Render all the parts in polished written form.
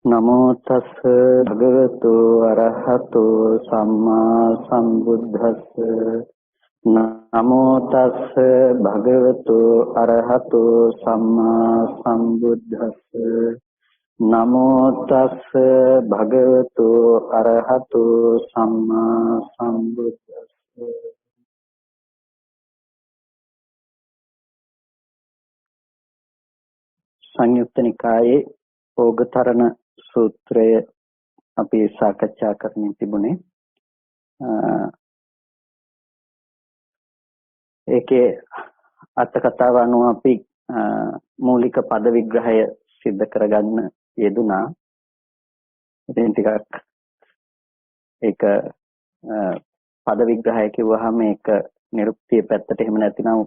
नमो तस् भगवतो अरहतो सम्मा सम्बुद्धस्स। नमो तस् भगवतो अरहतो सम्मा सम्बुद्धस्स। नमो तस् भगवतो अरहतो सम्मा सम्बुद्धस्स। संयुक्त निकाये ඕගතරණ සූත්‍රය අපි සාකච්ඡා කරමින් තිබුණේ. ඒකේ අර්ථ කතාව අනුව අපි මූලික පද විග්‍රහය සිද්ධ කරගන්න යෙදුනා. ඉතින් ටිකක් ඒක පද විග්‍රහය කිව්වහම ඒක නිරුක්තිය පැත්තට එහෙම නැතිනම්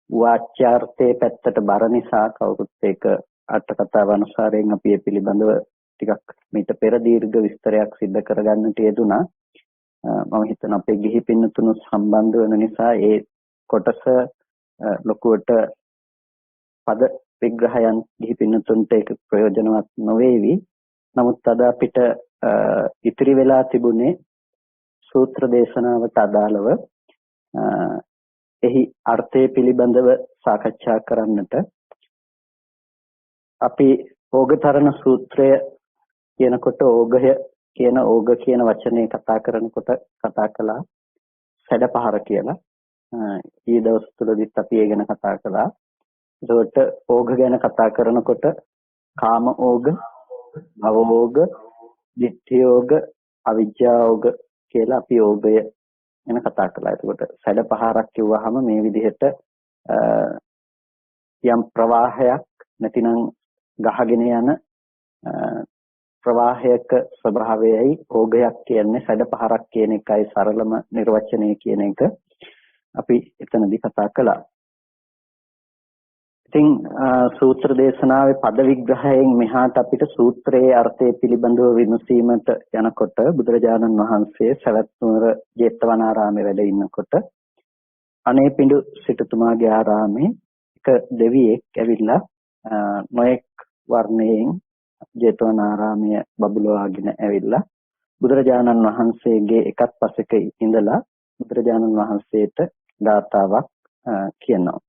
වාචාර්ථයේ පැත්තට බර නිසා කවුරුත් ඒක අර්ථ කතාව අනුසාරයෙන් අපි මේ පිළිබඳව ටිකක් මීට පෙර දීර්ඝ විස්තරයක් සිද්ධ කරගන්නට යෙදුනා. මම හිතන අපේ ගිහි පින්නතුණු සම්බන්ධ වෙන නිසා ඒ කොටස ලොකුවට පද විග්‍රහයන් ගිහි පින්නතුන්ට ඒක ප්‍රයෝජනවත් නොවේවි. නමුත් අද අපිට ඉතිරි වෙලා තිබුණේ සූත්‍ර දේශනාවට අදාළව එහි අර්ථය පිළිබඳව සාකච්ඡා කරන්නට. අපි ඕගතරණ සූත්‍රය කියනකොට ඕගය කියන ඕග කියන වචනේ කතා කරනකොට කතා කළා සැඩපහර කියලා. ඊ දවස් තුලදීත් අපි ඒ ගැන කතා කළා. ඒකට ඕග ගැන කතා කරනකොට කාම ඕග, භව ඕග, ditthි ඕග, අවිජ්ජා ඕග කියලා අපි ඕගය ගැන කතා කළා. ඒකට සැඩපහරක් කිව්වහම මේ විදිහට යම් ප්‍රවාහයක් නැතිනම් ගහගෙන යන ප්‍රවාහයක ස්වභාවයයි ඕගයක් කියන්නේ. සැඩපහරක් කියන එකයි සරලම නිර්වචනය කියන එක අපි එතනදී කතා කළා. ඉතින් සූත්‍ර දේශනාවේ පද විග්‍රහයෙන් මෙහාට අපිට සූත්‍රයේ අර්ථය පිළිබඳව විමසීමට යනකොට බුදුරජාණන් වහන්සේ සවැත් නුවර ජේතවනාරාමේ වැඩ ඉන්නකොට අනේපිඬු සිටුතුමාගේ ආරාමේ එක දෙවියෙක් ඇවිල්ලා නොඑක් වර්ණයෙන් ජේතවනාරාමය බබළුවාගෙන ඇවිල්ලා බුදුරජාණන් වහන්සේගේ එකත් පසෙක ඉඳලා බුදුරජාණන් වහන්සේට ගාථාවක් කියනවා.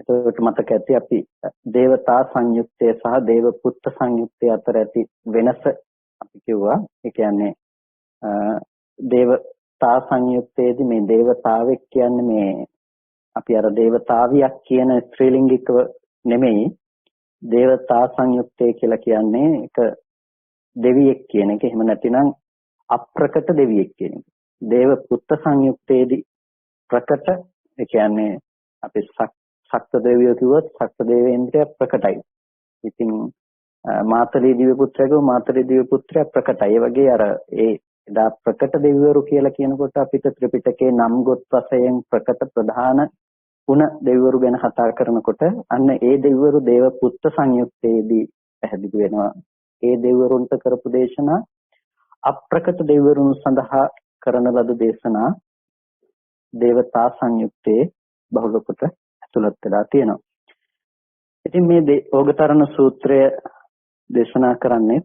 එතකොට මතක ඇති අපි දේවතා සංයුක්තය සහ දේව පුත්ත සංයුක්තය අතර ඇති වෙනස අපි කිව්වා. ඒ කියන්නේ දේවතා සංයුක්තයේදී මේ දේවතාවෙක් කියන්නේ මේ අපි අර දේවතාවියක් කියන ත්‍රිලිංගිකව නෙමෙයි. දේවතා සංයුක්තය කියලා කියන්නේ එක දෙවියෙක් කියන එක. එහෙම නැතිනම් අප්‍රකට දෙවියෙක් කියන එක. දේව පුත්ත සංයුක්තයේදී ප්‍රකට, ඒ කියන්නේ අපි සක්ත දෙවියෝ කිව්වොත් සක්ත දේවේන්ද්‍රය ප්‍රකටයි. ඉතින් මාතලී දිව්‍ය පුත්‍රයෝ මාතලී දිව්‍ය පුත්‍රය ප්‍රකටයි. ඒ වගේ අර ඒ එදා ප්‍රකට දෙවිවරු කියලා කියනකොට අපිට ත්‍රිපිටකේ නම් ගොත් වශයෙන් ප්‍රකට ප්‍රධාන ගුණ දෙවිවරු ගැන කතා කරනකොට අන්න ඒ දෙවිවරු දේව පුත්ත සංයුක්තයේදී පැහැදිලි වෙනවා. ඒ දෙවිවරුන්ට කරපු දේශනා අප්‍රකට දෙවිවරුන් සඳහා කරන ලද දේශනා දේවතා සංයුක්තයේ බහුල කොට ඇතුළත් වෙලා තියෙනවා. ඉතින් මේ ඕගතරණ සූත්‍රය දේශනා කරන්නේ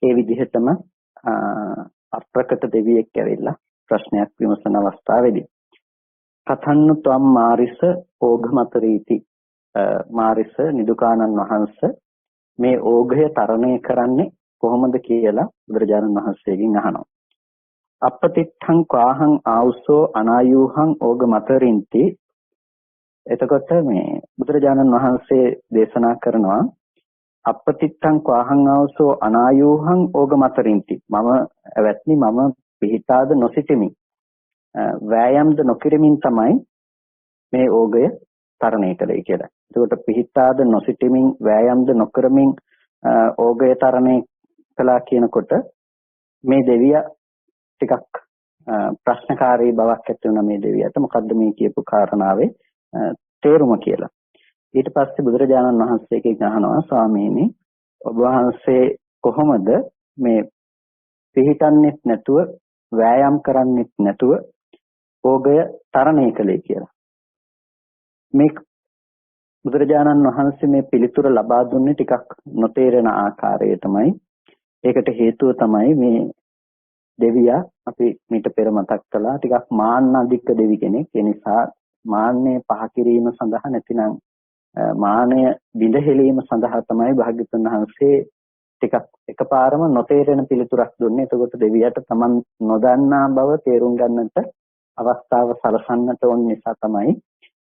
ඒ විදිහටම අප්‍රකට දෙවියෙක් ඇවිල්ලා ප්‍රශ්නයක් විමසන අවස්ථාවේදී කතන්න ත්වම් මාරිස ඕඝමතරීති. මාරිස නිදුකානන් වහන්සේ මේ ඕඝය තරණය කරන්නේ කොහොමද කියලා බුදුරජාණන් වහන්සේගෙන් අහනවා. අපපතිත්තං කාහං ආවුසෝ අනායුහං ඕඝමතරින්ති. එතකොට මේ බුදුරජාණන් වහන්සේ දේශනා කරනවා අපපතිත්තං කාහං ආවුසෝ අනායුහං ඕඝමතරින්ති. මම ඇවැත්නි මම පිහිටාද නොසිතෙමි, වෑයම්ද නොකිරමින් තමයි මේ ඕගය තරණය කළේ කියලා. එතකොට පිහිටාද නොසිතෙමින් වෑයම්ද නොකරමින් ඕගය තරණය කළා කියනකොට මේ දෙවියා ටිකක් ප්‍රශ්නකාරී බවක් ඇති වුණා මේ දෙවියට. මොකද්ද මේ කියපු කාරණාවේ තේරුම කියලා. ඊට පස්සේ බුදුරජාණන් වහන්සේගෙන් අහනවා, ස්වාමීනි ඔබ වහන්සේ කොහොමද මේ පිහිටන්නෙත් නැතුව වෑයම් කරන්නෙත් නැතුව ඕගය තරණය කළේ කියලා. බුදුරජාණන් වහන්සේ මේ පිළිතුර ලබා දුන්නේ ටිකක් නොතේරෙන ආකාරයටමයි. ඒකට හේතුව තමයි මේ දෙවියා අපි මීට පෙර මතක් කළා ටිකක් මාන්න අධික දෙවි කෙනෙක්. ඒ නිසා මාන්නය පහ කිරීම සඳහා නැතිනම් මානය බිඳහෙලීම සඳහා තමයි භාග්‍යවතුන් වහන්සේ ටිකක් එකපාරම නොතේරෙන පිළිතුරක් දුන්නේ. එතකොට දෙවියට Taman නොදන්නා බව තේරුම් ගන්නට අවස්ථාව සලසන්නට ඕන නිසා තමයි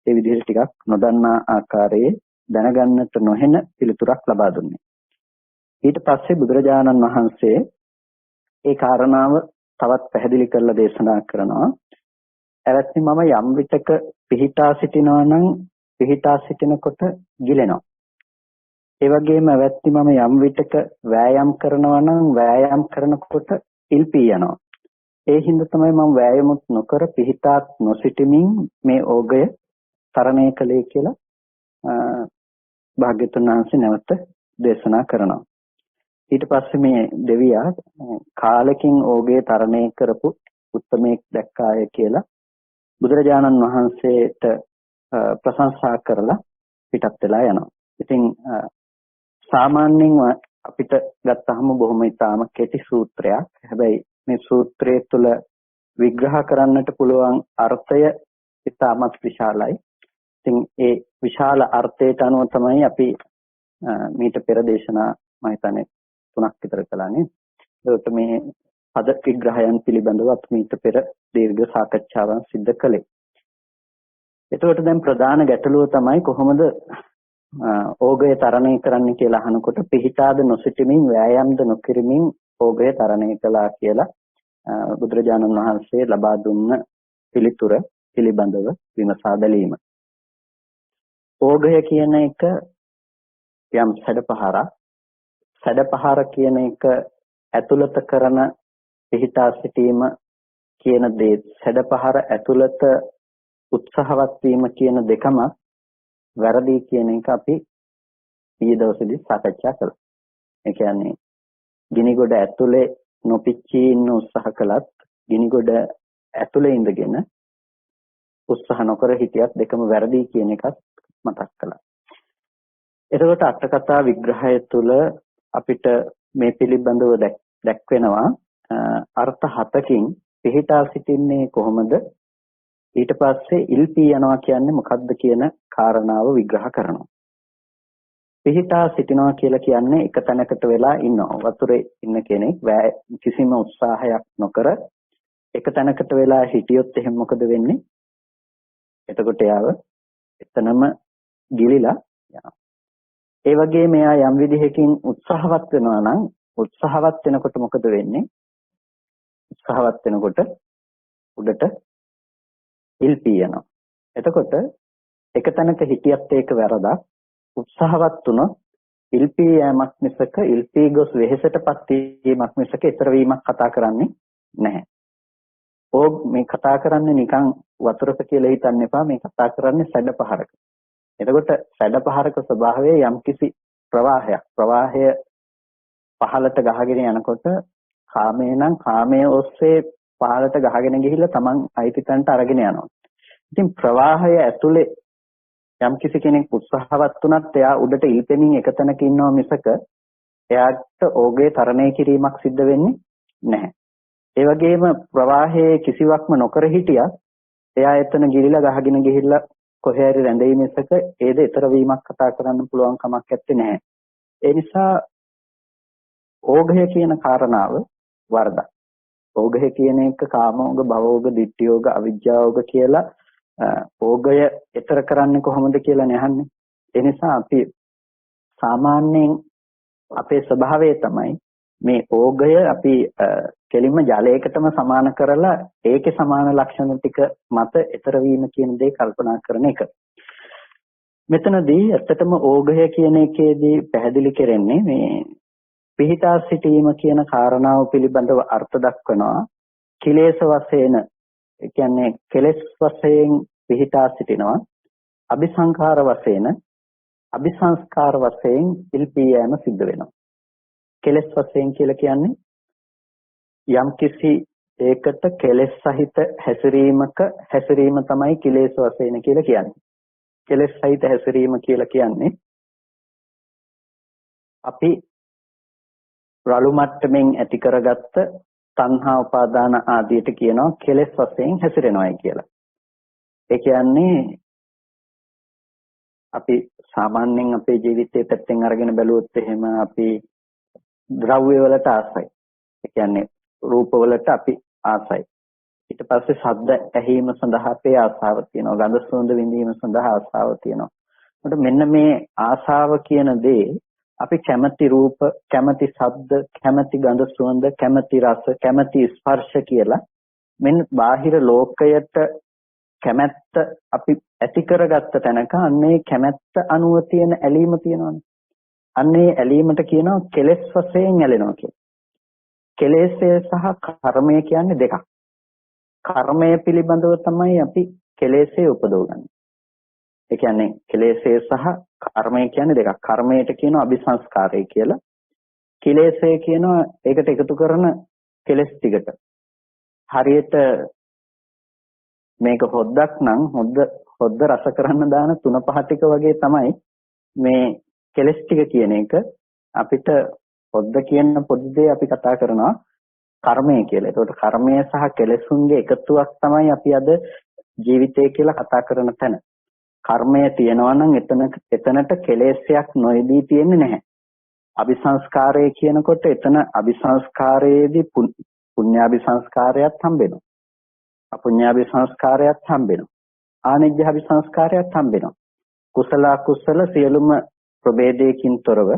ඒ විදිහට ටිකක් නොදන්නා ආකාරයේ දැනගන්නට නොහෙන පිළිතුරක් ලබා දුන්නේ. ඊට පස්සේ බුදුරජාණන් වහන්සේ ඒ කාරණාව තවත් පැහැදිලි කරලා දේශනා කරනවා. එවත්නි මම යම් විටක පිහිටා සිටිනවා නම් පිහිටා සිටිනකොට ගිලෙනවා. ඒ වගේම එවත්නි මම යම් විටක වෑයම් කරනවා නම් වෑයම් කරනකොට ඉල්පී යනවා. ඒ හින්දා තමයි මම වෑයමුත් නොකර පිහිටාත් නොසිටමින් මේ ඕගය තරණය කළේ කියලා භාග්‍යවතුන් වහන්සේ නැවත දේශනා කරනවා. ඊට පස්සේ මේ දෙවියා කාලෙකින් ඕගේ තරණය කරපු උත්තමයෙක් දැක්කාය කියලා බුදුරජාණන් වහන්සේට ප්‍රශංසා කරලා පිටත් වෙලා යනවා. ඉතින් සාමාන්‍යයෙන් අපිට ගත්තහම බොහොම ඉතාම කෙටි සූත්‍රයක්. හැබැයි මේ සූත්‍රය තුළ විග්‍රහ කරන්නට පුළුවන් අර්ථය ඉතාමත් විශාලයි. ඉතින් ඒ විශාල අර්ථයට අනුව තමයි අපි මීට පෙර දේශනා මම හිතන්නේ 3ක් විතර කළානේ. ඒකට මේ පද විග්‍රහයන් පිළිබඳව අපි මීට පෙර දීර්ඝ සාකච්ඡාවක් සිදු කළේ. එතකොට දැන් ප්‍රධාන ගැටලුව තමයි කොහොමද ඕගය තරණය කරන්න කියලා අහනකොට පිහිටාද නොසිටමින් වෑයම්ද නොකිරමින් ඕගය තරණය කළා කියලා බුදුරජාණන් වහන්සේ ලබා දුන්න පිළිතුර පිළිබඳව විමසා බැලීම. ඕගය කියන එක යම් සැඩපහරක්. සැඩපහර කියන එක ඇතුළත කරන පිහිටා සිටීම කියන දේ සැඩපහර ඇතුළත උත්සාහවත් වීම කියන දෙකම වැරදි කියන එක අපි ඊයේ දවසේදී සාකච්ඡා කළා. ඒ කියන්නේ ගිනිගොඩ ඇතුලේ නොපිච්චී ඉන්න උත්සාහ කළත් ගිනිගොඩ ඇතුලේ ඉඳගෙන උත්සාහ නොකර හිටියත් දෙකම වැරදි කියන එකත් මතක් කළා. එතකොට අටකථා විග්‍රහය තුළ අපිට මේ පිළිබඳව දැක්වෙනවා අර්ථ 7කින් පිහිටා සිටින්නේ කොහොමද? ඊට පස්සේ ඉල්පී යනවා කියන්නේ මොකක්ද කියන කාරණාව විග්‍රහ කරනවා. පිහිටා සිටිනවා කියලා කියන්නේ එක තැනකට වෙලා ඉන්නවා. වතුරේ ඉන්න කෙනෙක් කිසිම උත්සාහයක් නොකර එක තැනකට වෙලා හිටියොත් එහෙනම් මොකද වෙන්නේ? එතකොට යාව එතනම ගිලිලා යනවා. ඒ වගේ මෙයා යම් විදිහකින් උත්සාහවත් වෙනවා නම් උත්සාහවත් වෙනකොට මොකද වෙන්නේ? උත්සාහවත් වෙනකොට උඩට ඉල්පී යනවා. එතකොට එක තැනක හිටියත් ඒක වැරදක්. උත්සාහවත් වුණොත් ඉල්පී යෑමක් මිසක ඉල්පී ගොස් වෙහෙසටපත් වීමක් මිසක ඊතර වීමක් කතා කරන්නේ නැහැ. ඕග මේ කතා කරන්නේ නිකන් වතුරක කියලා හිතන්න එපා. මේ කතා කරන්නේ සැඩපහරක. එතකොට සැඩපහරක ස්වභාවය යම්කිසි ප්‍රවාහයක්. ප්‍රවාහය පහළට ගහගෙන යනකොට කාමේ නම් කාමයේ ඔස්සේ පහළට ගහගෙන ගිහිල්ලා Taman අයිති තැනට අරගෙන යනවා. ඉතින් ප්‍රවාහය ඇතුලේ යම්කිසි කෙනෙක් උත්සාහවත් වුණත් එයා උඩට ඉල්පෙමින් එක තැනක ඉන්නවා මිසක එයාට ඕගේ තරණය කිරීමක් සිද්ධ වෙන්නේ නැහැ. ඒ වගේම ප්‍රවාහයේ කිසිවක්ම නොකර හිටියත් එයා එතන ගිලිලා ගහගෙන ගිහිල්ලා කොහේ හරි රැඳෙයි මිසක ඒද ඊතර වීමක් කතා කරන්න පුළුවන් කමක් නැත්තේ නැහැ. ඒ නිසා ඕගය කියන කාරණාව වරදක්. ඕගය කියන එක කාමෝග, භවෝග, ditthියෝග, අවිජ්ජාෝග කියලා ඕගය ඊතර කරන්නේ කොහොමද කියලා නහන්නේ. ඒ නිසා අපි සාමාන්‍යයෙන් අපේ ස්වභාවය තමයි මේ ඕගය අපි කෙලින්ම ජලයකටම සමාන කරලා ඒකේ සමාන ලක්ෂණ ටික මත ඊතර වීම කියන දේ කල්පනා කරන එක. මෙතනදී ඇත්තටම ඕගය කියන එකේදී පැහැදිලි කරන්නේ මේ පිහිටා සිටීම කියන කාරණාව පිළිබඳව අර්ථ දක්වනවා. කිලේශ වශයෙන් ඒ කියන්නේ කෙලෙස් වශයෙන් පිහිටා සිටිනවා. අபிසංඛාර වශයෙන් අபிසංස්කාර වශයෙන් ඉල්පී යෑම සිද්ධ වෙනවා. කෙලෙස් වශයෙන් කියලා කියන්නේ යම්කිසි ඒකට කෙලෙස් සහිත හැසිරීම තමයි කිලේශ වශයෙන් කියලා කියන්නේ. කෙලෙස් සහිත හැසිරීම කියලා කියන්නේ අපි රළු මට්ටමින් ඇති කරගත්ත තණ්හා උපාදාන ආදියට කියනවා කෙලෙස් වශයෙන් හැසිරෙනවායි කියලා. ඒ කියන්නේ අපි සාමාන්‍යයෙන් අපේ ජීවිතයේ පැත්තෙන් අරගෙන බැලුවොත් එහෙම අපි ද්‍රව්‍ය වලට ආසයි. ඒ කියන්නේ රූප වලට අපි ආසයි. ඊට පස්සේ ශබ්ද ඇහිීම සඳහා අපේ ආසාව තියෙනවා. ගඳ සුවඳ විඳීම සඳහා ආසාව තියෙනවා. ඒකට මෙන්න මේ ආසාව කියන දේ අපි කැමැති රූප, කැමැති ශබ්ද, කැමැති ගඳ සුවඳ, කැමැති රස, කැමැති ස්පර්ශ කියලා මෙන්න බාහිර ලෝකයට කැමැත්ත අපි ඇති කරගත්ත තැනක අන්නේ කැමැත්ත අනුව තියෙන ඇලීම තියෙනවානේ. අන්නේ ඇලීමට කියනවා කෙලෙස් වශයෙන් ඇලෙනවා කියලා. කෙලෙස්ය සහ කර්මය කියන්නේ දෙකක්. කර්මය පිළිබඳව තමයි අපි කෙලෙස්ය උපදවගන්නේ. ඒ කියන්නේ කෙලෙස්ය සහ කර්මය කියන්නේ දෙකක්. කර්මයට කියනවා අபிසංස්කාරය කියලා. කෙලෙස්ය කියනවා ඒකට එකතු කරන කෙලෙස් ටිකට. හරියට මේක හොද්දක් නම් හොද්ද රස කරන්න දාන 3-5 ටික වගේ තමයි මේ කෙලෙස් ටික කියන එක. අපිට හොද්ද කියන පොඩි දේ අපි කතා කරනවා කර්මය කියලා. ඒකට කර්මය සහ කෙලෙසුන්ගේ එකතුවක් තමයි අපි අද ජීවිතය කියලා කතා කරන තැන. කර්මය තියෙනවා නම් එතනට කෙලෙස්යක් නොයදී තියෙන්නේ නැහැ. අபிසංස්කාරය කියනකොට එතන අபிසංස්කාරයේදී පුඤ්ඤාபிසංස්කාරයත් හම්බෙනවා. අපුඤ්ඤාபிසංස්කාරයත් හම්බෙනවා. ආනිජ්ජාபிසංස්කාරයත් හම්බෙනවා. කුසල අකුසල සියලුම ප්‍රභේදයකින් තොරව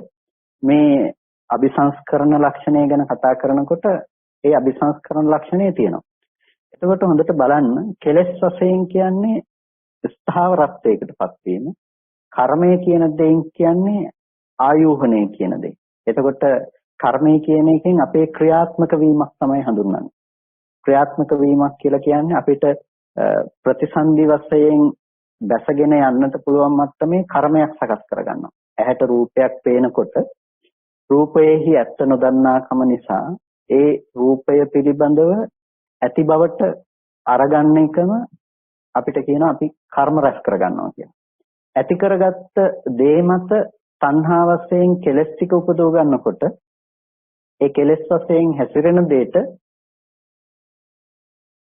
මේ අபிසංස්කරණ ලක්ෂණය ගැන කතා කරනකොට ඒ අபிසංස්කරණ ලක්ෂණය තියෙනවා. එතකොට හොඳට බලන්න කෙලෙස් වශයෙන් කියන්නේ ස්ථාවරත්වයකටපත් වීම. කර්මය කියන දෙයින් කියන්නේ ආයෝහණය කියන දේ. එතකොට කර්මය කියන එකෙන් අපේ ක්‍රියාත්මක වීමක් තමයි හඳුන්වන්නේ. ක්‍රියාත්මක වීමක් කියලා කියන්නේ අපිට ප්‍රතිසන්දි වශයෙන් දැසගෙන යන්නට පුළුවන් මට්ටමේ කර්මයක් සකස් කරගන්නවා. ඇහැට රූපයක් පේනකොට රූපයේහි ඇත්ත නොදන්නාකම නිසා ඒ රූපය පිළිබඳව ඇති බවට අරගන්න එකම අපිට කියනවා අපි කර්ම රැස් කරගන්නවා කියලා. ඇති කරගත්ත දේ මත තණ්හා වශයෙන් කෙලස් ටික උපදව ගන්නකොට ඒ කෙලස් වශයෙන් හැසිරෙන දෙයට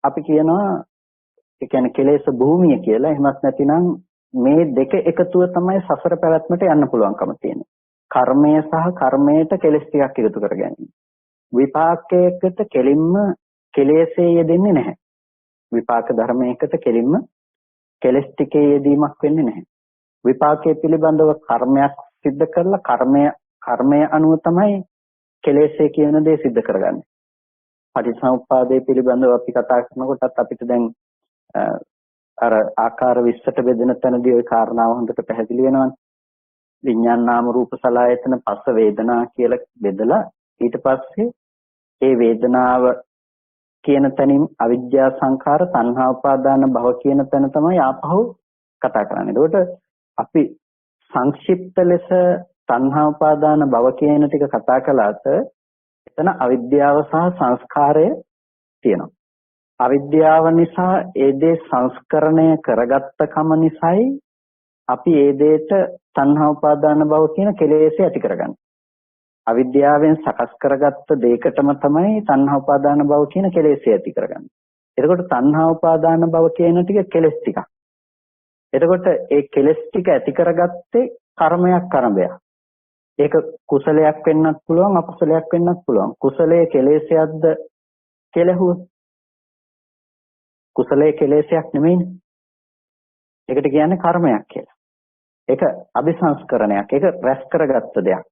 අපි කියනවා ඒ කියන්නේ කෙලෙස් භූමිය කියලා. එහෙමත් නැතිනම් මේ දෙක එකතුව තමයි සසර පැවැත්මට යන්න පුළුවන්කම තියෙන්නේ. කර්මය සහ කර්මයට කෙලස් ටිකක් එකතු කර ගැනීම. විපාකයකට කෙලින්ම කෙලෙසේ යෙදෙන්නේ නැහැ. විපාක ධර්මයකට කෙලින්ම කෙලස් ටිකේ යෙදීමක් වෙන්නේ නැහැ. විපාකයේ පිළිබඳව කර්මයක් සිද්ධ කරලා කර්මය අනුව තමයි කෙලෙසේ කියන දේ සිද්ධ කරගන්නේ. පටිච්චසමුප්පාදයේ පිළිබඳව අපි කතා කරනකොටත් අපිට දැන් අර ආකාර 20ට බෙදෙන තැනදී ওই කාරණාව හොඳට පැහැදිලි වෙනවානේ. විඥාන නාම රූප සලආයතන පස්ස වේදනා කියලා බෙදලා ඊට පස්සේ ඒ වේදනාව කියන තැනින් අවිජ්ජා සංඛාර තණ්හා උපාදාන භව කියන තැන තමයි ආපහු කතා කරන්නේ. ඒකට අපි සංක්ෂිප්ත ලෙස තණ්හා උපාදාන භව කියන ටික කතා කළාට එතන අවිද්‍යාව සහ සංස්කාරය තියෙනවා. අවිද්‍යාව නිසා ඒ දේ සංස්කරණය කරගත්ත කම නිසායි අපි ඒ දෙයට තණ්හා උපාදාන භව කියන කෙලෙස් ඇති කරගන්නේ. අවිද්‍යාවෙන් සකස් කරගත්ත දෙයකටම තමයි තණ්හා උපාදාන භව කියන කෙලෙස් ඇති කරගන්නේ. එතකොට තණ්හා උපාදාන භව කියන ටික කෙලෙස් ටිකක්. එතකොට ඒ කෙලෙස් ටික ඇති කරගත්තේ කර්මයක් අරඹයක්. ඒක කුසලයක් වෙන්නත් පුළුවන් අකුසලයක් වෙන්නත් පුළුවන්. කුසලයේ කෙලෙස්යක්ද කෙලහුව. කුසලයේ කෙලෙස්යක් නෙමෙයිනේ. ඒකට කියන්නේ කර්මයක් කියලා. ඒක අபிසංස්කරණයක්. ඒක රැස් කරගත්ත දෙයක්.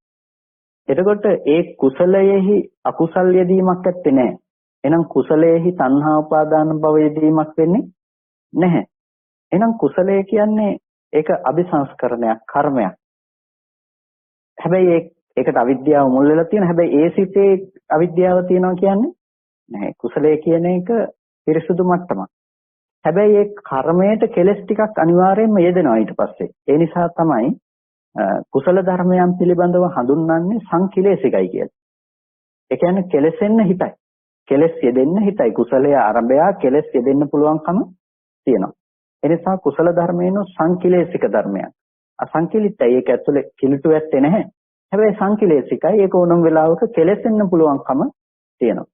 එතකොට ඒ කුසලයේහි අකුසල් යෙදීමක් ඇත්තේ නැහැ. එහෙනම් කුසලයේහි තණ්හා උපාදාන භව යෙදීමක් වෙන්නේ නැහැ. එහෙනම් කුසලය කියන්නේ ඒක අபிසංස්කරණයක්, කර්මයක්. හැබැයි ඒකට අවිද්‍යාව මුල් වෙලා තියෙන. හැබැයි ඒ සිතේ අවිද්‍යාව තියෙනවා කියන්නේ නැහැ. කුසලය කියන එක පිරිසුදු මට්ටමක්. හැබැයි ඒ කර්මයට කෙලස් ටිකක් අනිවාර්යයෙන්ම යෙදෙනවා ඊට පස්සේ. ඒ නිසා තමයි කුසල ධර්මයන් පිළිබඳව හඳුන්වන්නේ සංකිලේශිකයි කියලා. ඒ කියන්නේ කෙලෙසෙන්න හිතයි. කෙලස් යෙදෙන්න හිතයි. කුසලයේ ආරම්භය කෙලස් යෙදෙන්න පුළුවන්කම තියෙනවා. එනිසා කුසල ධර්මයන් සංකිලේශික ධර්මයක්. අසංකිලිතයි ඒක ඇතුලේ කිලුට වැටෙන්නේ නැහැ. හැබැයි සංකිලේශිකයි ඒක ඕනම වෙලාවක කෙලෙසෙන්න පුළුවන්කම තියෙනවා.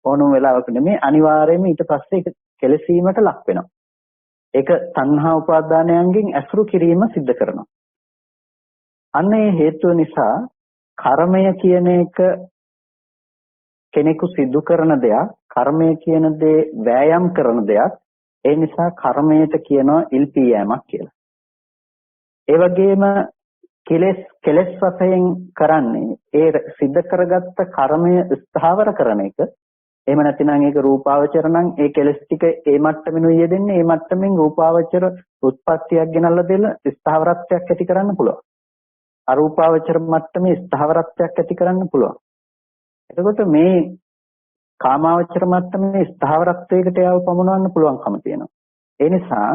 ඕනම වෙලාවක නෙමෙයි අනිවාර්යයෙන්ම ඊට පස්සේ ඒක කෙලසීමට ලක් වෙනවා. ඒක තණ්හා උපාදානයන්ගෙන් ඇසුරු කිරීම සිද්ධ කරනවා. අන්න ඒ හේතුව නිසා කර්මය කියන එක කෙනෙකු සිදු කරන දෙයක්, කර්මය කියන දේ වෑයම් කරන දෙයක්. ඒ නිසා කර්මයට කියනවා ඉල්පියෑමක් කියලා. ඒ වගේම කෙලස් වශයෙන් කරන්නේ ඒ සිද්ධ කරගත්ත කර්මය ස්ථාවර කරන එක. එහෙම නැතිනම් ඒක රූපාවචර නම් ඒ කෙලස් ටික ඒ මට්ටමිනුයි යෙදෙන්නේ. ඒ මට්ටමින් රූපාවචර උත්පත්තියක් ගෙනල්ලා දෙල ස්ථාවරත්වයක් ඇති කරන්න පුළුවන්. අරූපාවචර මට්ටමේ ස්ථාවරත්වයක් ඇති කරන්න පුළුවන්. එතකොට මේ කාමාවචර මට්ටමේ ස්ථාවරත්වයකට යව පමුණවන්න පුළුවන්කම තියෙනවා. ඒ නිසා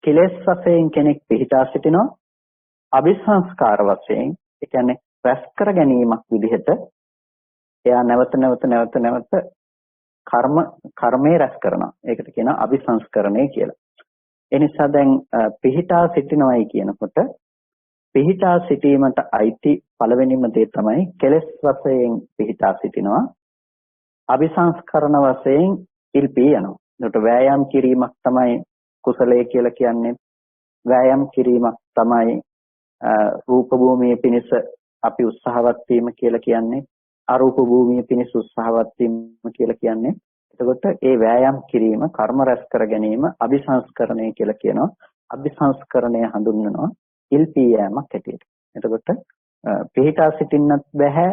කෙලෙස් වශයෙන් කෙනෙක් පිහිටා සිටිනවා. අபிසංස්කාර වශයෙන් ඒ කියන්නේ රැස් කර ගැනීමක් විදිහට එයා නැවත කර්මයේ රැස් කරනවා. ඒකට කියනවා අபிසංස්කරණය කියලා. ඒ නිසා දැන් පිහිටා සිටිනවයි කියනකොට පිහිටා සිටීමට අයිති පළවෙනිම දේ තමයි කෙලෙස් වශයෙන් පිහිටා සිටිනවා. අபிසංස්කරණ වශයෙන් ඉල්පී යනවා. ඒකට වෑයම් කිරීමක් තමයි කුසලයේ කියලා කියන්නේ. වෑයම් කිරීමක් තමයි රූප භූමියේ පිණිස අපි උත්සාහවත් වීම කියලා කියන්නේ. අරූප භූමියේ පිණිස උත්සාහවත් වීම කියලා කියන්නේ. එතකොට ඒ වෑයම් කිරීම කර්ම රැස් කර ගැනීම අபிසංස්කරණය කියලා කියනවා. අபிසංස්කරණය හඳුන්වනවා ඉල්පී යෑමක් හැටියට. එතකොට පිහිටා සිටින්නත් බෑ.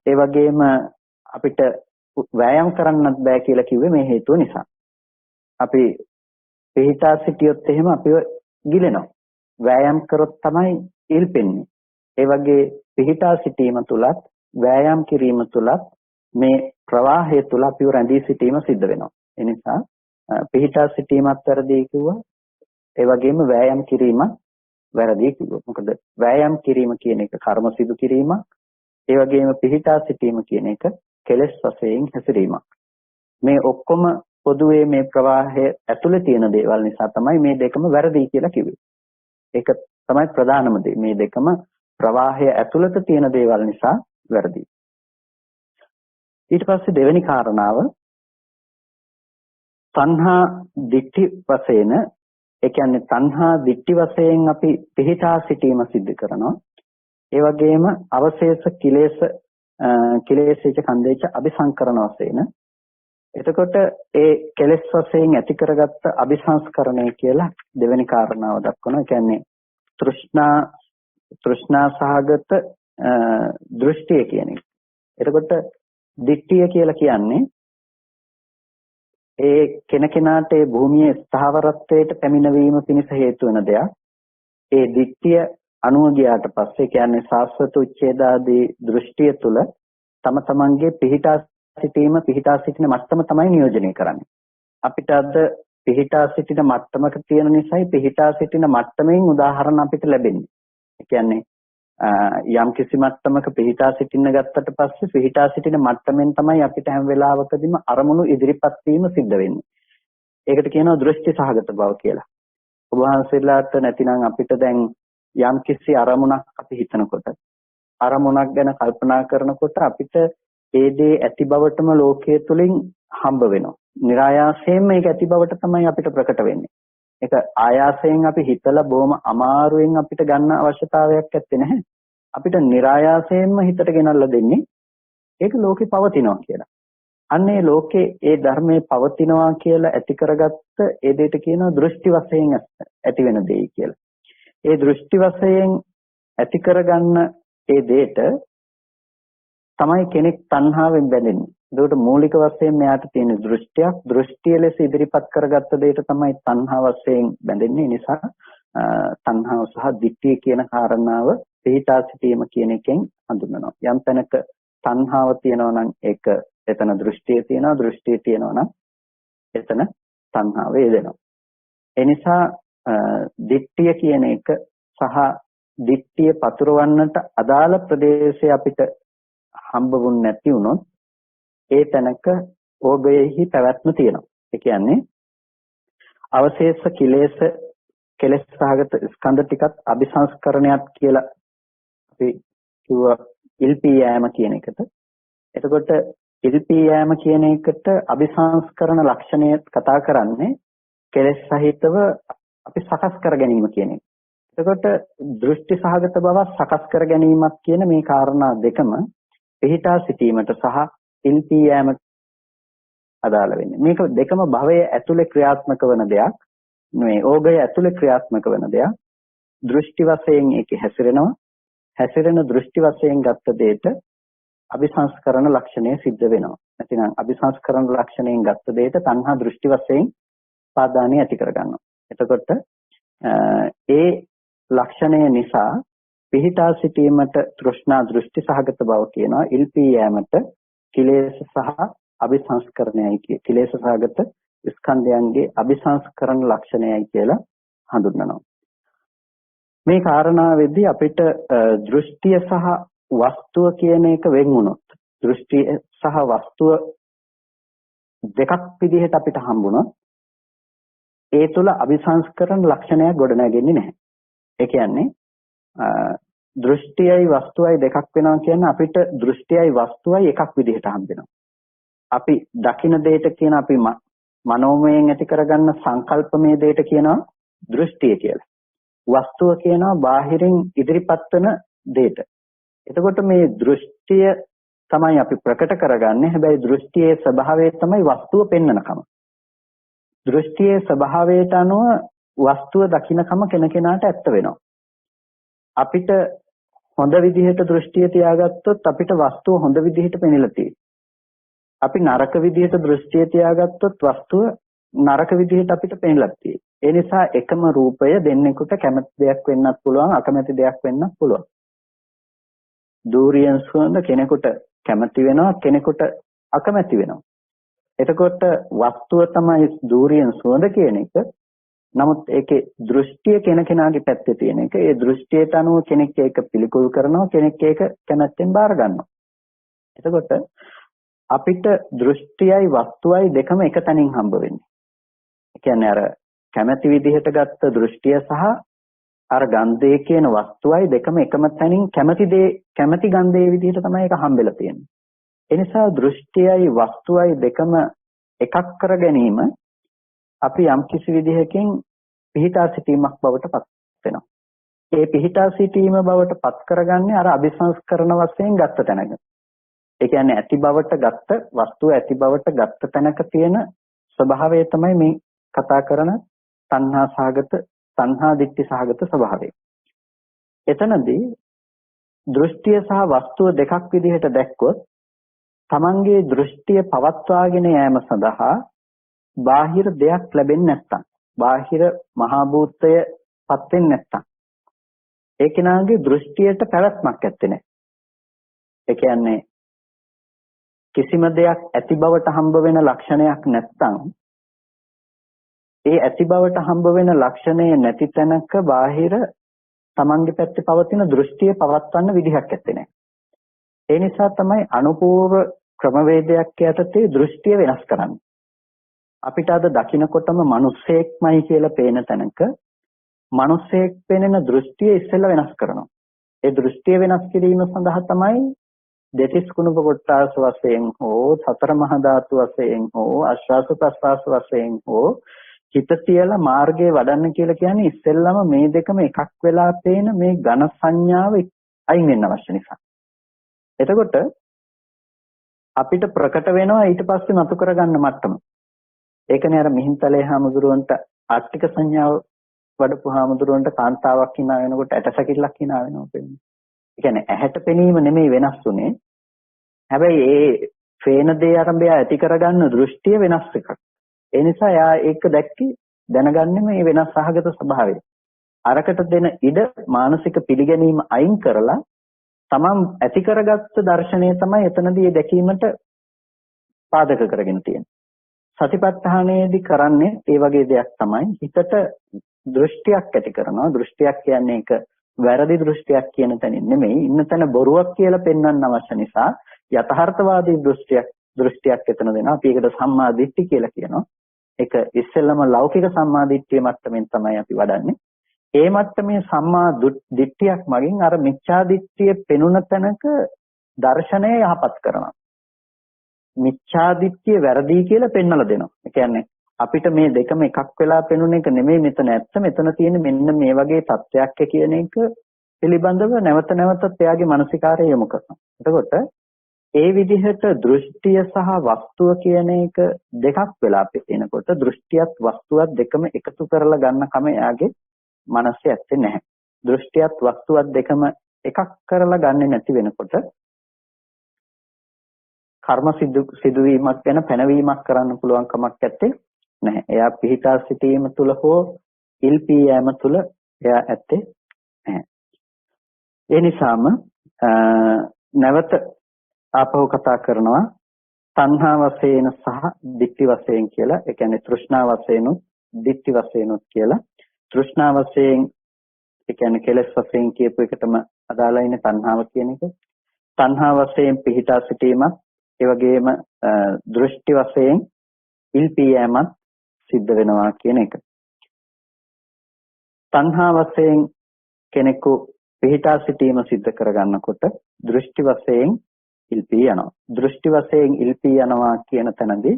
ඒ වගේම අපිට වෑයම් කරන්නත් බෑ කියලා කිව්වේ මේ හේතුව නිසා. අපි පිහිටා සිටියොත් එහෙම අපිව ගිලෙනවා. වෑයම් කරොත් තමයි ඉල්පෙන්නේ. ඒ වගේ පිහිටා සිටීම තුලත් වෑයම් කිරීම තුලත් මේ ප්‍රවාහය තුල අපිව රැඳී සිටීම සිද්ධ වෙනවා. ඒ නිසා පිහිටා සිටීමත් වැරදි කිව්වා. ඒ වගේම වෑයම් කිරීම වැරදි කිව්වා. මොකද වෑයම් කිරීම කියන එක කර්ම සිදු කිරීමක්. ඒ වගේම පිහිටා සිටීම කියන එක කෙලෙස් වශයෙන් හැසිරීමක්. මේ ඔක්කොම පොදුවේ මේ ප්‍රවාහය ඇතුලේ තියෙන දේවල් නිසා තමයි මේ දෙකම වැරදි කියලා කිව්වේ. ඒක තමයි ප්‍රධානම දේ. මේ දෙකම ප්‍රවාහය ඇතුළත තියෙන දේවල් නිසා වැරදි. ඊට පස්සේ දෙවෙනි කාරණාව තණ්හා දිට්ඨි වශයෙන් ඒ කියන්නේ තණ්හා දිට්ඨි වශයෙන් අපි පිහිටා සිටීම සිද්ධ කරනවා. ඒ වගේම අවශේෂ කිලේශේච කන්දේච අபிසංකරණ වශයෙන්. එතකොට ඒ කෙලෙස් වශයෙන් ඇති කරගත්ත අபிසංස්කරණය කියලා දෙවෙනි කාරණාව දක්වනවා. ඒ කියන්නේ තෘෂ්ණා සහගත දෘෂ්ටිය කියන එක. එතකොට දිට්ඨිය කියලා කියන්නේ ඒ කෙනකෙනාට ඒ භූමියේ ස්ථාවරත්වයට පැමිණවීම පිණිස හේතු වෙන දෙයක්. ඒ දිට්ඨිය අනුව ගියාට පස්සේ කියන්නේ සාස්වත උච්ඡේදාදී දෘෂ්ටිය තුල තම තමන්ගේ පිහිටා සිටීම පිහිටා සිටින මට්ටම තමයි නියෝජනය කරන්නේ. අපිට අද පිහිටා සිටින මට්ටමක තියෙන නිසායි පිහිටා සිටින මට්ටමෙන් උදාහරණ අපිට ලැබෙන්නේ. ඒ කියන්නේ යම් කිසි මට්ටමක පිහිටා සිටින්න ගත්තට පස්සේ පිහිටා සිටින මට්ටමෙන් තමයි අපිට හැම වෙලාවකදීම අරමුණු ඉදිරිපත් වීම සිද්ධ වෙන්නේ. ඒකට කියනවා දෘෂ්ටි සහගත බව කියලා. ඔබ වහන්සේලාට නැතිනම් අපිට දැන් යම් කිසි අරමුණක් අපි හිතනකොට අරමුණක් ගැන කල්පනා කරනකොට අපිට ඒ දේ ඇති බවටම ලෝකයේ තුලින් හම්බ වෙනවා. નિરાයාසයෙන්ම ඒක ඇති බවට තමයි අපිට ප්‍රකට වෙන්නේ. ඒක ආයාසයෙන් අපි හිතලා බොහොම අමාරුවෙන් අපිට ගන්න අවශ්‍යතාවයක් නැත්තේ නැහැ. අපිට નિરાයාසයෙන්ම හිතට ගෙනල්ලා දෙන්නේ ඒක ලෝකේ පවතිනවා කියලා. අන්න ඒ ලෝකේ ඒ ධර්මයේ පවතිනවා කියලා ඇති කරගත්ත ඒ දෙයට කියනවා දෘෂ්ටි වශයෙන් ඇති වෙන දෙයි කියලා. ඒ දෘෂ්ටි වශයෙන් ඇති කරගන්න ඒ දෙයට තමයි කෙනෙක් තණ්හාවෙන් බැඳෙන්නේ. ඒකට මූලික වශයෙන් මෙයාට තියෙන දෘෂ්ටියක් දෘෂ්ටිය ලෙස ඉදිරිපත් කරගත්ත දෙයට තමයි තණ්හා වශයෙන් බැඳෙන්නේ. නිසා තණ්හාව සහ දිට්ඨිය කියන කාරණාව පිහිටා සිටීම කියන එකෙන් හඳුන්වනවා. යම් තැනක තණ්හාව තියෙනවා නම් ඒක එතන දෘෂ්ටිය තියෙනවා. දෘෂ්ටිය තියෙනවා නම් එතන තණ්හාව යෙදෙනවා. ඒ නිසා දිට්ඨිය කියන එක සහ දිට්ඨිය පතුරවන්නට අදාළ ප්‍රදේශය අපිට හම්බුුන් නැති වුණොත් ඒ තැනක ඕගයෙහි පැවැත්ම තියෙනවා. ඒ කියන්නේ අවශේෂ කෙලෙස් සහගත ස්කන්ධ ටිකත් අபிසංස්කරණයක් කියලා අපි කිව්වා ඉල්පී යෑම කියන එකට. එතකොට ඉල්පී යෑම කියන එකට අபிසංස්කරණ ලක්ෂණය කතා කරන්නේ කෙලෙස් සහිතව අපි සකස් කර ගැනීම කියන එක. එතකොට දෘෂ්ටි සහගත බව සකස් කර ගැනීමක් කියන මේ කාරණා දෙකම පිහිටා සිටීමට සහ ඉල්පී යෑමට අදාළ වෙන්නේ. මේක දෙකම භවයේ ඇතුලේ ක්‍රියාත්මක වන දෙයක්. මේ ඕගය ඇතුලේ ක්‍රියාත්මක වන දෙයක්. දෘෂ්ටි වශයෙන් ඒකේ හැසිරෙනවා. හැසිරෙන දෘෂ්ටි වශයෙන් ගත්ත දෙයට අபிසංස්කරණ ලක්ෂණය සිද්ධ වෙනවා. නැතිනම් අபிසංස්කරණ ලක්ෂණයෙන් ගත්ත දෙයට තණ්හා දෘෂ්ටි වශයෙන් පාදානිය ඇති කරගන්නවා. එතකොට ඒ ලක්ෂණය නිසා පිහිටා සිටීමට තෘෂ්ණා දෘෂ්ටි සහගත බව කියනවා. ඉල්පී යෑමට කිලේශ සහ අபிසංස්කරණයයි කිය. කිලේශ සහගත ස්කන්ධයන්ගේ අபிසංස්කරණ ලක්ෂණයයි කියලා හඳුන්වනවා. මේ කාරණාවේදී අපිට දෘෂ්ටිය සහ වස්තුව කියන එක වෙන් වුණොත් දෘෂ්ටිය සහ වස්තුව දෙකක් විදිහට අපිට හම්බුණොත් ඒ තුල අபிසංස්කරණ ලක්ෂණයක් ගොඩනැගෙන්නේ නැහැ. ඒ කියන්නේ දෘෂ්ටියයි වස්තුවයි දෙකක් වෙනවා කියන්නේ අපිට දෘෂ්ටියයි වස්තුවයි එකක් විදිහට හම්බෙනවා. අපි දකින දෙයට කියන අපි මනෝමයෙන් ඇති කරගන්න සංකල්පමය දෙයට කියනවා දෘෂ්ටිය කියලා. වස්තුව කියනවා බාහිරින් ඉදිරිපත් වෙන දෙයට. එතකොට මේ දෘෂ්ටිය තමයි අපි ප්‍රකට කරගන්නේ. හැබැයි දෘෂ්ටියේ ස්වභාවය තමයි වස්තුව පෙන්වනකම. දෘෂ්ටියේ ස්වභාවයට අනුව වස්තුව දකින්නකම කෙනකෙනාට ඇත්ත වෙනවා. අපිට හොඳ විදිහට දෘෂ්ටිය තියාගත්තොත් අපිට වස්තුව හොඳ විදිහට පෙනෙලා තියෙනවා. අපි නරක විදිහට දෘෂ්ටිය තියාගත්තොත් වස්තුව නරක විදිහට අපිට පෙනෙලා තියෙනවා. ඒ නිසා එකම රූපය දෙන්නෙකුට කැමති දෙයක් වෙන්නත් පුළුවන්, අකමැති දෙයක් වෙන්නත් පුළුවන්. දූරියන් සුවඳ කෙනෙකුට කැමති වෙනවා, කෙනෙකුට අකමැති වෙනවා. එතකොට වස්තුව තමයි දූරියන් සුවඳ කියන එක. නමුත් ඒකේ දෘෂ්ටිය කෙනකෙනාගේ පැත්තේ තියෙන එක. ඒ දෘෂ්ටියට අනුව කෙනෙක් ඒක පිළිකුල් කරනවා, කෙනෙක් ඒක කැමැත්තෙන් බාර ගන්නවා. එතකොට අපිට දෘෂ්ටියයි වස්තුවයි දෙකම එක තැනින් හම්බ වෙන්නේ. ඒ කියන්නේ අර කැමැති විදිහට ගත්ත දෘෂ්ටිය සහ අර ගන්ධය කියන වස්තුවයි දෙකම එකම තැනින් කැමැති ගන්ධයේ විදිහට තමයි ඒක හම්බෙලා තියෙන්නේ. ඒ නිසා දෘෂ්ටියයි වස්තුවයි දෙකම එකක් කර ගැනීම අපි යම්කිසි විදිහකින් පිහිටා සිටීමක් බවට පත් වෙනවා. ඒ පිහිටා සිටීම බවට පත් කරගන්නේ අර අபிසංස්කරණ වශයෙන් ගත්ත තැනක. ඒ කියන්නේ ඇති බවට ගත්ත වස්තුව ඇති බවට ගත්ත තැනක තියෙන ස්වභාවය තමයි මේ කතා කරන තණ්හා දිට්ඨි සහගත ස්වභාවය. එතනදී දෘෂ්ටිය සහ වස්තුව දෙකක් විදිහට දැක්කොත් තමන්ගේ දෘෂ්ටිය පවත්වාගෙන යාම සඳහා බාහිර දෙයක් ලැබෙන්නේ නැත්තම්, බාහිර මහා භූතය පත් වෙන්නේ නැත්තම් ඒ කෙනාගේ දෘෂ්ටියට පැවැත්මක් නැත්තේ නේ. ඒ කියන්නේ කිසිම දෙයක් ඇති බවට හම්බ වෙන ලක්ෂණයක් නැත්තම් ඒ ඇති බවට හම්බ වෙන ලක්ෂණය නැති තැනක බාහිර තමන්ගේ පැත්තේ පවතින දෘෂ්ටිය පවත්වන්න විදිහක් නැත්තේ නේ. ඒ නිසා තමයි අනුපූර්ව ක්‍රමවේදයක් යටතේ දෘෂ්ටිය වෙනස් කරන්නේ. අපිට අද දකින්නකොටම මිනිස්සෙක්මයි කියලා පේන තැනක මිනිස්සෙක් පෙනෙන දෘෂ්ටිය ඉස්සෙල්ලා වෙනස් කරනවා. ඒ දෘෂ්ටිය වෙනස් කිරීම සඳහා තමයි දෙතිස් කුණප කොට්ටාස වශයෙන් හෝ සතර මහා ධාතු වශයෙන් හෝ ආශ්වාස ප්‍රශ්වාස වශයෙන් හෝ හිත තියලා මාර්ගයේ වඩන්න කියලා කියන්නේ ඉස්සෙල්ලාම මේ දෙකම එකක් වෙලා පේන මේ ඝන සංඥාව අයින් වෙන්න අවශ්‍ය නිසා. එතකොට අපිට ප්‍රකට වෙනවා ඊට පස්සේ මතු කරගන්න මට්ටම. ඒකනේ අර මිහින්තලේ හාමුදුරුවන්ට ආර්ථික සංඥාව වඩපු හාමුදුරුවන්ට කාන්තාවක් hina වෙනකොට ඇටසැකිල්ලක් hina වෙනවා කියන්නේ. ඒ කියන්නේ ඇහැට පෙනීම නෙමෙයි වෙනස් උනේ. හැබැයි ඒ ෆේන දේ ආරම්භය ඇති කරගන්න දෘෂ්ටිය වෙනස් එකක්. ඒ නිසා යා ඒක දැක්කේ දැනගන්නේ මේ වෙනස් සහගත ස්වභාවය. අරකට දෙන ඉඩ මානසික පිළිගැනීම අයින් කරලා තමන් ඇති කරගත්ත දර්ශනය තමයි එතනදී දැකීමට පාදක කරගෙන තියෙන්නේ. සතිපට්ඨානයේදී කරන්නේ ඒ වගේ දෙයක් තමයි හිතට දෘෂ්ටියක් ඇති කරනවා. දෘෂ්ටියක් කියන්නේ ඒක වැරදි දෘෂ්ටියක් කියන තැනින් නෙමෙයි, ඉන්න තැන බොරුවක් කියලා පෙන්වන්න අවශ්‍ය නිසා යථාර්ථවාදී දෘෂ්ටියක් එතන දෙනවා. අපි ඒකට සම්මා දිට්ඨි කියලා කියනවා. ඒක ඉස්සෙල්ලම ලෞකික සම්මාදිට්ඨිය මට්ටමින් තමයි අපි වඩන්නේ. ඒ මට්ටමේ සම්මා දිට්ඨියක් මගින් අර මිච්ඡා දිට්ඨිය පෙනුන තැනක දර්ශනය යහපත් කරනවා. මිච්ඡා දිට්ඨිය වැරදි කියලා පෙන්වලා දෙනවා. ඒ කියන්නේ අපිට මේ දෙකම එකක් වෙලා පෙනුන එක නෙමෙයි මෙතන ඇත්ත. මෙතන තියෙන මෙන්න මේ වගේ තත්ත්වයක් කියන එක පිළිබඳව නැවත නැවතත් එයාගේ මානසිකාරය යොමු කරනවා. එතකොට ඒ විදිහට දෘෂ්ටිය සහ වස්තුව කියන එක දෙකක් වෙලා පෙනෙනකොට දෘෂ්ටියත් වස්තුවත් දෙකම එකතු කරලා ගන්න කම එයාගේ මනසේ ඇත්තේ නැහැ. දෘෂ්ටියත් වස්තුවත් දෙකම එකක් කරලා ගන්නෙ නැති වෙනකොට කර්ම සිදුවීමක් ගැන පැනවීමක් කරන්න පුළුවන් කමක් නැත්තේ නැහැ. එයා පිහිටා සිටීම තුල හෝ ඉල්පී යෑම තුල එයා ඇත්තේ නැහැ. ඒ නිසාම නැවත ආපහු කතා කරනවා තණ්හා වශයෙන් සහ ditthi වශයෙන් කියලා. ඒ කියන්නේ තෘෂ්ණා වශයෙන් උත් ditthi වශයෙන් උත් කියලා. තෘෂ්ණා වශයෙන් ඒ කියන්නේ කෙලෙස් වශයෙන් කියපු එකටම අදාළයි ඉන්නේ තණ්හාව කියන එක. තණ්හා වශයෙන් පිහිටා සිටීමත් ඒ වගේම දෘෂ්ටි වශයෙන් ඉල්පී යෑමත් සිද්ධ වෙනවා කියන එක. තණ්හා වශයෙන් කෙනෙකු පිහිටා සිටීම සිද්ධ කරගන්නකොට දෘෂ්ටි වශයෙන් ඉල්පී යනවා. දෘෂ්ටි වශයෙන් ඉල්පී යනවා කියන තැනදී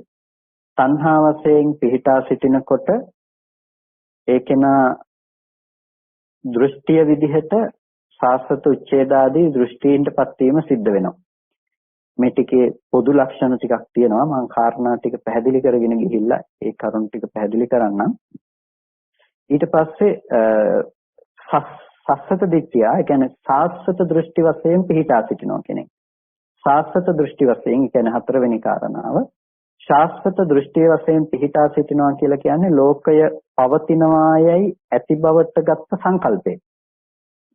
තණ්හා වශයෙන් පිහිටා සිටිනකොට ඒකේන දෘෂ්ටිය විදිහට සාස්වත උච්ඡේදාදී දෘෂ්ටීන්ටපත් වීම සිද්ධ වෙනවා. මේ ටිකේ පොදු ලක්ෂණ ටිකක් තියෙනවා. මම කාරණා ටික පැහැදිලි කරගෙන ගිහිල්ලා ඒ කරුණු ටික පැහැදිලි කරන්නම්. ඊට පස්සේ සස්සත දිට්ඨිය, ඒ කියන්නේ සාස්වත දෘෂ්ටි වශයෙන් පිහිටා සිටිනවා කෙනෙක්. සාස්වත දෘෂ්ටි වශයෙන් කියන්නේ හතරවෙනි කාරණාව. ශාස්වත දෘෂ්ටිය වශයෙන් පිහිටා සිටිනවා කියලා කියන්නේ ලෝකය පවතිනවායයි ඇති බවට ගත්ත සංකල්පය.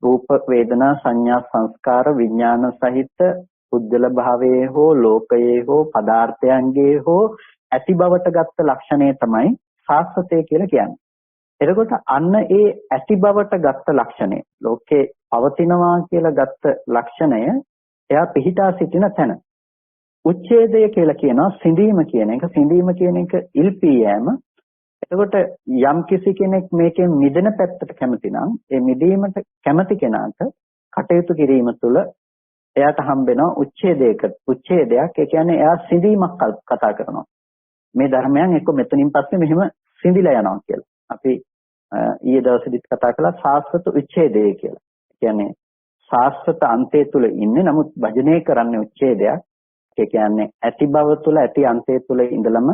රූප වේදනා සංඥා සංස්කාර විඥාන සහිත පුද්ගල භාවයේ හෝ ලෝකයේ හෝ පදාර්ථයන්ගේ හෝ ඇති බවට ගත්ත ලක්ෂණය තමයි සාස්වතය කියලා කියන්නේ. එතකොට අන්න ඒ ඇති බවට ගත්ත ලක්ෂණය ලෝකේ පවතිනවා කියලා ගත්ත ලක්ෂණය එයා පිහිටා සිටින තැන. උච්ඡේදය කියලා කියනවා සිඳීම කියන එක. සිඳීම කියන එක ඉල්පී යෑම. එතකොට යම් කිසි කෙනෙක් මේකෙන් මිදෙන පැත්තට කැමති නම් ඒ මිදීමට කැමති කෙනාට කටයුතු කිරීම තුළ එයාට හම්බෙනවා උච්ඡේදයක්. ඒ කියන්නේ එයා සිඳීමක් කතා කරනවා. මේ ධර්මයන් එක්ක මෙතනින් පස්සේ මෙහෙම සිඳිලා යනවා කියලා. අපි ඊයේ දවසේදීත් කතා කළා සාස්වත උච්ඡේදය කියලා. කියන්නේ සාස්වත අන්තය තුල ඉන්නේ නමුත් භජනය කරන්නේ උච්ඡේදයක්. ඒ කියන්නේ ඇති බව තුල ඇති අන්තය තුල ඉඳලම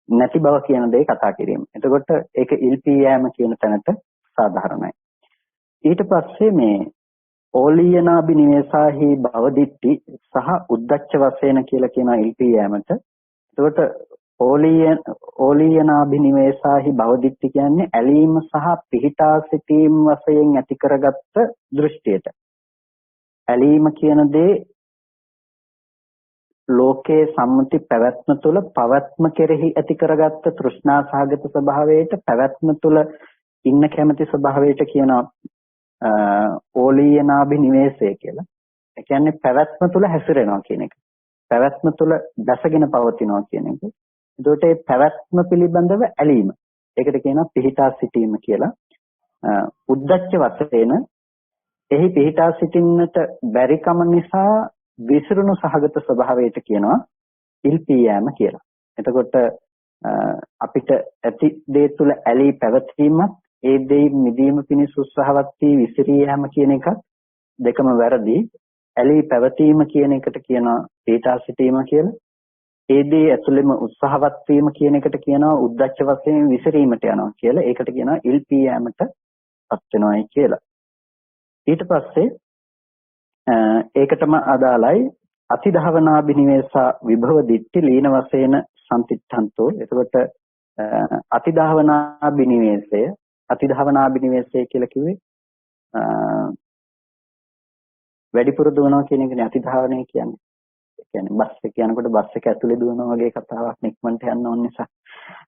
නැති බව කියන දේ කතා කිරීම. එතකොට ඒක ඉල්පී යෑම කියන තැනට සාධාරණයි. ඊට පස්සේ මේ ඕලීයනාබිනිවේසාහි භවදිත්‍ති සහ උද්දච්ච වශයෙන් කියලා කියන ඉල්පී යෑමට. එතකොට ඕලීයනාබිනිවේසාහි භවදිත්‍ති කියන්නේ ඇලීම සහ පිහිටා සිටීම වශයෙන් ඇති කරගත්ත දෘෂ්ටියට. ඇලීම කියන දේ ලෝකයේ සම්මුති පැවැත්ම තුළ පවත්ම කෙරෙහි ඇති කරගත්ත තෘෂ්ණා සහගත ස්වභාවයට පැවැත්ම තුළ ඉන්න කැමැති ස්වභාවයට කියනවා ඕලීයනාබිනිවේසය කියලා. ඒ කියන්නේ පැවැත්ම තුළ හැසිරෙනවා කියන එක. පැවැත්ම තුළ දැසගෙන පවතිනවා කියන එක. එතකොට මේ පැවැත්ම පිළිබඳව ඇලීම. ඒකට කියනවා පිහිටා සිටීම කියලා. උද්දච්ච වශයෙන් එහි පිහිටා සිටින්නට බැරිකම නිසා විසිරුණු සහගත ස්වභාවයට කියනවා ඉල්පී යෑම කියලා. එතකොට අපිට ඇති දේ තුළ ඇලී පැවතීමත් ඒ දේ මිදීම පිණිස උත්සාහවත් වී විසිරී යෑම කියන එකත් දෙකම වැරදි. ඇලී පැවතීම කියන එකට කියනවා පිහිටා සිටීම කියලා. ඒ දේ ඇතුළෙම උත්සාහවත් වීම කියන එකට කියනවා උද්දච්ච වශයෙන් විසිරීමට යනවා කියලා. ඒකට කියනවා ඉල්පී යෑමටපත් වෙනවායි කියලා. ඊට පස්සේ ඒකටම අදාළයි අතිධාවනාබිනිවේසා විභව දිට්ඨි ලීන වශයෙන් සම්තිත්තන්තෝ. එතකොට අතිධාවනාබිනිවේසය කියලා කිව්වේ වැඩිපුර දුවනවා කියන එකනේ අතිධාවනය කියන්නේ. ඒ කියන්නේ බස් එක යනකොට බස් එක ඇතුලේ දුවනවා වගේ කතාවක් නික්මන්ට යන්න ඕන නිසා.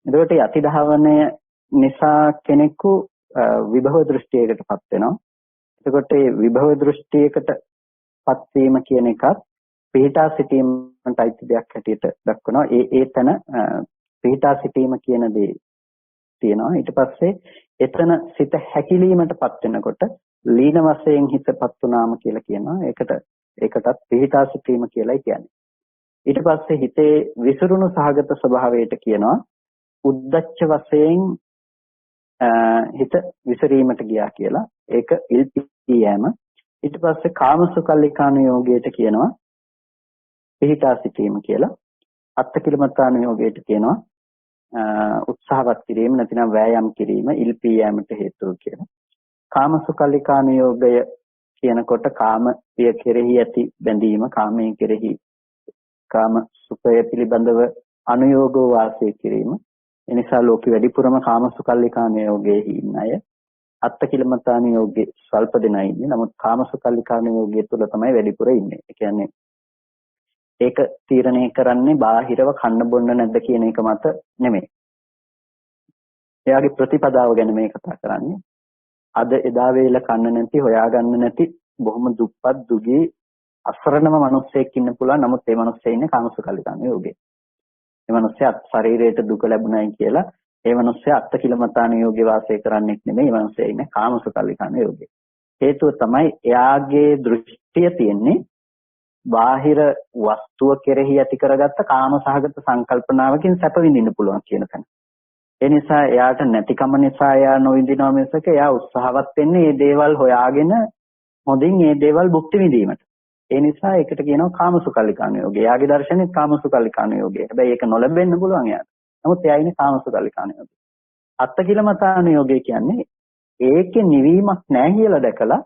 එතකොට මේ අතිධාවනය නිසා කෙනෙකු විභව දෘෂ්ටියකටපත් වෙනවා. එතකොට මේ විභව දෘෂ්ටියකටපත් වීම කියන එකත් පිහිටා සිටීමට අයිති දෙයක් හැටියට දක්වනවා. ඒ තැන පිහිටා සිටීම කියන දේ තියෙනවා. ඊට පස්සේ එතන සිත හැකිලීමටපත් වෙනකොට ලීන වශයෙන් හිතපත් වුණාම කියලා කියනවා. ඒකටත් පිහිටා සිටීම කියලායි කියන්නේ. ඊට පස්සේ හිතේ විසිරුණු සහගත ස්වභාවයට කියනවා උද්දච්ච වශයෙන් හිත විසිරීමට ගියා කියලා. ඒක ඉල්පී යෑම. ඊට පස්සේ කාමසුකල්ලිකාන යෝගයට කියනවා පිහිටා සිටීම කියලා. අත්තකිලමතාන යෝගයට කියනවා උත්සාහවත් කිරීම නැතිනම් වෑයම් කිරීම ඉල්පී යෑමට හේතුව කියලා. කාමසුකල්ලිකාන යෝගය කියනකොට කාමය කෙරෙහි ඇති බැඳීම, කාමයේ කෙරෙහි කාම සුඛය පිළිබඳව අනුയോഗව වාසය කිරීම. එනිසා ලෝකෙ වැඩිපුරම කාමසුකල්ලිකාන යෝගයේ ඉන්න අය අත්තකිලමතාන යෝගයේ ස්වල්ප දෙනා ඉන්නේ. නමුත් කාමසුකල්ලිකාන යෝගයේ තුල තමයි වැඩිපුර ඉන්නේ. ඒ කියන්නේ ඒක තීරණය කරන්නේ බාහිරව කන්න බොන්න නැද්ද කියන එක මත නෙමෙයි. එයාගේ ප්‍රතිපදාව ගැන මේ කතා කරන්නේ. අද එදා වේල කන්න නැති, හොයාගන්න නැති, බොහොම දුප්පත් දුගී අසරණම මිනිස්සෙක් ඉන්න පුළුවන්. නමුත් ඒ මිනිස්සේ ඉන්නේ කාමසුකල්ලිකාන යෝගයේ. ඒ මිනිස්සයා ශරීරයට දුක ලැබුණයි කියලා ඒ මිනිස්සයා අත්තකිලමතාන යෝගේ වාසය කරන්නේ නෙමෙයි. ඒ මිනිස්සයා ඉන්නේ කාමසුකල්ලිකාන යෝගයේ. හේතුව තමයි එයාගේ දෘෂ්ටිය තියෙන්නේ බාහිර වස්තුව කෙරෙහි ඇති කරගත්ත කාමසහගත සංකල්පනාවකින් සැප විඳින්න පුළුවන් කියන තැන. ඒ නිසා එයාට නැතිකම නිසා එයා නොවිඳිනවා මිසක එයා උත්සාහවත් වෙන්නේ මේ දේවල් හොයාගෙන හොඳින් මේ දේවල් භුක්ති විඳීමට. ඒ නිසා ඒකට කියනවා කාමසුකල්ලිකාන යෝගය. එයාගේ දර්ශනේ කාමසුකල්ලිකාන යෝගය. හැබැයි ඒක නොලැබෙන්න පුළුවන් එයාට. නමුත් එයා ඉන්නේ කාමසුකල්ලිකාන යෝගය. අත්තකිලමතාන යෝගය කියන්නේ ඒකේ නිවීමක් නැහැ කියලා දැකලා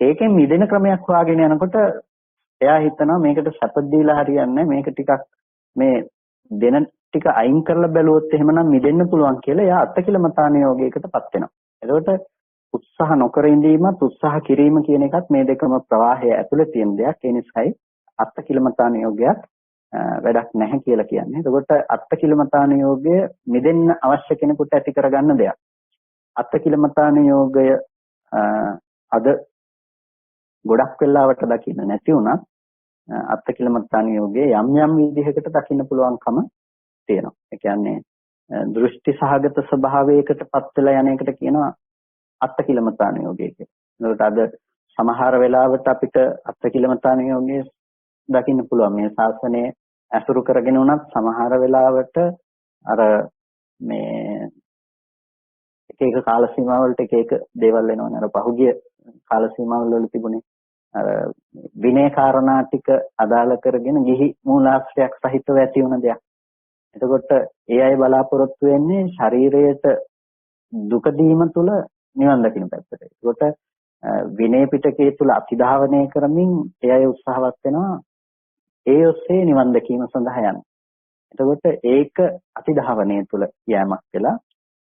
ඒකෙන් මිදෙන ක්‍රමයක් හොයාගෙන යනකොට එයා හිතනවා මේකට සැප දීලා හරියන්නේ මේක ටිකක් මේ දෙන ටික අයින් කරලා බැලුවොත් එහෙමනම් මිදෙන්න පුළුවන් කියලා එයා අත්තකිලමතාන යෝගයකටපත් වෙනවා. එතකොට උත්සාහ නොකර ඉඳීමත් උත්සාහ කිරීම කියන එකත් මේ දෙකම ප්‍රවාහය ඇතුලේ තියෙන දෙයක්. ඒ නිසායි අත්තකිලමතාන යෝගයක් වැඩක් නැහැ කියලා කියන්නේ. එතකොට අත්තකිලමතාන යෝගය මිදෙන්න අවශ්‍ය කෙනෙකුට ඇති කරගන්න දෙයක්. අත්තකිලමතාන යෝගය අද ගොඩක් වෙලාවට දකින්න නැති වුණත් අත්තකිලමතාන යෝගයේ යම් යම් විදිහකට දකින්න පුළුවන්කම තියෙනවා. ඒ කියන්නේ දෘෂ්ටි සහගත ස්වභාවයකටපත් වෙලා යන එකට කියනවා අත්තකිලමතාන යෝගය කියලා. ඒකට අද සමහර වෙලාවට අපිට අත්තකිලමතාන යෝගයේ දකින්න පුළුවන්. මේ ශාසනය ඇසුරු කරගෙන උනත් සමහර වෙලාවට අර මේ එක එක කාල සීමාවලට එක එක දේවල් වෙනවනේ. අර පහුගිය කාල සීමාවල වල තිබුණේ අර විනය කාරණා ටික අදාළ කරගෙන ගිහි මූලාශ්‍රයක් සහිතව ඇති වුණ දෙයක්. එතකොට ඒ අය බලාපොරොත්තු වෙන්නේ ශරීරයට දුක දීම තුල නිවන් දකින්න පැත්තට. ඒකට විනය පිටකයේ තුල අතිධාවනය කරමින් ඒ අය උත්සාහවත් වෙනවා ඒ ඔස්සේ නිවන් දැකීම සඳහා යන්න. එතකොට ඒක අතිධාවනය තුල යෑමක් වෙලා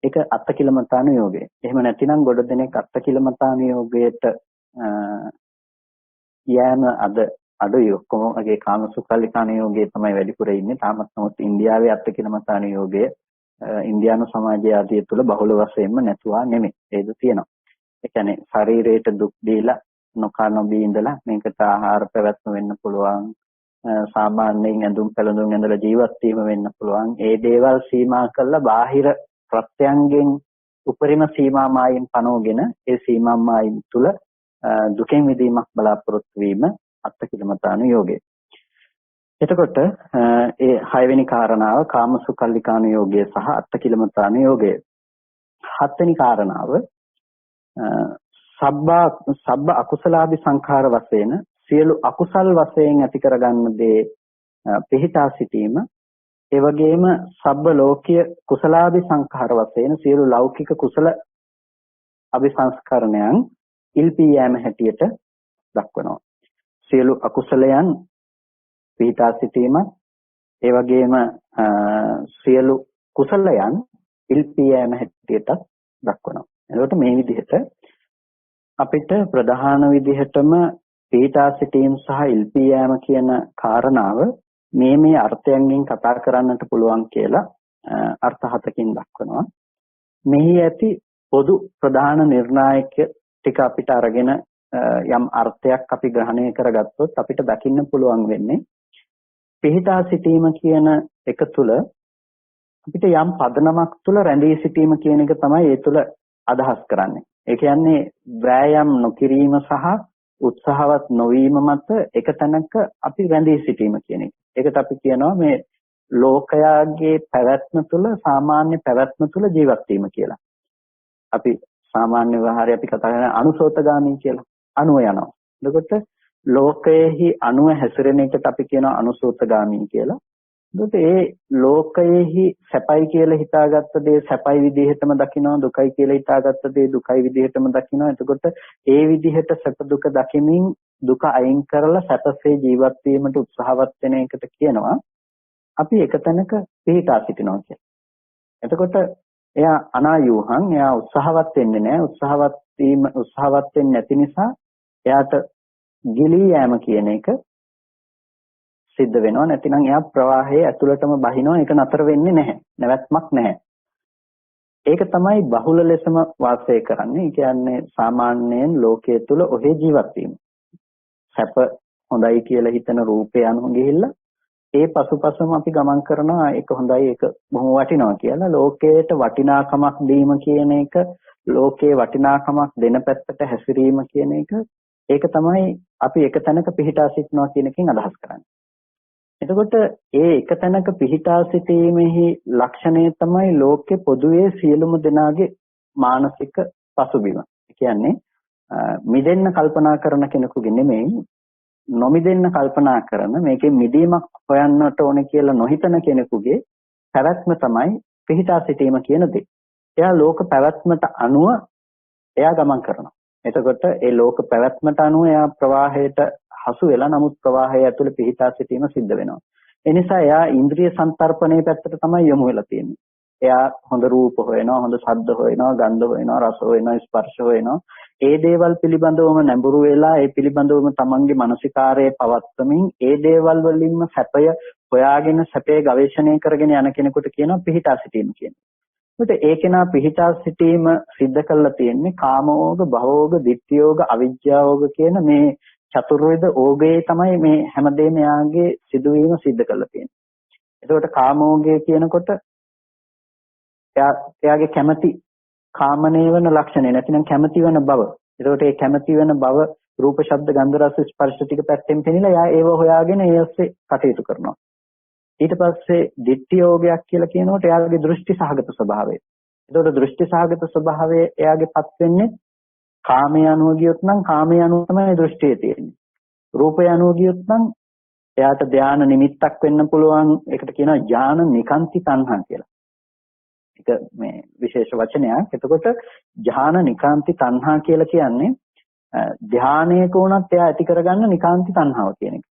ඒක අත්තකිලමතාන යෝගය. එහෙම නැතිනම් ගොඩ දෙනෙක් අත්තකිලමතාන යෝගයට යෑම අද අඩුයි. ඔක්කොම වගේ කාමසුකල්ලිකාන යෝගයේ තමයි වැඩිපුර ඉන්නේ. තාමත් නමුත් ඉන්දියාවේ අත්තකිලමතාන යෝගය ඉන්දියානු සමාජය ආදී තුල බහුල වශයෙන්ම නැතුවා නෙමෙයි. ඒක තියෙනවා. ඒ කියන්නේ ශරීරයට දුක් දීලා නොකා නොබී ඉඳලා මේකට ආහාර පැවැත්ම වෙන්න පුළුවන්. සාමාන්‍යයෙන් ඇඳුම් පැළඳුම් ඇඳලා ජීවත් වීම වෙන්න පුළුවන්. ඒ දේවල් සීමා කරලා බාහිර ප්‍රත්‍යංගෙන් උපරිම සීමා මායින් පනෝගෙන ඒ සීමා මායින් තුල දුකෙන් මිදීමක් බලාපොරොත්තු වීම අත්තකිලමතාන යෝගය. එතකොට ඒ 6 වෙනි කාරණාව කාමසුකල්ලිකාන යෝගය සහ අත්තකිලමතාන යෝගය. 7 වෙනි කාරණාව සබ්බ අකුසලාභි සංඛාර වශයෙන් සියලු අකුසල් වශයෙන් ඇති කරගන්න දේ පිහිටා සිටීම. ඒ වගේම සබ්බ ලෝකීය කුසලාභි සංඛාර වශයෙන් සියලු ලෞකික කුසල අபிසංස්කරණයන් ඉල්පී යෑම හැටියට දක්වනවා. සියලු අකුසලයන් පිහිටා සිටීම, ඒ වගේම සියලු කුසලයන් ඉල්පී යෑම හැටියට දක්වනවා. එතකොට මේ විදිහට අපිට ප්‍රධාන විදිහටම පිහිටා සිටීම සහ ඉල්පී යෑම කියන කාරණාව මේ අර්ථයන්ගෙන් කතා කරන්නට පුළුවන් කියලා අර්ථ 7කින් දක්වනවා. මෙහි ඇති පොදු ප්‍රධාන නිර්ණායක ටික අපිට අරගෙන යම් අර්ථයක් අපි ග්‍රහණය කරගත්තොත් අපිට දකින්න පුළුවන් වෙන්නේ පිහිටා සිටීම කියන එක තුල අපිට යම් පදනමක් තුල රැඳී සිටීම කියන එක තමයි ඒ තුල අදහස් කරන්නේ. ඒ කියන්නේ වෑයම් නොකිරීම සහ උත්සාහවත් නොවීම මත එක තැනක අපි රැඳී සිටීම කියන එක. ඒකට අපි කියනවා මේ ලෝකයාගේ පැවැත්ම තුළ සාමාන්‍ය පැවැත්ම තුළ ජීවත් වීම කියලා. අපි සාමාන්‍ය ව්‍යවහාරය අපි කතා කරන අනුසෝතගාමී කියලා. අණුව යනවා. එතකොට ලෝකයේහි අණුව හැසිරෙන එකට අපි කියනවා අනුසෝතගාමී කියලා. එතකොට ඒ ලෝකයේහි සැපයි කියලා හිතාගත්ත දේ සැපයි විදිහටම දකිනවා, දුකයි කියලා හිතාගත්ත දේ දුකයි විදිහටම දකිනවා. එතකොට ඒ විදිහට සැප දුක දකිමින් දුක අයින් කරලා සැපසේ ජීවත් වීමට උත්සාහවත් වෙන එකට කියනවා අපි එක තැනක පිහිටා සිටිනවා කියලා. එතකොට එයා අනායූහං, එයා උත්සාහවත් වෙන්නේ නැහැ. උත්සාහවත් වෙන්නේ නැති නිසා එයාට ගිලී යෑම කියන එක සිද්ධ වෙනවා. නැතිනම් එයා ප්‍රවාහයේ ඇතුළටම බහිනවා. ඒක නතර වෙන්නේ නැහැ. නැවැත්මක් නැහැ. ඒක තමයි බහුල ලෙසම වාසය කරන්නේ. ඒ කියන්නේ සාමාන්‍යයෙන් ලෝකයේ තුල ඔහේ ජීවත් වීම. සැප හොඳයි කියලා හිතන රූපය අනුව ගිහිල්ලා ඒ පසුපසම අපි ගමන් කරනවා. ඒක හොඳයි, ඒක බොහොම වටිනවා කියලා. ලෝකයට වටිනාකමක් දීම කියන එක, ලෝකයේ වටිනාකමක් දෙන පැත්තට හැසිරීම කියන එක, ඒක තමයි අපි එක තැනක පිහිටා සිටනවා කියන එකෙන් අදහස් කරන්නේ. එතකොට ඒ එක තැනක පිහිටා සිටීමේහි ලක්ෂණය තමයි ලෝකේ පොදුවේ සියලුම දෙනාගේ මානසික පසුබිම. ඒ කියන්නේ මිදෙන්න කල්පනා කරන කෙනෙකුගේ නෙමෙයි, නොමිදෙන්න කල්පනා කරන, මේකේ මිදීමක් හොයන්නට ඕනේ කියලා නොහිතන කෙනෙකුගේ පැවැත්ම තමයි පිහිටා සිටීම කියන දේ. එයා ලෝක පැවැත්මට අනුව එයා ගමන් කරනවා. එතකොට ඒ ලෝක පැවැත්මට අනුව එයා ප්‍රවාහයට හසු වෙලා, නමුත් ප්‍රවාහය ඇතුළේ පිහිටා සිටීම සිද්ධ වෙනවා. ඒ නිසා එයා ඉන්ද්‍රිය සංතරපණයේ පැත්තට තමයි යොමු වෙලා තියෙන්නේ. එයා හොඳ රූප හොයනවා, හොඳ ශබ්ද හොයනවා, ගන්ධ හොයනවා, රස හොයනවා, ස්පර්ශ හොයනවා. ඒ දේවල් පිළිබඳවම නැඹුරු වෙලා, ඒ පිළිබඳවම තමන්ගේ මානසිකාරයේ පවත්වමින් ඒ දේවල් වලින්ම සැපය හොයාගෙන සැපේ ගවේෂණය කරගෙන යන කෙනෙකුට කියනවා පිහිටා සිටීම කියන්නේ. ඒකට ඒ කෙනා පිහිටා සිටීම සිද්ධ කරලා තියෙන්නේ කාමෝග, භවෝග, ditthiyෝග, අවිජ්ජාෝග කියන මේ චතුර්විධ ඕගයේ තමයි මේ හැමදේම එයාගේ සිදුවීම සිද්ධ කරලා තියෙන්නේ. එතකොට කාමෝගය කියනකොට එයාගේ කැමැති කාමනේ වෙන ලක්ෂණය, නැතිනම් කැමැති වෙන බව. එතකොට ඒ කැමැති වෙන බව රූප, ශබ්ද, ගන්ධ, රස, ස්පර්ශ ටික පැත්තෙන් පෙනිලා එයා ඒව හොයාගෙන ඒ ඔස්සේ කටයුතු කරනවා. ඊට පස්සේ ditthiyෝගයක් කියලා කියනකොට එයාගේ දෘෂ්ටි සහගත ස්වභාවය. එතකොට දෘෂ්ටි සහගත ස්වභාවය එයාගේපත් වෙන්නේ කාමයේ අනුව ගියොත් නම් කාමයේ අනුව තමයි දෘෂ්ටිය තියෙන්නේ. රූපය අනුව ගියොත් නම් එයාට ධානා නිමිත්තක් වෙන්න පුළුවන්. ඒකට කියනවා ඥාන නිකාන්ති තණ්හා කියලා. ඒක මේ විශේෂ වචනයක්. එතකොට ඥාන නිකාන්ති තණ්හා කියලා කියන්නේ ධානයක උනත් එයා ඇති කරගන්න නිකාන්ති තණ්හාව කියන එක.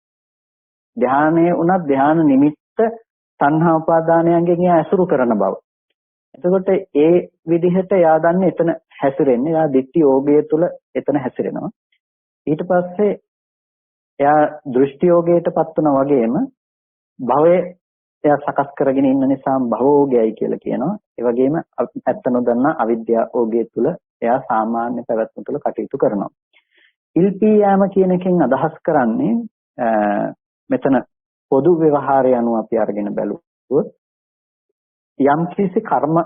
ධානයේ උනත් ධාන නිමිත්ත තණ්හා උපාදානයන්ගෙන් එයා ඇසුරු කරන බව. එතකොට ඒ විදිහට එයා දන්නේ එතන හැසිරෙන්නේ. එයා ditthi යෝගය තුල එතන හැසිරෙනවා. ඊට පස්සේ එයා දෘෂ්ටි යෝගයටපත් වුණා වගේම භවයේ එයා සකස් කරගෙන ඉන්න නිසා භවෝගයයි කියලා කියනවා. ඒ වගේම ඇත්ත නොදන්නා අවිද්‍යා යෝගය තුල එයා සාමාන්‍ය පැවැත්ම තුල කටයුතු කරනවා. ඉල්පී යාම කියන එකෙන් අදහස් කරන්නේ මෙතන පොදු ව්‍යවහාරය අනුව අපි අරගෙන බැලුවොත් යම් කිසි කර්ම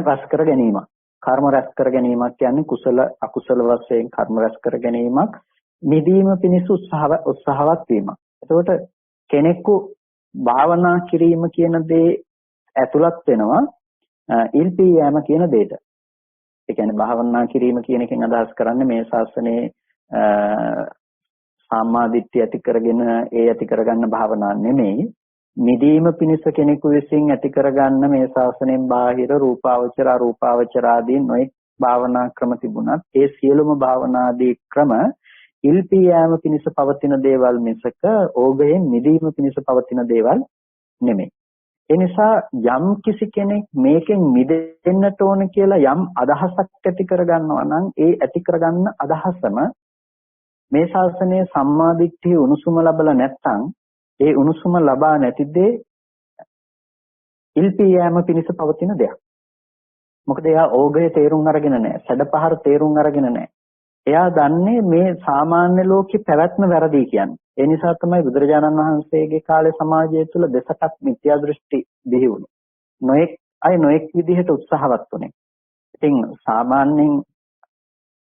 රැස් කර ගැනීමක්. කර්ම රැස් කර ගැනීමක් කියන්නේ කුසල අකුසල වශයෙන් කර්ම රැස් කර ගැනීමක්, නිදීම පිණිස උත්සාහවත් වීමක්. එතකොට කෙනෙකු භාවනා කිරීම කියන දේ ඇතුළත් වෙනවා ඉල්පී යෑම කියන දෙයට. ඒ කියන්නේ භාවනා කිරීම කියන එකෙන් අදහස් කරන්නේ මේ ශාසනයේ සම්මාදිට්ඨිය ඇති කරගෙන ඒ ඇති කරගන්න භාවනා නෙමෙයි. නිදීම පිණිස කෙනෙකු විසින් ඇති කරගන්න මේ ශාසනයෙන් බාහිර රූපාවචර අරූපාවචර ආදී නොඑක් භාවනා ක්‍රම තිබුණත් ඒ සියලුම භාවනාදී ක්‍රම ඉල්පී යාම පිණිස පවතින දේවල් මිසක ඕගයෙන් නිදීම පිණිස පවතින දේවල් නෙමෙයි. ඒ නිසා යම් කිසි කෙනෙක් මේකෙන් මිදෙන්නට ඕන කියලා යම් අදහසක් ඇති කරගන්නවා නම් ඒ ඇති කරගන්න අදහසම මේ ශාසනයේ සම්මාදිට්ඨිය උණුසුම ලැබලා නැත්නම් ඒ උණුසුම ලබා නැති දේ ඉල්පී යාම පිණිස පවතින දෙයක්. මොකද එයා ඕගය තේරුම් අරගෙන නැහැ. සැඩපහර තේරුම් අරගෙන නැහැ. එයා දන්නේ මේ සාමාන්‍ය ලෝකේ පැවැත්ම වැරදි කියන්නේ. ඒ නිසා තමයි බුදුරජාණන් වහන්සේගේ කාලේ සමාජය තුළ දෙසටක් මිත්‍යා දෘෂ්ටි බිහි වුණේ. නොඑක් විදිහට උත්සාහවත් වුණේ. ඉතින් සාමාන්‍යයෙන්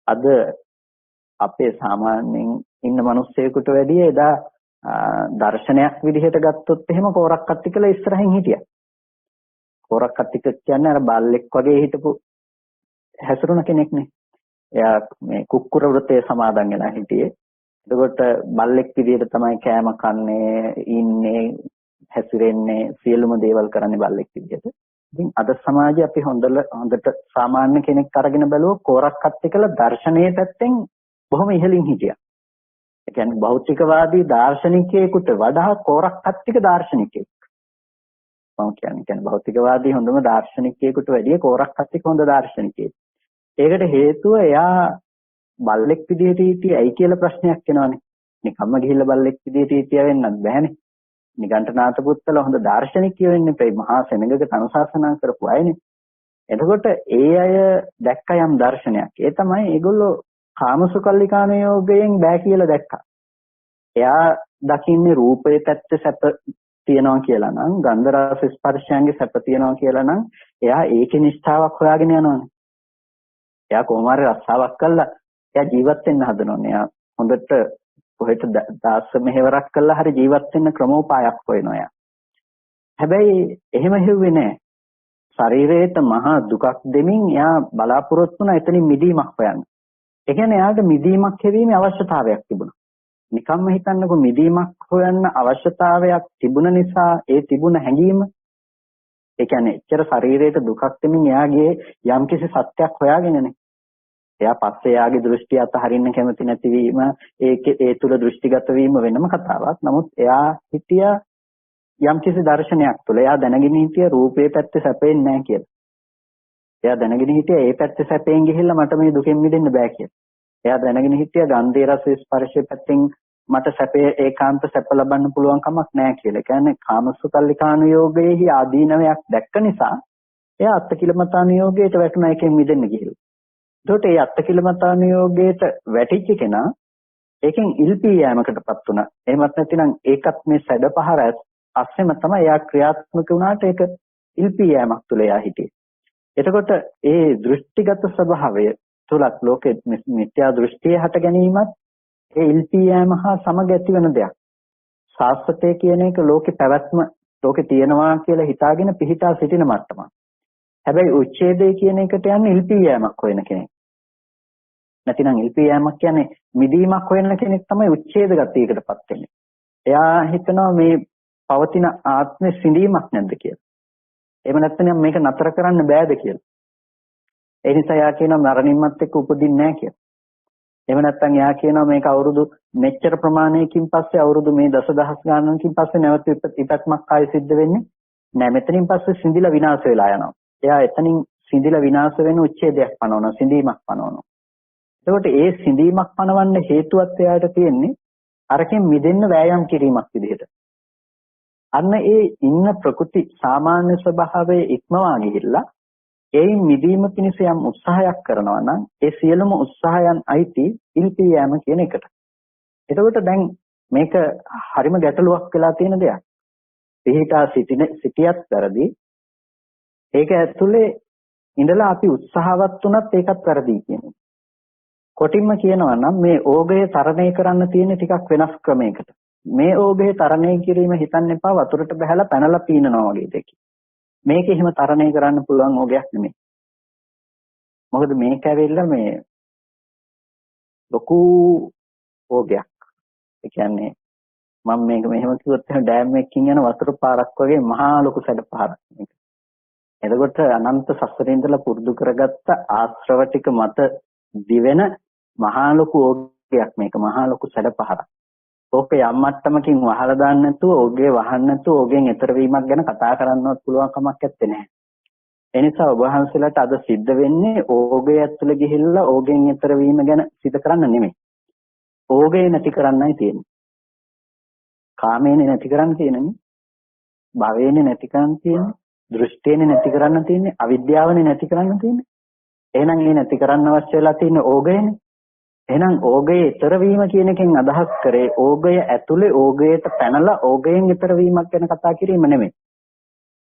අද අපේ සාමාන්‍යයෙන් ඉන්න මිනිස්සෙකුට වැඩිය එදා දර්ශනයක් විදිහට ගත්තොත් එහෙම කෝරක්කත්ති කියලා ඉස්සරහින් හිටියා. කෝරක්කත්ති කියන්නේ අර බල්ලෙක් වගේ හිටපු හැසිරුණ කෙනෙක්නේ. එයා මේ කුක්කුර වෘතයේ සමාදන් වෙලා හිටියේ. එතකොට බල්ලෙක් විදිහට තමයි කෑම කන්නේ, ඉන්නේ, හැසිරෙන්නේ, සියලුම දේවල් කරන්නේ බල්ලෙක් විදිහට. ඉතින් අද සමාජයේ අපි හොඳට සාමාන්‍ය කෙනෙක් අරගෙන බැලුවොත් කෝරක්කත්ති කියලා දර්ශනීය පැත්තෙන් බොහොම ඉහළින් හිටියා. ඒ කියන්නේ භෞතිකවාදී දාර්ශනිකයෙකුට වඩා කෝරක්කත්තික දාර්ශනිකයෙක්. මම කියන්නේ භෞතිකවාදී හොඳම දාර්ශනිකයෙකුට වැඩිය කෝරක්කත්තික හොඳ දාර්ශනිකයෙක්. ඒකට හේතුව එයා බල්ලෙක් විදිහට හිටියයි කියලා ප්‍රශ්නයක් එනවනේ. නිකම්ම ගිහිල්ලා බල්ලෙක් විදිහට හිටියා වෙන්නත් බෑනේ. නිගණ්ඨනාථ පුත්තල හොඳ දාර්ශනිකයෝ වෙන්න එපා. මහා සෙනඟක අනුශාසනා කරපු අයනේ. එතකොට ඒ අය දැක්ක යම් දර්ශනයක්. ඒ තමයි ඒගොල්ලෝ කාමසුකල්ලිකාන යෝගයෙන් බෑ කියලා දැක්කා. එයා දකින්නේ රූපේ පැත්තේ සැප තියනවා කියලා නම්, ගන්ධ රස ස්පර්ශයන්ගේ සැප තියනවා කියලා නම්, එයා ඒකේ නිෂ්ඨාවක් හොයාගෙන යනවානේ. එයා කොහොම හරි රස්සාවක් කළා එයා ජීවත් වෙන්න හදනෝනේ. එයා හොඳට කොහෙට දාස මෙහෙවරක් කළා හරි ජීවත් වෙන්න ක්‍රමෝපායක් හොයනවා එයා. හැබැයි එහෙම හෙව්වේ නෑ. ශරීරයට මහා දුකක් දෙමින් එයා බලාපොරොත්තු වුණා එතනින් මිදීමක් හොයන්න. ඒ කියන්නේ එයාට මිදීමක් හැවීමේ අවශ්‍යතාවයක් තිබුණා. නිකම්ම හිතන්නකො මිදීමක් හොයන්න අවශ්‍යතාවයක් තිබුණ නිසා ඒ තිබුණ හැඟීම ඒ කියන්නේ එච්චර ශරීරයට දුකක් දෙමින් එයාගේ යම්කිසි සත්‍යයක් හොයාගෙනනේ. එයා පස්සේ එයාගේ දෘෂ්ටි අතහරින්න කැමති නැතිවීම ඒ තුල දෘෂ්ටිගත වීම වෙනම කතාවක්. නමුත් එයා හිතියා යම්කිසි දර්ශනයක් තුළ එයා දැනගෙන හිටිය රූපේ පැත්තේ සැපෙන්නේ නැහැ කියලා. එයා දැනගෙන හිටියා ඒ පැත්තේ සැපෙන් ගිහිල්ලා මට මේ දුකෙන් මිදෙන්න බෑ කියලා. එයා දැනගෙන හිටියා ගන්ධේ රස ස්පර්ශයේ පැත්තෙන් මට සැපේ ඒකාන්ත සැප ලබන්න පුළුවන් කමක් නැහැ කියලා. ඒ කියන්නේ කාමසුකල්ලිකානුയോഗයේහි ආදීනවයක් දැක්ක නිසා එයා අත්තිකිලමතානුയോഗයට වැටුණා එකෙන් මිදෙන්න ගිහිල්ලා. ඒකට ඒ අත්තිකිලමතානුയോഗයට වැටිච්ච කෙනා ඒකෙන් ඉල්පී යෑමකටපත් වුණා. එහෙමත් නැතිනම් ඒකත් මේ සැඩපහර අස්සෙම තමයි එයා ක්‍රියාත්මක වුණාට ඒක ඉල්පී යෑමක් තුළ එයා හිටියේ. එතකොට ඒ දෘෂ්ටිගත ස්වභාවය තුලත් ලෝකෙ මිත්‍යා දෘෂ්ටිය හට ගැනීමත් ඒ ඉල්පී යෑම හා සමග ඇතිවන දෙයක්. සාස්වතය කියන එක ලෝකේ පැවැත්ම ලෝකේ තියෙනවා කියලා හිතාගෙන පිහිටා සිටින මට්ටමක්. හැබැයි උච්ඡේදය කියන එකට යන්නේ ඉල්පී යෑමක් හොයන කෙනෙක්. නැතිනම් ඉල්පී යෑමක් කියන්නේ මිදීමක් හොයන කෙනෙක් තමයි උච්ඡේද ගතියකටපත් වෙන්නේ. එයා හිතනවා මේ පවතින ආත්මේ සිඳීමක් නැද්ද කියලා. එහෙම නැත්නම් මේක නතර කරන්න බෑද කියලා. ඒ නිසා එයා කියනවා මරණින්මත් එක්ක උපදින්නේ නැහැ කියලා. එහෙම නැත්නම් එයා කියනවා මේක අවුරුදු මෙච්චර ප්‍රමාණයකින් පස්සේ අවුරුදු මේ දසදහස් ගණනකින් පස්සේ නැවත ඉපැත්මක් ආයෙ සිද්ධ වෙන්නේ නැහැ. මෙතනින් පස්සේ සිඳිලා විනාශ වෙලා යනවා. එයා එතනින් සිඳිලා විනාශ වෙන උච්ඡේදයක් පනවනවා, සිඳීමක් පනවනවා. එතකොට ඒ සිඳීමක් පනවන්න හේතුවත් එයාට තියෙන්නේ අරකින් මිදෙන්න වෑයම් කිරීමක් විදිහට. අන්න ඒ ඉන්න ප්‍රකෘති සාමාන්‍ය ස්වභාවයේ ඉක්මවා ගිහිල්ලා ඒයින් මිදීම පිණිස යම් උත්සාහයක් කරනවා නම් ඒ සියලුම උත්සාහයන් අයිති ඉල්පී යෑම කියන එකට. එතකොට දැන් මේක හරිම ගැටලුවක් වෙලා තියෙන දෙයක්. පිහිටා සිටියත් වැරදි. ඒක ඇතුලේ ඉඳලා අපි උත්සාහවත් වුණත් ඒකත් වැරදි කියන්නේ. කොටින්ම කියනවා නම් මේ ඕගය තරණය කරන්න තියෙන ටිකක් වෙනස් ක්‍රමයකට. මේ ඕගය තරණය කිරීම හිතන්න එපා වතුරට බහැලා පැනලා පීනනවා වගේ දෙයක්. මේක එහෙම තරණය කරන්න පුළුවන් ඕගයක් නෙමෙයි. මොකද මේක ඇවිල්ලා මේ ලොකු ඕගයක්. ඒ කියන්නේ මම මේක මෙහෙම කිව්වොත් එහෙනම් ඩෑම් එකකින් යන වතුර පාරක් වගේ මහා ලොකු සැඩ පාරක් මේක. එතකොට අනන්ත සසරේ ඉඳලා පුරුදු කරගත්ත ආශ්‍රව ටික මත දිවෙන මහා ලොකු ඕගයක් මේක මහා ලොකු සැඩ පහරක්. ඕක යම් මට්ටමකින් වහලා දාන්න නැතුව ඕගේ වහන්න නැතුව ඕගෙන් ඈතර වීමක් ගැන කතා කරන්නවත් පුළුවන් කමක් නැත්තේ නෑ. ඒ නිසා ඔබ වහන්සේලාට අද සිද්ධ වෙන්නේ ඕගේ ඇතුළ ගිහිල්ලා ඕගෙන් ඈතර වීම ගැන සිද්ධ කරන්න නෙමෙයි. ඕගේ නැති කරන්නයි තියෙන්නේ. කාමේනේ නැති කරන්න තියෙන්නේ. භවේනේ නැති කරන්න තියෙන්නේ. දෘෂ්ටේනේ නැති කරන්න තියෙන්නේ. අවිද්‍යාවනේ නැති කරන්න තියෙන්නේ. එහෙනම් මේ නැති කරන්න අවශ්‍ය වෙලා තියෙන ඕගයනේ. එහෙනම් ඕගයේ ඊතර වීම කියන එකෙන් අදහස් කරේ ඕගය ඇතුලේ ඕගයට පැනලා ඕගයෙන් ඊතර වීමක් ගැන කතා කිරීම නෙමෙයි.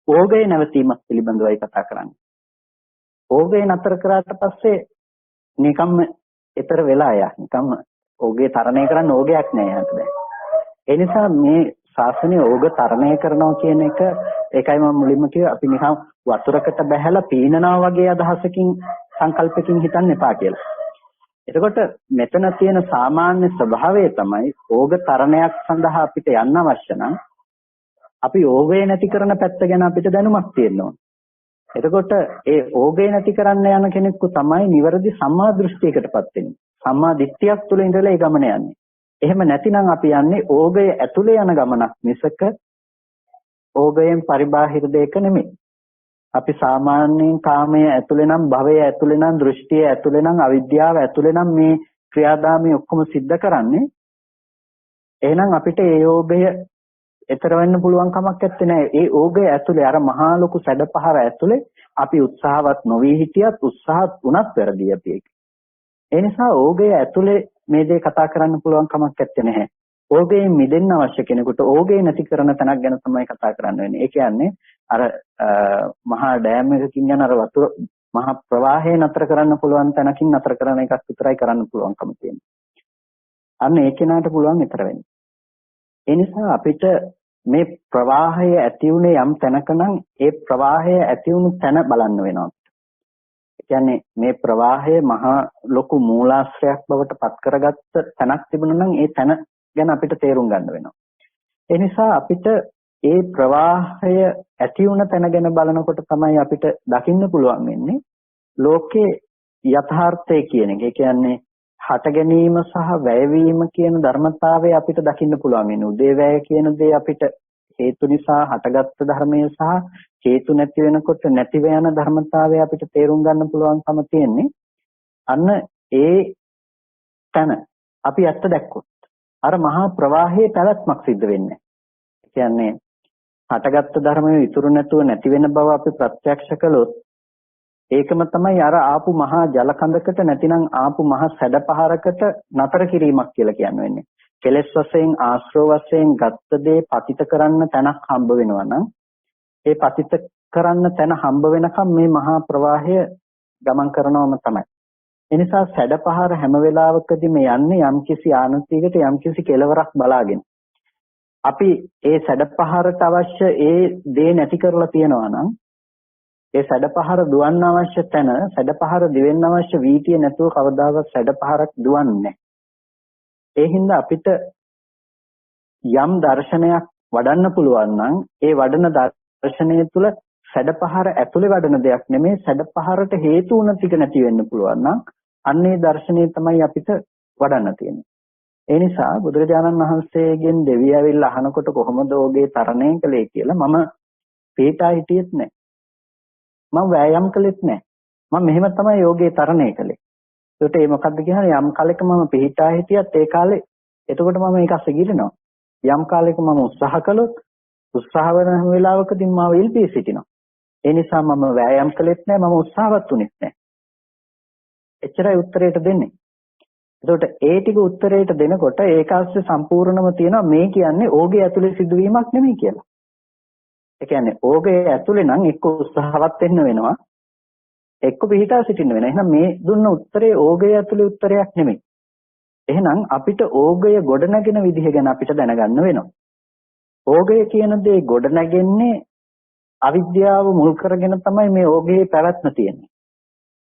ඕගයේ නැවතීමක් පිළිබඳවයි කතා කරන්නේ. ඕගය නතර කරාට පස්සේ නිකම්ම ඊතර වෙලා යා. නිකම්ම ඕගය තරණය කරන්න ඕගයක් නෑ යාට දැන්. ඒ නිසා මේ ශාසනය ඕග තරණය කරනවා කියන එක ඒකයි මම මුලින්ම කිව්වේ අපි නිකන් වතුරකට බැහැලා පීනනවා වගේ අදහසකින් සංකල්පකින් හිතන්න එපා කියලා. එතකොට මෙතන තියෙන සාමාන්‍ය ස්වභාවය තමයි ඕග තරණයක් සඳහා අපිට යන්න අවශ්‍ය නම් අපි ඕගය නැති කරන පැත්ත ගැන අපිට දැනුමක් තියෙන්න ඕන. එතකොට ඒ ඕගය නැති කරන්න යන කෙනෙකු තමයි නිවැරදි සම්මා දෘෂ්ටියකටපත් වෙන්නේ. සම්මා දිට්ඨියක් තුළ ඉඳලා ඒ ගමන යන්නේ. එහෙම නැතිනම් අපි යන්නේ ඕගය ඇතුලේ යන ගමනක් මිසක ඕගයෙන් පරිබාහිර දෙයක නෙමෙයි. අපි සාමාන්‍යයෙන් කාමයේ ඇතුලේ නම් භවයේ ඇතුලේ නම් දෘෂ්ටියේ ඇතුලේ නම් අවිද්‍යාව ඇතුලේ නම් මේ ක්‍රියාදාමයේ ඔක්කොම සිද්ධ කරන්නේ. එහෙනම් අපිට ඒ යෝගය ඊතර වෙන්න පුළුවන් කමක් නැත්තේ. ඒ ඕගය ඇතුලේ අර මහා ලොකු සැඩපහර ඇතුලේ අපි උත්සාහවත් නොවි හිටියත් උත්සාහත් වුණත් වැරදි අපි ඒක. ඒ නිසා ඕගය ඇතුලේ මේ දේ කතා කරන්න පුළුවන් කමක් නැත්තේ නැහැ. ඕගයෙන් මිදෙන්න අවශ්‍ය කෙනෙකුට ඕගය නැති කරන තැනක් ගැන තමයි කතා කරන්න වෙන්නේ. ඒ කියන්නේ අර මහා ඩෑම් එකකින් යන අර වතුර මහා ප්‍රවාහය නතර කරන්න පුළුවන් තැනකින් නතර කරන එකක් විතරයි කරන්න පුළුවන්කම තියෙන්නේ. අන්න ඒ කෙනාට පුළුවන් ඊතර වෙන්න. ඒ නිසා අපිට මේ ප්‍රවාහය ඇති උනේ යම් තැනක නම් ඒ ප්‍රවාහය ඇති වුණු තැන බලන්න වෙනවා. ඒ කියන්නේ මේ ප්‍රවාහය මහා ලොකු මූලාශ්‍රයක් බවට පත් කරගත්ත තැනක් තිබුණා නම් ඒ තැන ගැන අපිට තේරුම් ගන්න වෙනවා. ඒ නිසා අපිට ඒ ප්‍රවාහය ඇති වුණ තැන ගැන බලනකොට තමයි අපිට දකින්න පුළුවන් වෙන්නේ ලෝකේ යථාර්ථය කියන එක. ඒ කියන්නේ හට ගැනීම සහ වැයවීම කියන ධර්මතාවය අපිට දකින්න පුළුවන් වෙන්නේ. උදේවැය කියන දේ අපිට හේතු නිසා හටගත්තු ධර්මයේ සහ හේතු නැති වෙනකොට නැතිව යන ධර්මතාවය අපිට තේරුම් ගන්න පුළුවන්කම තියෙන්නේ. අන්න ඒ තැන අපි ඇත්ත දැක්කොත් අර මහා ප්‍රවාහයේ පැවැත්මක් සිද්ධ වෙන්නේ. ඒ කියන්නේ හටගත්තු ධර්මයේ ඉතුරු නැතුව නැති වෙන බව අපි ප්‍රත්‍යක්ෂ කළොත් ඒකම තමයි අර ආපු මහා ජල කඳකට නැතිනම් ආපු මහා සැඩපහරකට නතර කිරීමක් කියලා කියන්නේ. කෙලෙස් වශයෙන් ආශ්‍රව වශයෙන් ගත්ත දේ පතිත කරන්න තැනක් හම්බ වෙනවා නම් ඒ පතිත කරන්න තැන හම්බ වෙනකම් මේ මහා ප්‍රවාහය ගමන් කරනවම තමයි. ඒ නිසා සැඩපහර හැම වෙලාවකදීම යන්නේ යම්කිසි ආනතියකට යම්කිසි කෙලවරක් බලාගෙන. අපි ඒ සැඩපහරට අවශ්‍ය ඒ දේ නැති කරලා තියනවා නම් ඒ සැඩපහර දුවන්න අවශ්‍ය තැන සැඩපහර දිවෙන්න අවශ්‍ය වීතිය නැතුව කවදාවත් සැඩපහරක් දුවන්නේ නැහැ. ඒ හින්දා අපිට යම් දර්ශනයක් වඩන්න පුළුවන් නම් ඒ වඩන දර්ශනය තුළ සැඩපහර ඇතුලේ වඩන දෙයක් නෙමෙයි සැඩපහරට හේතු වුණ ටික නැති වෙන්න පුළුවන් නම් අන්නේ දර්ශනය තමයි අපිට වඩන්න තියෙන්නේ. ඒ නිසා බුදුරජාණන් වහන්සේගෙන් දෙවියන් ඇවිල්ලා අහනකොට කොහොමද ඔබේ තරණය කළේ කියලා මම පිටා හිටියෙත් නැහැ. මම වෑයම් කළෙත් නැහැ. මම මෙහෙම තමයි යෝගේ තරණය කළේ. ඒකට ඒ මොකද්ද කියන්නේ යම් කාලෙක මම පිටා හිටියත් ඒ කාලේ එතකොට මම ඒක අසගිරනවා. යම් කාලෙක මම උත්සාහ කළොත් උත්සාහ වෙන වෙලාවකදී මම ඉල්පී සිටිනවා. ඒ නිසා මම වෑයම් කළෙත් නැහැ මම උත්සාහවත් වුණෙත් නැහැ. එච්චරයි උත්තරයට දෙන්නේ. එතකොට ඒ ටික උත්තරයට දෙනකොට ඒක ASCII සම්පූර්ණම තියෙනවා මේ කියන්නේ ඕගේ ඇතුලේ සිදුවීමක් නෙමෙයි කියලා. ඒ කියන්නේ ඕගේ ඇතුලේ නම් එක්ක උත්සාහවත් වෙන්න වෙනවා එක්ක පිළිටා සිටින්න වෙනවා. එහෙනම් මේ දුන්න උත්තරේ ඕගේ ඇතුලේ උත්තරයක් නෙමෙයි. එහෙනම් අපිට ඕගය ගොඩනගෙන විදිහ ගැන අපිට දැනගන්න වෙනවා. ඕගය කියන දේ ගොඩනගන්නේ අවිද්‍යාව මුල් කරගෙන තමයි මේ ඕගේ පැවැත්ම තියෙන්නේ.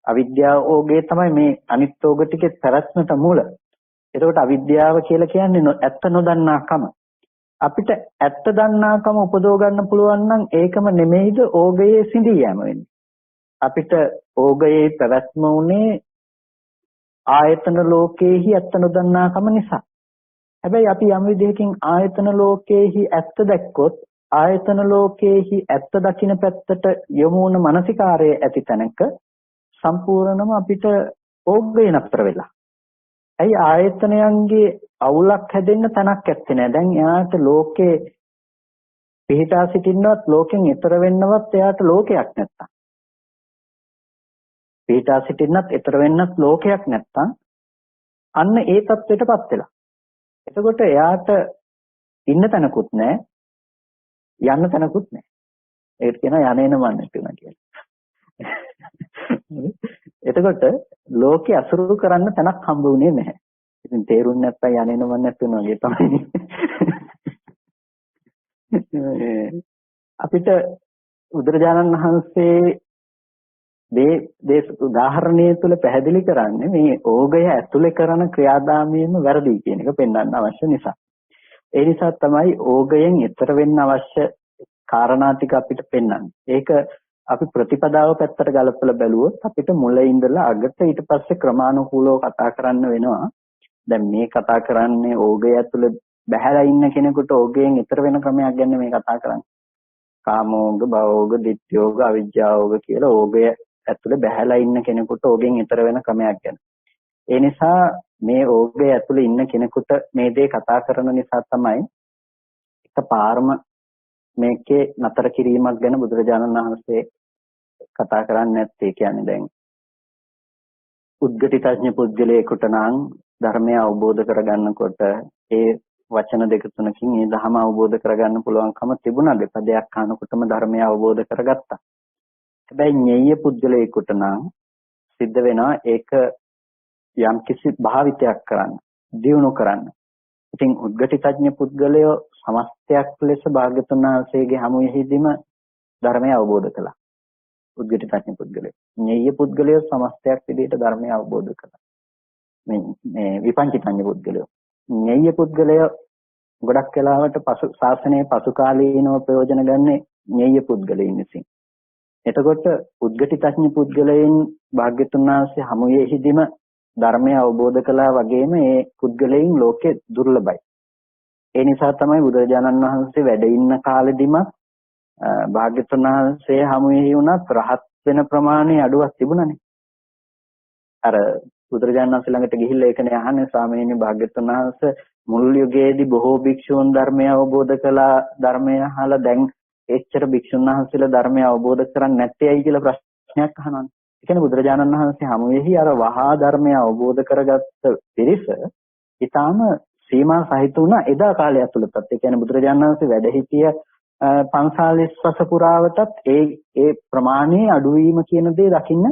අවිද්‍යාව ඕගේ තමයි මේ අනිත් ඕග ටිකේ පැවැත්මට මූල. එතකොට අවිද්‍යාව කියලා කියන්නේ ඇත්ත නොදන්නාකම. අපිට ඇත්ත දන්නාකම උපදව ගන්න පුළුවන් නම් ඒකම නෙමෙයිද ඕගයේ සිඳී යෑම වෙන්නේ. අපිට ඕගයේ පැවැත්ම උනේ ආයතන ලෝකයේහි ඇත්ත නොදන්නාකම නිසා. හැබැයි අපි යම් විදිහකින් ආයතන ලෝකයේහි ඇත්ත දැක්කොත් ආයතන ලෝකයේහි ඇත්ත දකින්න පැත්තට යොමු වුණ මානසිකාරයේ ඇති තැනක සම්පූර්ණම අපිට ඕග්ගේ නතර වෙලා. ඇයි ආයතනයන්ගේ අවුලක් හැදෙන්න තැනක් ඇත්තේ නැහැ. දැන් එයාට ලෝකේ පිහිටා සිටින්නවත් ලෝකෙන් ඈතර වෙන්නවත් එයාට ලෝකයක් නැත්තම්. පිහිටා සිටින්නත් ඈතර වෙන්නත් ලෝකයක් නැත්තම් අන්න ඒ தත්ත්වයටපත් වෙලා. එතකොට එයාට ඉන්න තැනකුත් නැහැ, යන්න තැනකුත් නැහැ. ඒකට කියනවා යන්නේන මන්නේ කියලා. එතකොට ලෝකේ අසුරු කරන්න තැනක් හම්බ වුණේ නැහැ. ඉතින් තේරුන්නේ නැත්තම් යන්නේන මන්නේ නැතුන වගේ තමයි. අපිට බුදුරජාණන් වහන්සේ මේ උදාහරණය තුළ පැහැදිලි කරන්නේ මේ ඕගය ඇතුලේ කරන ක්‍රියාදාමයෙන්ම වැරදි කියන එක පෙන්වන්න අවශ්‍ය නිසා. ඒ නිසා තමයි ඕගයෙන් ඈතර වෙන්න අවශ්‍ය කාරණා ටික අපිට පෙන්වන්නේ. ඒක අපි ප්‍රතිපදාව පැත්තට ගලපලා බැලුවොත් අපිට මුලින් ඉඳලා අගට ඊට පස්සේ ක්‍රමානුකූලව කතා කරන්න වෙනවා. දැන් මේ කතා කරන්නේ ඕගය ඇතුලේ බැහැලා ඉන්න කෙනෙකුට ඕගයෙන් ඈතර වෙන ක්‍රමයක් ගැන මේ කතා කරන්නේ. කාමෝග, භවෝග, ditthiyෝග, අවිජ්ජාෝග කියලා ඕගය ඇතුලේ බැහැලා ඉන්න කෙනෙකුට ඕගෙන් ඈතර වෙන ක්‍රමයක් ගැන. ඒ නිසා මේ ඕගය ඇතුලේ ඉන්න කෙනෙකුට මේ දේ කතා කරන නිසා තමයි එකපාරම මේකේ නතර කිරීමක් ගැන බුදුරජාණන් වහන්සේ කතා කරන්නේ නැත්තේ. කියන්නේ දැන් උද්ගටිතඥ පුද්ගලයෙකුට නම් ධර්මය අවබෝධ කරගන්නකොට ඒ වචන දෙක තුනකින් මේ ධර්ම අවබෝධ කරගන්න පුළුවන්කම තිබුණාද? පදයක් අහනකොටම ධර්මය අවබෝධ කරගත්තා. හැබැයි ඤෙය්‍ය පුද්ගලයෙකුට නම් සිද්ධ වෙනවා ඒක යම් කිසි භාවිතයක් කරන්න, දියුණු කරන්න. ඉතින් උද්ගටිතඥ පුද්ගලයෝ සමස්තයක් ලෙස භාග්‍යතුන් වහන්සේගේ හමුවේදීම ධර්මය අවබෝධ කළා. උද්ගටිතඥ පුද්ගලයෝ. ඤෙය්‍ය පුද්ගලයෝ සමස්තයක් විදිහට ධර්මය අවබෝධ කළා. මේ විපංචිතඥ පුද්ගලයෝ. ඤෙය්‍ය පුද්ගලයෝ ගොඩක් වෙලාවට ශාසනයේ පසු කාලීනව ප්‍රයෝජන ගන්නේ ඤෙය්‍ය පුද්ගලයන් විසින්. එතකොට උද්ගටිතඥ පුද්ගලයන් භාග්‍යතුන් වහන්සේ හමුවේදීම ධර්මය අවබෝධ කළා වගේම ඒ පුද්ගලයන් ලෝකේ දුර්ලභයි. ඒ නිසා තමයි බුදුරජාණන් වහන්සේ වැඩ ඉන්න කාලෙදිම භාග්‍යතුන් වහන්සේ හමුවේ වුණත් රහත් වෙන ප්‍රමාණය අඩුවක් තිබුණානේ. අර බුදුරජාණන් වහන්සේ ළඟට ගිහිල්ලා ඒකනේ අහන්නේ ස්වාමීනි භාග්‍යතුන් වහන්සේ මුල් යුගයේදී බොහෝ භික්ෂූන් ධර්මය අවබෝධ කළා, ධර්මය අහලා දැන් එච්චර භික්ෂුන් වහන්සේලා ධර්මය අවබෝධ කරන්නේ නැත්තේ ඇයි කියලා ප්‍රශ්නයක් අහනවා. ඒ කියන්නේ බුදුරජාණන් වහන්සේ හමුවේහි අර වහා ධර්මය අවබෝධ කරගත්ත පිරිස ඊටාම සීමා සහිත වුණා එදා කාලය ඇතුළතත්. ඒ කියන්නේ බුදුරජාණන් වහන්සේ වැඩ සිටිය 45 වස පුරාවටත් ඒ ප්‍රමාණයේ අඩුවීම කියන දේ දකින්න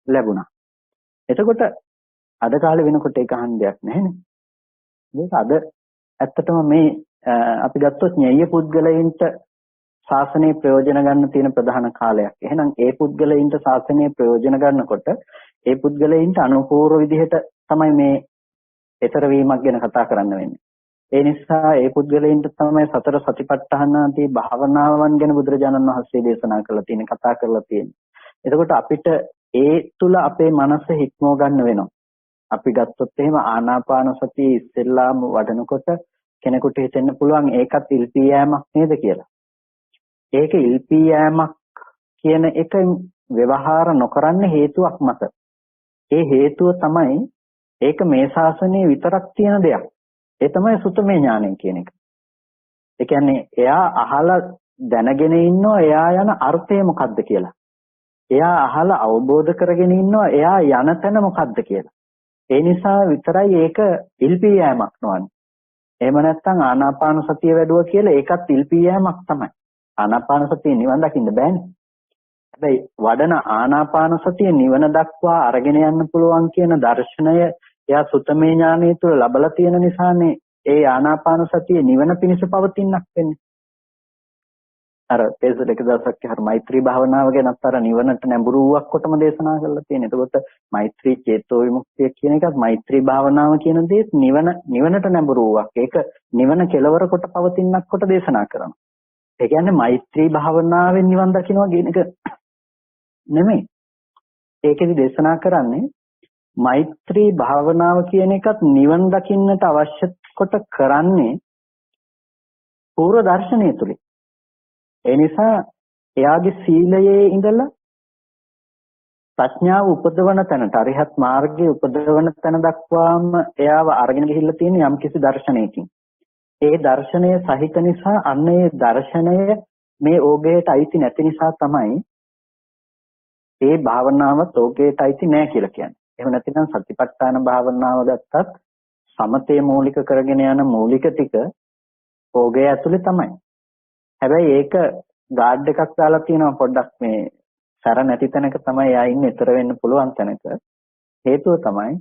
ලැබුණා. එතකොට අද කාලේ වෙනකොට ඒක අහන්න දෙයක් නැහැනේ. මේක අද ඇත්තටම මේ අපි ගත්තොත් ඤෙය්‍ය පුද්ගලයින්ට ශාසනයේ ප්‍රයෝජන ගන්න තියෙන ප්‍රධාන කාලයක්. එහෙනම් ඒ පුද්ගලයින්ට ශාසනයේ ප්‍රයෝජන ගන්නකොට ඒ පුද්ගලයින්ට අනුකූල විදිහට තමයි මේ ඊතර වීමක් ගැන කතා කරන්න වෙන්නේ. ඒ නිසා ඒ පුද්ගලයින්ට තමයි සතර සතිපට්ඨානාදී භාවනාවන් ගැන බුදුරජාණන් වහන්සේ දේශනා කරලා තියෙන්නේ, කතා කරලා තියෙන්නේ. එතකොට අපිට ඒ තුල අපේ මනස හික්මව ගන්න වෙනවා. අපි ගත්තොත් එහෙම ආනාපාන සතිය ඉස්සෙල්ලාම වඩනකොට කෙනෙකුට හිතෙන්න පුළුවන් ඒකත් ඉල්පී යෑමක් නේද කියලා. ඒක ඉල්පී යෑමක් කියන එක ව්‍යවහාර නොකරන්න හේතුවක් මත. ඒ හේතුව තමයි ඒක මේ ශාසනයේ විතරක් තියෙන දෙයක්. ඒ තමයි සුතමේ ඥානය කියන එක. ඒ කියන්නේ එයා අහලා දැනගෙන ඉන්නවා එයා යන අර්ථය මොකක්ද කියලා. එයා අහලා අවබෝධ කරගෙන ඉන්නවා එයා යන තැන මොකක්ද කියලා. ඒ නිසා විතරයි ඒක ඉල්පී යෑමක් නොවන්නේ. එහෙම නැත්නම් ආනාපාන සතිය වැඩුවා කියලා ඒකත් ඉල්පී යෑමක් තමයි. ආනාපාන සතිය නිවන් දකින්න බෑනේ. හැබැයි වඩන ආනාපාන සතිය නිවන දක්වා අරගෙන යන්න පුළුවන් කියන දර්ශනය එයා සුතමේ ඥානය තුළ ලබලා තියෙන නිසානේ ඒ ආනාපාන සතිය නිවන පිණිස පවතිනක් වෙන්නේ. අර තේසල එක දවසක් හර මෛත්‍රී භාවනාව ගැනත් අර නිවනට නැඹුරුවක් කොටම දේශනා කරලා තියෙනවා. එතකොට මෛත්‍රී චේතෝ විමුක්තිය කියන එකත් මෛත්‍රී භාවනාව කියන දේත් නිවනට නැඹුරුවක්. ඒක නිවන කෙලවර කොට පවතිනක් කොට දේශනා කරනවා. ඒ කියන්නේ මෛත්‍රී භාවනාවෙන් නිවන් දකින්නවා කියන එක නෙමෙයි. ඒකෙදි දේශනා කරන්නේ මෛත්‍රී භාවනාව කියන එකත් නිවන් දකින්නට අවශ්‍ය කොට කරන්නේ පූර්ව දර්ශනය තුලින්. ඒ නිසා එයාගේ සීලයේ ඉඳලා ප්‍රඥාව උපදවන තැනට අරිහත් මාර්ගයේ උපදවන තැන දක්වාම එයාව අරගෙන ගිහිල්ලා තියෙන යම්කිසි දර්ශනයකින්. ඒ දර්ශනය සහිත නිසා අන්න ඒ දර්ශනය මේ ඕගයට අයිති නැති නිසා තමයි ඒ භාවනාවත් ඕගයට අයිති නෑ කියලා කියන්නේ. එහෙම නැතිනම් සතිපට්ඨාන භාවනාව ගත්තත් සමතේ මූලික කරගෙන යන මූලික ටික ඕගය ඇතුලේ තමයි. හැබැයි ඒක ගාඩ් එකක් දාලා තියෙනවා පොඩ්ඩක් මේ සැර නැති තැනක තමයි එයා ඉන්නේ ඊතර වෙන්න පුළුවන් තැනක. හේතුව තමයි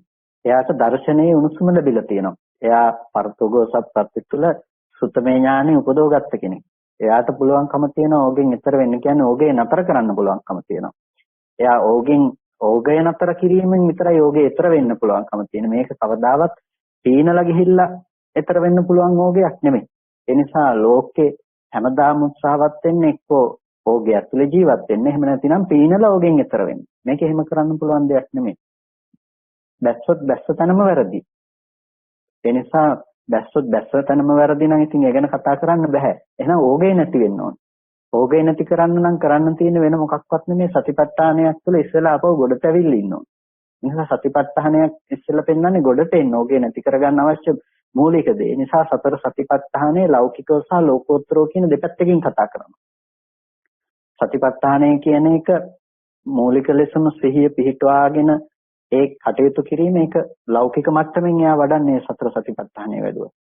එයාට දර්ශනයේ උණුසුම ලැබිලා තියෙනවා. එයා පරතෝගෝසප්පත්ති තුළ සුතමේ ඥානෙ උපදවගත්ත කෙනෙක්. එයාට පුළුවන්කම තියෙනවා ඕගෙන් ඊතර වෙන්න කියන්නේ ඕගේ නතර කරන්න පුළුවන්කම තියෙනවා. එයා ඕගය නතර කිරීමෙන් විතරයි ඕගේ ඊතර වෙන්න පුළුවන්කම තියෙන. මේක කවදාවත් පීනලා ගිහිල්ලා ඊතර වෙන්න පුළුවන් ඕගයක් නෙමෙයි. ඒ නිසා ලෝකේ හැමදාම උත්සාහවත් වෙන්නේ එක්කෝ ඕගේ ඇතුලේ ජීවත් වෙන්න. එහෙම නැතිනම් පීනලා ඕගෙන් ඊතර වෙන්න. මේක එහෙම කරන්න පුළුවන් දෙයක් නෙමෙයි. බැස්සොත් බැස්ස තැනම වැරදි. ඒ නිසා බැස්සොත් බැස්ස තැනම වැරදි නම් ඉතින් ඒ ගැන කතා කරන්න බෑ. එහෙනම් ඕගේ නැති වෙන්න ඕන. ඕගේ නැති කරන්න නම් කරන්න තියෙන වෙන මොකක්වත් නෙමෙයි සතිපට්ඨානයක් තුළ ඉස්සෙල්ලා අපව ගොඩට ඇවිල්ලා ඉන්න ඕන. නිසා සතිපට්ඨානයක් ඉස්සෙල්ලා පෙන්වන්නේ ගොඩට එන්න ඕගේ නැති කරගන්න අවශ්‍ය මූලික දේ. ඒ නිසා සතර සතිපට්ඨානයේ ලෞකිකව සහ ලෝකෝත්තරව කියන දෙපැත්තකින් කතා කරනවා. සතිපට්ඨානය කියන එක මූලික ලෙසම සිහිය පිහිටුවාගෙන ඒ කටයුතු කිරීම ඒක ලෞකික මට්ටමින් එයා වඩන්නේ සතර සතිපට්ඨානය වැඩුවා.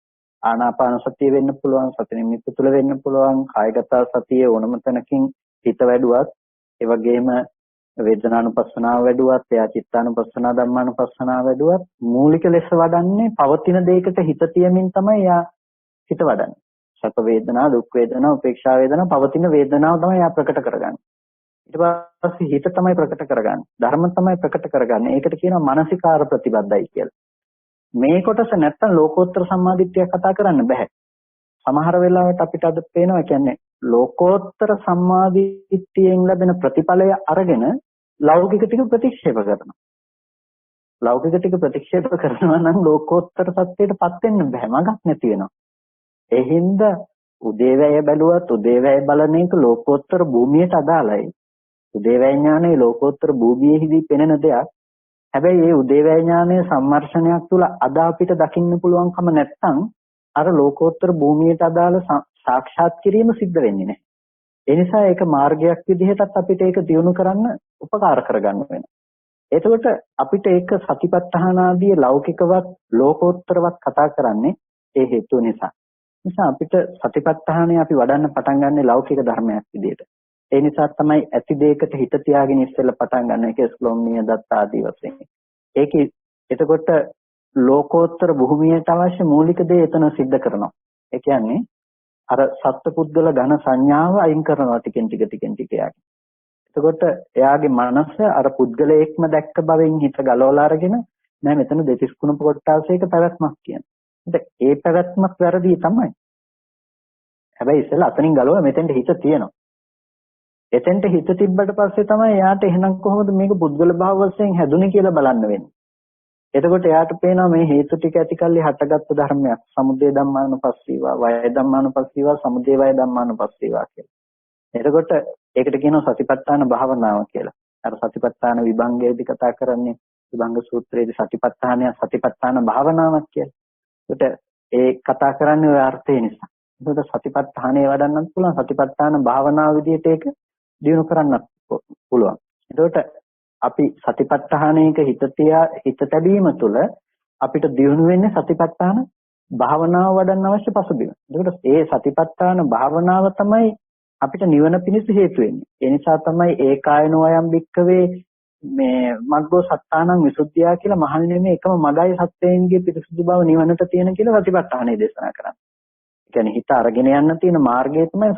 ආනාපාන සතිය වෙන්න පුළුවන්, සති නිමිත්ත තුළ වෙන්න පුළුවන්, කායගත සතිය ඕනම තැනකින් හිත වැඩුවත්, ඒ වගේම වේදනානුපස්සනාව වැඩුවත්, එයා චිත්තානුපස්සනාව, ධම්මානුපස්සනාව වැඩුවත් මූලික ලෙස වඩන්නේ පවතින දෙයකට හිත තියමින් තමයි එයා හිත වඩන්නේ. සැප වේදනා, දුක් වේදනා, උපේක්ෂා වේදනා, පවතින වේදනාව තමයි එයා ප්‍රකට කරගන්නේ. ඊට පස්සේ හිත තමයි ප්‍රකට කරගන්නේ. ධර්ම තමයි ප්‍රකට කරගන්නේ. ඒකට කියනවා මානසිකාර ප්‍රතිබද්ධයි කියලා. මේ කොටස නැත්තම් ලෝකෝත්තර සම්මාදිට්ඨිය කතා කරන්න බෑ. සමහර වෙලාවට අපිට අද පේනවා කියන්නේ ලෝකෝත්තර සම්මාදිට්ඨියෙන් ලැබෙන ප්‍රතිඵලය අරගෙන ලෞකික ටික ප්‍රතික්ෂේප කරනවා. ලෞකික ටික ප්‍රතික්ෂේප කරනවා නම් ලෝකෝත්තර සත්‍යයටපත් වෙන්න බෑ. මගක් නැති වෙනවා. ඒ හින්දා උදේවැය බැලුවත් උදේවැය බලන එක ලෝකෝත්තර භූමියට අදාළයි. උදේවැය ඥානයේ ලෝකෝත්තර භූමියේදී පෙනෙන දෙයක්. හැබැයි මේ උදේවැය ඥානයේ සම්මර්ෂණයක් තුළ අද අපිට දකින්න පුළුවන්කම නැත්නම් අර ලෝකෝත්තර භූමියට අදාළ සාක්ෂාත් කිරීම සිද්ධ වෙන්නේ නැහැ. ඒ නිසා ඒක මාර්ගයක් විදිහටත් අපිට ඒක දියුණු කරන්න උපකාර කරගන්න වෙනවා. එතකොට අපිට ඒක සතිපට්ඨාන ආදී ලෞකිකවත් ලෝකෝත්තරවත් කතා කරන්නේ ඒ හේතුව නිසා. නිසා අපිට සතිපට්ඨානය අපි වඩන්න පටන් ගන්න ලෞකික ධර්මයක් විදිහට. ඒ නිසා තමයි ඇති දෙයකට හිත තියාගෙන ඉස්සෙල්ලා පටන් ගන්න එක ස්ලෝම්නිය දත්ත ආදී වශයෙන්. ඒකේ එතකොට ලෝකෝත්තර භූමියට අවශ්‍ය මූලික දේ එතන සිද්ධ කරනවා. ඒ කියන්නේ අර සත්පුද්ගල ඝන සංඥාව අයින් කරනවා ටිකෙන් ටික යාගේ. එතකොට එයාගේ මනස අර පුද්ගලයෙක්ම දැක්ක බවෙන් හිත ගලවලා අරගෙන නෑ මෙතන දෙතිස් කුණප කොටාසයක පැවැත්මක් කියන්නේ. ඒ පැවැත්මක් වැරදි තමයි. හැබැයි ඉස්සෙල්ලා අතනින් ගලවලා මෙතෙන්ට හිත තියෙනවා. එතෙන්ට හිත තිබ්බට පස්සේ තමයි එයාට එහෙනම් කොහොමද මේක පුද්ගල භාව වශයෙන් හැදුනේ කියලා බලන්න වෙන්නේ. එතකොට එයාට පේනවා මේ හේතු ටික ඇතිකල්ලි හටගත්තු ධර්මයක්. සමුදය ධම්මානුපස්සීවා, වය ධම්මානුපස්සීවා, සමුදය වය ධම්මානුපස්සීවා කියලා. එතකොට ඒකට කියනවා සතිපට්ඨාන භාවනාව කියලා. අර සතිපට්ඨාන විභංගයේදී කතා කරන්නේ විභංග සූත්‍රයේදී සතිපට්ඨාන භාවනාවක් කියලා. ඒකට ඒ කතා කරන්නේ ඔය අර්ථය නිසා. ඒකට සතිපට්ඨානය වඩන්නත් පුළුවන්, සතිපට්ඨාන භාවනාව විදිහට ඒක දිනු කරන්නත් පුළුවන්. එතකොට අපි සතිපට්ඨානයක හිත තැබීම තුළ අපිට දිනු වෙන්නේ සතිපට්ඨාන භාවනාව වඩන්න අවශ්‍ය පසුබිම. එතකොට ඒ සතිපට්ඨාන භාවනාව තමයි අපිට නිවන පිණිස හේතු වෙන්නේ. ඒ නිසා තමයි ඒකායනෝ අයම් භික්ඛවේ මේ මග්ගෝ සත්තානං විසුද්ධියා කියලා මහන්නේ එකම මගයි සත්‍යයෙන්ගේ පිරිසුදු බව නිවනට තියෙන කියලා සතිපට්ඨානය දේශනා කරන්නේ. ඒ කියන්නේ හිත අරගෙන යන්න තියෙන මාර්ගය තමයි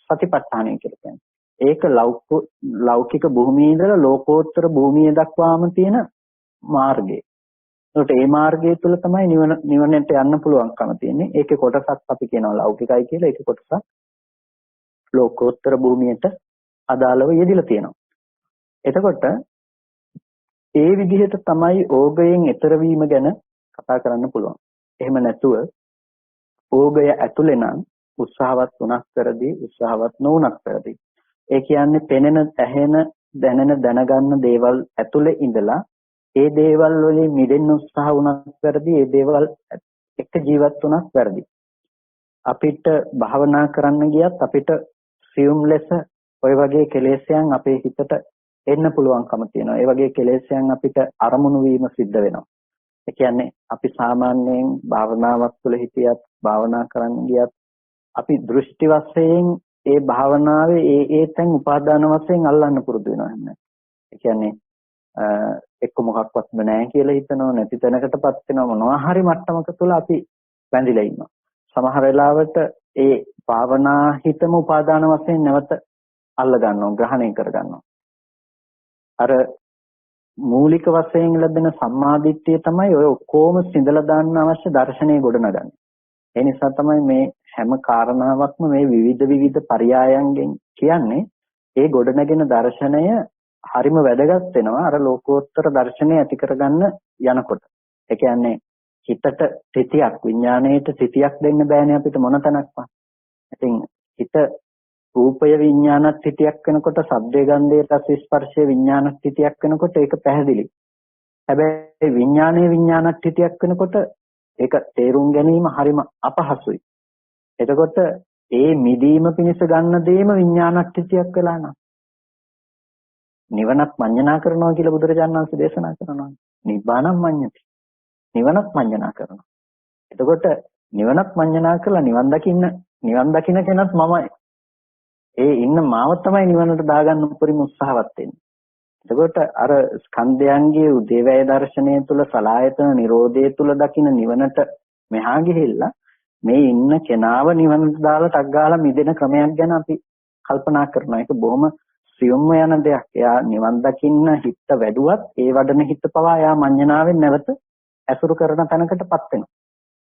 සතිපට්ඨානය කියලා කියන්නේ. ඒක ලෞකික භූමියේ ඉඳලා ලෝකෝත්තර භූමිය දක්වාම තියෙන මාර්ගය. ඒකට මේ මාර්ගය තුළ තමයි නිවනට යන්න පුළුවන්කම තියෙන්නේ. ඒකේ කොටසක් අපි කියනවා ලෞකිකයි කියලා. ඒකේ කොටසක් ලෝකෝත්තර භූමියට අදාළව යෙදිලා තියෙනවා. එතකොට ඒ විදිහට තමයි ඕගයෙන් ඈතර වීම ගැන කතා කරන්න පුළුවන්. එහෙම නැතුව ඕගය ඇතුලේ නම් උත්සාහවත් වුණත් කරදී, උත්සාහවත් නොවුණත් කරදී. ඒ කියන්නේ පෙනෙන, ඇහෙන, දැනෙන, දැනගන්න දේවල් ඇතුලේ ඉඳලා ඒ දේවල් වලින් මිදෙන්න උත්සාහ වුණත් වැරදි, ඒ දේවල් එක්ක ජීවත් වුණත් වැරදි. අපිට භාවනා කරන්න ගියත් අපිට සියුම් ලෙස ওই වගේ කෙලෙස්යන් අපේ හිතට එන්න පුළුවන්කම තියෙනවා. ඒ වගේ කෙලෙස්යන් අපිට අරමුණු වීම සිද්ධ වෙනවා. ඒ කියන්නේ අපි සාමාන්‍යයෙන් භාවනාවක් තුළ හිටියත් භාවනා කරන්න ගියත් අපි දෘෂ්ටි වශයෙන් ඒ භාවනාවේ ඒ තැන් උපාදාන වශයෙන් අල්ලන්න පුරුදු වෙනවා එහෙනම්. ඒ කියන්නේ එක්ක මොකක්වත්ම නැහැ කියලා හිතනවා නැති තැනකටපත් වෙනවා මොනවා හරි මට්ටමක තුළ අපි වැඳිලා ඉන්නවා. සමහර වෙලාවට ඒ භාවනා හිතම උපාදාන වශයෙන් නැවත අල්ල ගන්නවා ග්‍රහණය කර ගන්නවා. අර මූලික වශයෙන් ලැබෙන සම්මාදිට්ඨිය තමයි ඔය ඔක්කොම සිඳලා දාන්න අවශ්‍ය දර්ශනය ගොඩනගන්නේ. ඒ නිසා තමයි මේ හැම කාරණාවක්ම මේ විවිධ පරයයන්ගෙන් කියන්නේ ඒ ගොඩනගෙන දර්ශනය හරිම වැදගත් වෙනවා අර ලෝකෝත්තර දර්ශනය ඇති කරගන්න යනකොට. ඒ කියන්නේ හිතට තිතියක් විඥාණයට තිතියක් දෙන්න බෑනේ අපිට මොන තැනක්වත්. ඉතින් හිත රූපය විඥානත් තිතියක් වෙනකොට ශබ්දේ ගන්ධේ රස ස්පර්ශයේ විඥානත් තිතියක් වෙනකොට ඒක පැහැදිලි. හැබැයි විඥානයේ විඥානත් තිතියක් වෙනකොට ඒක තේරුම් ගැනීම හරිම අපහසුයි. එතකොට ඒ මිදීම පිණිස ගන්න දේම විඥානත් තිතියක් වෙලා නම් නිවනක් මඤ්ඤණා කරනවා කියලා බුදුරජාණන් වහන්සේ දේශනා කරනවා. නිබ්බානම් මඤ්ඤති. නිවනක් මඤ්ඤණා කරනවා. එතකොට නිවනක් මඤ්ඤණා කරලා නිවන් දකින්න කෙනත් මමයි. ඒ ඉන්න මාව තමයි නිවනට දාගන්න උපරිම උත්සාහවත් වෙන්නේ. එතකොට අර ස්කන්ධයන්ගේ උදේවැය දර්ශනය තුළ සලායතන නිරෝධය තුළ දකින්න නිවනට මෙහා ගිහිල්ලා මේ ඉන්න කෙනාව නිවනට දාලා ටක් ගාලා මිදෙන ක්‍රමයක් ගැන අපි කල්පනා කරනවා. ඒක බොහොම සියුම්ම යන දෙයක්. එයා නිවන් දකින්න හිත වැඩුවත් ඒ වඩන හිත පවා එයා මඤ්ඤණාවෙන් නැවත ඇසුරු කරන තැනකටපත් වෙනවා.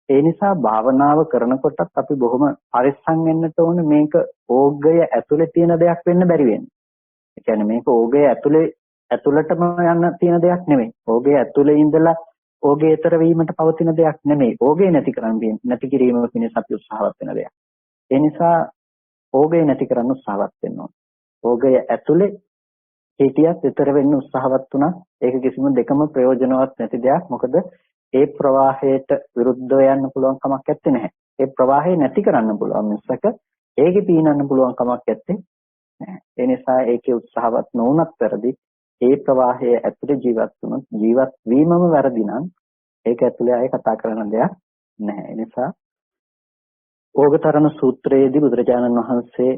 ඒ නිසා භාවනාව කරනකොටත් අපි බොහොම පරිස්සම් වෙන්නට ඕනේ මේක ඕගය ඇතුලේ තියෙන දෙයක් වෙන්න බැරි වෙන්නේ. ඒ කියන්නේ මේක ඕගය ඇතුළටම යන්න තියෙන දෙයක් නෙමෙයි. ඕගය ඇතුලේ ඉඳලා ඕගය ඊතර වීමට පවතින දෙයක් නෙමෙයි. ඕගය නැති කිරීම පිණිස අපි උත්සාහවත් වෙන දෙයක්. ඒ නිසා ඕගය නැති කරන්න උත්සාහවත් වෙන්න ඕනේ. ඕගය ඇතුලේ හිටියත් ඊතර වෙන්න උත්සාහවත් වුණා ඒක කිසිම දෙකම ප්‍රයෝජනවත් නැති දෙයක්. මොකද ඒ ප්‍රවාහයට විරුද්ධව යන්න පුළුවන් කමක් නැත්තේ නැහැ. ඒ ප්‍රවාහය නැති කරන්න පුළුවන් මිසක ඒකේ පීනන්න පුළුවන් කමක් නැත්තේ නැහැ. ඒ නිසා ඒකේ උත්සාහවත් නොවුනත් වැරදි. ඒ ප්‍රවාහයේ ඇතුලේ ජීවත් වුණොත් ජීවත් වීමම වැරදි නම් ඒක ඇතුලේ ආයේ කතා කරන්න දෙයක් නැහැ. ඒ නිසා ඕගතරණ සූත්‍රයේදී බුදුරජාණන් වහන්සේ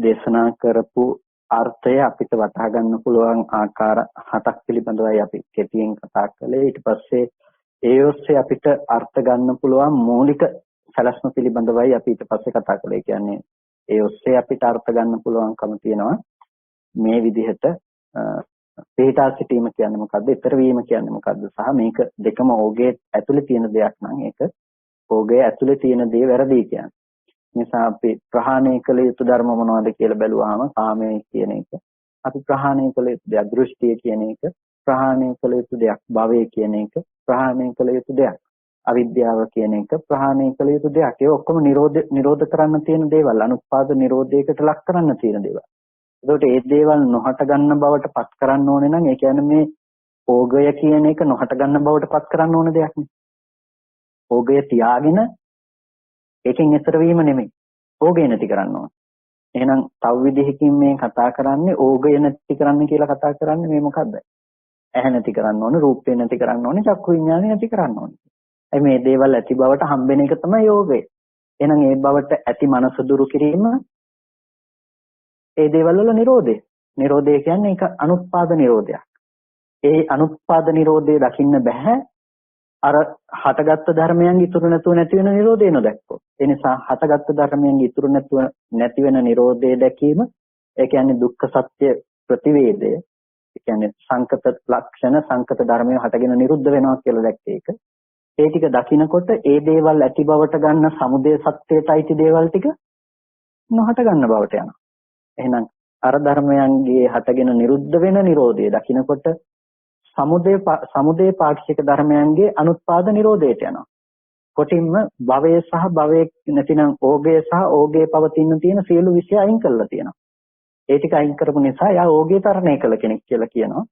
දේශනා කරපු අර්ථය අපිට වටහා ගන්න පුළුවන් ආකාර 7ක් පිළිබඳවයි අපි කෙටියෙන් කතා කළේ. ඊට පස්සේ ඒ ඔස්සේ අපිට අර්ථ ගන්න පුළුවන් මූලික සැලැස්ම පිළිබඳවයි අපි ඊට පස්සේ කතා කළේ. කියන්නේ ඒ ඔස්සේ අපිට අර්ථ ගන්න පුළුවන්කම තියෙනවා මේ විදිහට පිටා සිටීම කියන්නේ මොකද්ද? ඊතර වීම කියන්නේ මොකද්ද? සහ මේක දෙකම ඕගේ ඇතුලේ තියෙන දෙයක් නම් ඒක ඕගේ ඇතුලේ තියෙන දේ වැරදි කියන්නේ. නිසා අපි ප්‍රහාණය කළ යුතු ධර්ම මොනවද කියලා බැලුවාම කාමයේ කියන එක අපි ප්‍රහාණය කළ යුතු දෙයක්, දෘෂ්ටිය කියන එක ප්‍රහාණය කළ යුතු දෙයක්, භවය කියන එක ප්‍රහාණය කළ යුතු දෙයක්, අවිද්‍යාව කියන එක ප්‍රහාණය කළ යුතු දෙයක්. ඒ ඔක්කොම නිරෝධ කරන්න තියෙන දේවල්, අනුත්පාද නිරෝධයකට ලක් කරන්න තියෙන දේවල්. ඒකට ඒ දේවල් නොහට ගන්න බවට පත් කරන්න ඕනේ නම් ඒ කියන්නේ මේ ඕගය කියන එක නොහට ගන්න බවට පත් කරන්න ඕන දෙයක් නේ. ඕගය තියාගෙන ඒකෙන් ඈතර වීම නෙමෙයි. ඕගය නැති කරන්න ඕන. එහෙනම් තව විදිහකින් මේ කතා කරන්නේ ඕගය නැති කරන්න කියලා කතා කරන්නේ මේ මොකද්ද? ඇහැ නැති කරන්න ඕනේ, රූපය නැති කරන්න ඕනේ, චක්කු විඤ්ඤාණය නැති කරන්න ඕනේ. මේ දේවල් ඇති බවට හම්බෙන එක තමයි යෝගය. එහෙනම් ඒ බවට ඇති මනස දුරු කිරීම ඒ දේවල් වල නිරෝධය. නිරෝධය කියන්නේ ඒක අනුත්පාද නිරෝධයක්. ඒ අනුත්පාද නිරෝධය දකින්න බෑ අර හටගත්තු ධර්මයන් ඉතුරු නැතුව නැති වෙන නිරෝධය නොදැක්කොත්. ඒ නිසා හටගත්තු ධර්මයන් ඉතුරු නැතුව නැති වෙන නිරෝධය දැකීම ඒ කියන්නේ දුක්ඛ සත්‍ය ප්‍රතිවේදය. ඒ කියන්නේ සංකත ලක්ෂණ සංකත ධර්මය හටගෙන නිරුද්ධ වෙනවා කියලා දැක්ක එක. ඒ ටික දකිනකොට ඒ දේවල් ඇති බවට ගන්න සමුදය සත්‍යයට අයිති දේවල් ටික නොහට ගන්න බවට යනවා. එහෙනම් අර ධර්මයන්ගේ හටගෙන නිරුද්ධ වෙන නිරෝධය දකිනකොට සමුදය පාක්ෂික ධර්මයන්ගේ අනුත්පාද නිරෝධයට යනවා. කොටින්ම භවය සහ භවයේ නැතිනම් ඕගය සහ ඕගයේ පවතින තියෙන සියලු විෂය අයින් කරලා තියෙනවා. ඒ ටික අයින් කරපු නිසා යා ඕගය තරණය කළ කෙනෙක් කියලා කියනවා.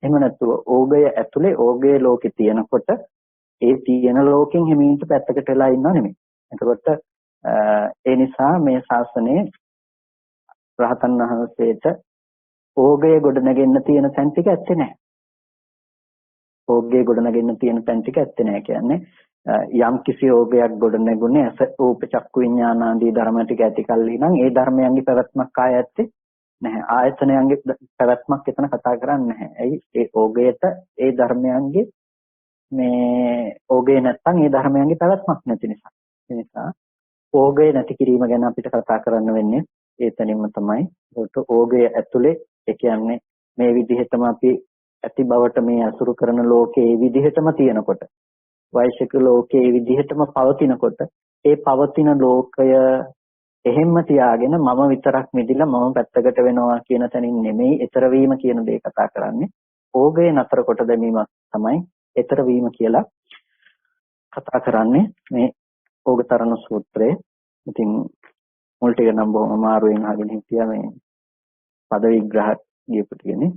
එහෙම නැත්නම් ඕගය ඇතුලේ ඕගයේ ලෝකේ තියෙනකොට ඒ තියෙන ලෝකෙන් හිමීට පැත්තකට වෙලා ඉන්නව නෙමෙයි. එතකොට ඒ නිසා මේ ශාසනයේ රහතන් වහන්සේට ඕගය ගොඩනගෙන්න තියෙන තැන් ටික ඇත්තේ නැහැ. ඕගය ගොඩනගෙන්න තියෙන තැන් ටික ඇත්තේ නැහැ කියන්නේ යම් කිසි ඕගයක් ගොඩනැගුණේ ඇස රූප චක්කු විඥාන ආදී ධර්ම ටික ඇති කල්හි නම් ඒ ධර්මයන්ගේ පැවැත්මක් ආය ඇත්තේ නැහැ. ආයතනයන්ගේ පැවැත්මක් එතන කතා කරන්නේ නැහැ. ඇයි ඒ ඕගයට ඒ ධර්මයන්ගේ මේ ඕගය නැත්තම් ඒ ධර්මයන්ගේ පැවැත්මක් නැති නිසා. ඒ නිසා ඕගය නැති කිරීම ගැන අපිට කතා කරන්න වෙන්නේ ඒතනින්ම තමයි. ඒකට ඕගය ඇතුලේ ඒ කියන්නේ මේ විදිහටම අපි ඇති බවට මේ අසුරු කරන ලෝකේ ඒ විදිහටම තියෙනකොට වෛශ්වික ලෝකේ ඒ විදිහටම පවතිනකොට ඒ පවතින ලෝකය එහෙම්ම තියාගෙන මම විතරක් මිදිලා මම පැත්තකට වෙනවා කියන තැනින් නෙමෙයි ඊතර වීම කියන දේ කතා කරන්නේ. ඕගය නතර කොට දැමීමක් තමයි ඊතර වීම කියලා කතා කරන්නේ මේ ඕගතරණ සූත්‍රයේ. ඉතින් මුල් ටික නම් බොහොම අමාරුවෙන් අහගෙන හිටියා මේ පද විග්‍රහ කියපු ටිකනේ.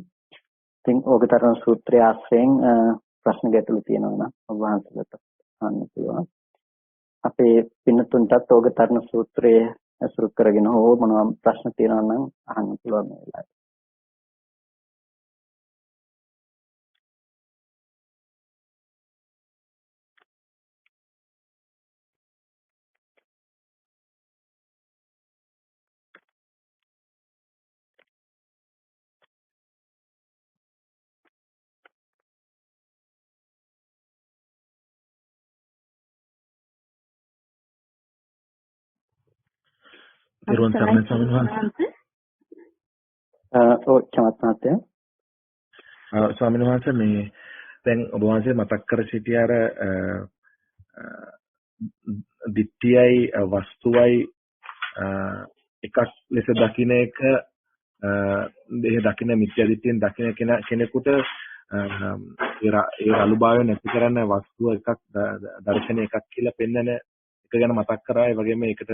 ඉතින් ඕගතරණ සූත්‍රයේ ආශ්‍රයෙන් ප්‍රශ්න ගැටළු තියෙනවා නම් ඔබ වහන්සේට අහන්න පුළුවන්. අපේ පින්නතුන්ටත් ඕගතරණ සූත්‍රයේ අසුරු කරගෙන හෝ මොනවා ප්‍රශ්න තියෙනවා නම් අහන්න පුළුවන් මේ වෙලාවේ. ඉරුවන් සරණයි ස්වාමීන් වහන්සේ. ඔව් චමත්නාතය. ස්වාමීන් වහන්සේ මේ දැන් ඔබ වහන්සේ මතක් කර සිටිය අර දිට්ඨියයි වස්තුවයි එකක් ලෙස දකින්න එක දෙහ දකින්න මිත්‍යා දිට්ඨියෙන් දකින්න කෙනෙකුට ඒ අලුභාවය නැති කරන්න වස්තුව එකක් දර්ශන එකක් කියලා පෙන්වන එක ගැන මතක් කරා. ඒ වගේම ඒකට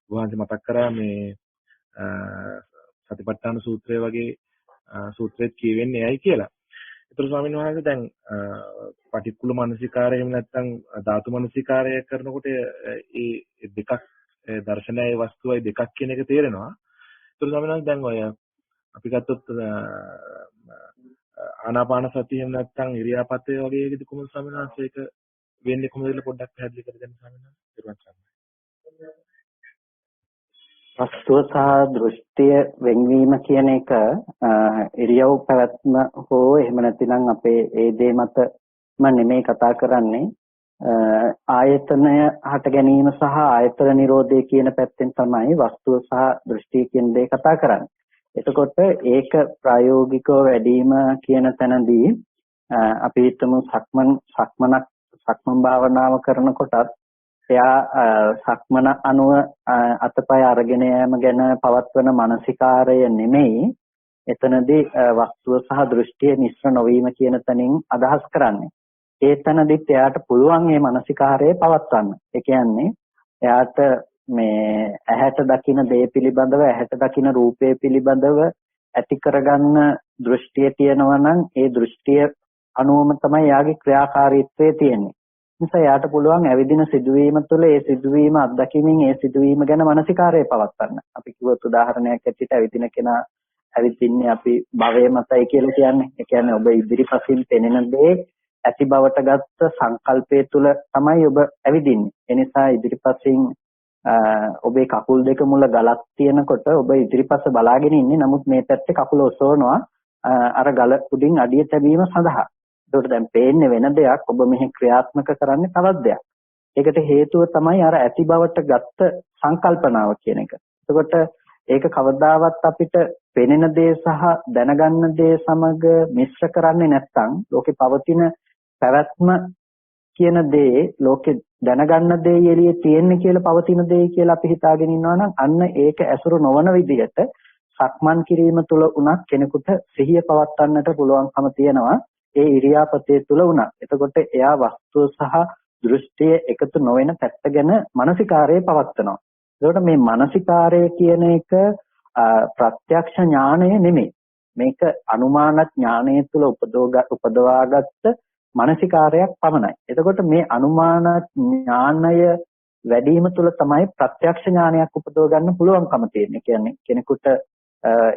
වහන්සේ මතක් කරා මේ සතිපට්ඨාන සූත්‍රය වගේ සූත්‍රෙත් කියවෙන්නේ ඇයි කියලා. ඒතර ස්වාමීන් වහන්සේ දැන් පටික්කුල මානසිකාරය එහෙම නැත්නම් ධාතු මානසිකාරය කරනකොට ඒ දෙකක් දර්ශනයයි වස්තුවයි දෙකක් කියන එක තේරෙනවා. ඒතර ස්වාමීන් වහන්සේ දැන් ඔය අපි ගත්තොත් ආනාපාන සතිය එහෙම නැත්නම් ඉරියාපතේ වගේ එකද කොහොමද ස්වාමීන් වහන්සේ ඒක වෙන්නේ කොහොමද කියලා පොඩ්ඩක් පැහැදිලි කර දෙන්න ස්වාමීන් වහන්සේ. වස්තුව සහ දෘෂ්ටිය වෙන්වීම කියන එක ඉරියව් පැවැත්ම හෝ එහෙම නැතිනම් අපේ ඒ දේ මතම නෙමෙයි කතා කරන්නේ. ආයතනය හට ගැනීම සහ ආයතන නිරෝධය කියන පැත්තෙන් තමයි වස්තුව සහ දෘෂ්ටිය කියන දේ කතා කරන්නේ. එතකොට ඒක ප්‍රායෝගිකව වැඩිම කියන තැනදී අපි හිතමු සක්මන් භාවනාව කරනකොටත් එයා සක්මන අනුව අතපය අරගෙන යෑම ගැන පවත්වන මානසිකාරය නෙමෙයි එතනදී වස්තුව සහ දෘෂ්ටිය මිශ්‍ර නොවීම කියන තැනින් අදහස් කරන්නේ. ඒ තැනදිත් එයාට පුළුවන් මේ මානසිකාරය පවත්වන්න. ඒ කියන්නේ එයාට මේ ඇහැට දකින දේ පිළිබඳව ඇහැට දකින රූපය පිළිබඳව ඇති කරගන්න දෘෂ්ටිය තියෙනවා නම් ඒ දෘෂ්ටිය අනුවම තමයි එයාගේ ක්‍රියාකාරීත්වය තියෙන්නේ. නිසා යාට පුළුවන් ඇවිදින සිදුවීම තුළ ඒ සිදුවීම අත්දැකීමෙන් ඒ සිදුවීම ගැන මානසිකාරය පවත්වන්න. අපි කිව්වොත් උදාහරණයක් ඇටියට ඇවිදින කෙනා ඇවිදින්නේ අපි භවයේ මතයි කියලා කියන්නේ. ඒ කියන්නේ ඔබ ඉදිරිපසින් පෙනෙන දේ ඇති බවට ගත්ත සංකල්පය තුළ තමයි ඔබ ඇවිදින්නේ. ඒ නිසා ඉදිරිපසින් ඔබේ කකුල් දෙක මුල ගලක් තියෙනකොට ඔබ ඉදිරිපස බලාගෙන ඉන්නේ. නමුත් මේ පැත්තේ කකුල ඔසවනවා අර ගල උඩින් අඩිය තැබීම සඳහා. ඒකට දැන් පේන්නේ වෙන දෙයක් ඔබ මෙහි ක්‍රියාත්මක කරන්නේ තවත් දෙයක්. ඒකට හේතුව තමයි අර ඇති බවට ගත්ත සංකල්පනාව කියන එක. එතකොට ඒක කවදාවත් අපිට පෙනෙන දේ සහ දැනගන්න දේ සමග මිශ්‍ර කරන්නේ නැත්නම් ලෝකේ පවතින පැවැත්ම කියන දේ ලෝකේ දැනගන්න දේ එළියේ තියෙන්නේ කියලා පවතින දේ කියලා අපි හිතාගෙන ඉන්නවා නම් අන්න ඒක ඇසුරු නොවන විදිහට සක්මන් කිරීම තුළ උනත් කෙනෙකුට සිහිය පවත්වන්නට පුළුවන්කම තියෙනවා. ඒ ඉරියාපතේ තුල වුණා. එතකොට එයා වස්තුව සහ දෘෂ්ටිය එකතු නොවන පැත්ත ගැන මානසිකාරය පවත්නවා. ඒකට මේ මානසිකාරය කියන එක ප්‍රත්‍යක්ෂ ඥානය නෙමෙයි. මේක අනුමාන ඥානය තුල උපදවාගත්ත මානසිකාරයක් පමණයි. එතකොට මේ අනුමාන ඥානය වැඩිම තුල තමයි ප්‍රත්‍යක්ෂ ඥානයක් උපදව ගන්න පුළුවන්කම තියෙන්නේ. කියන්නේ කෙනෙකුට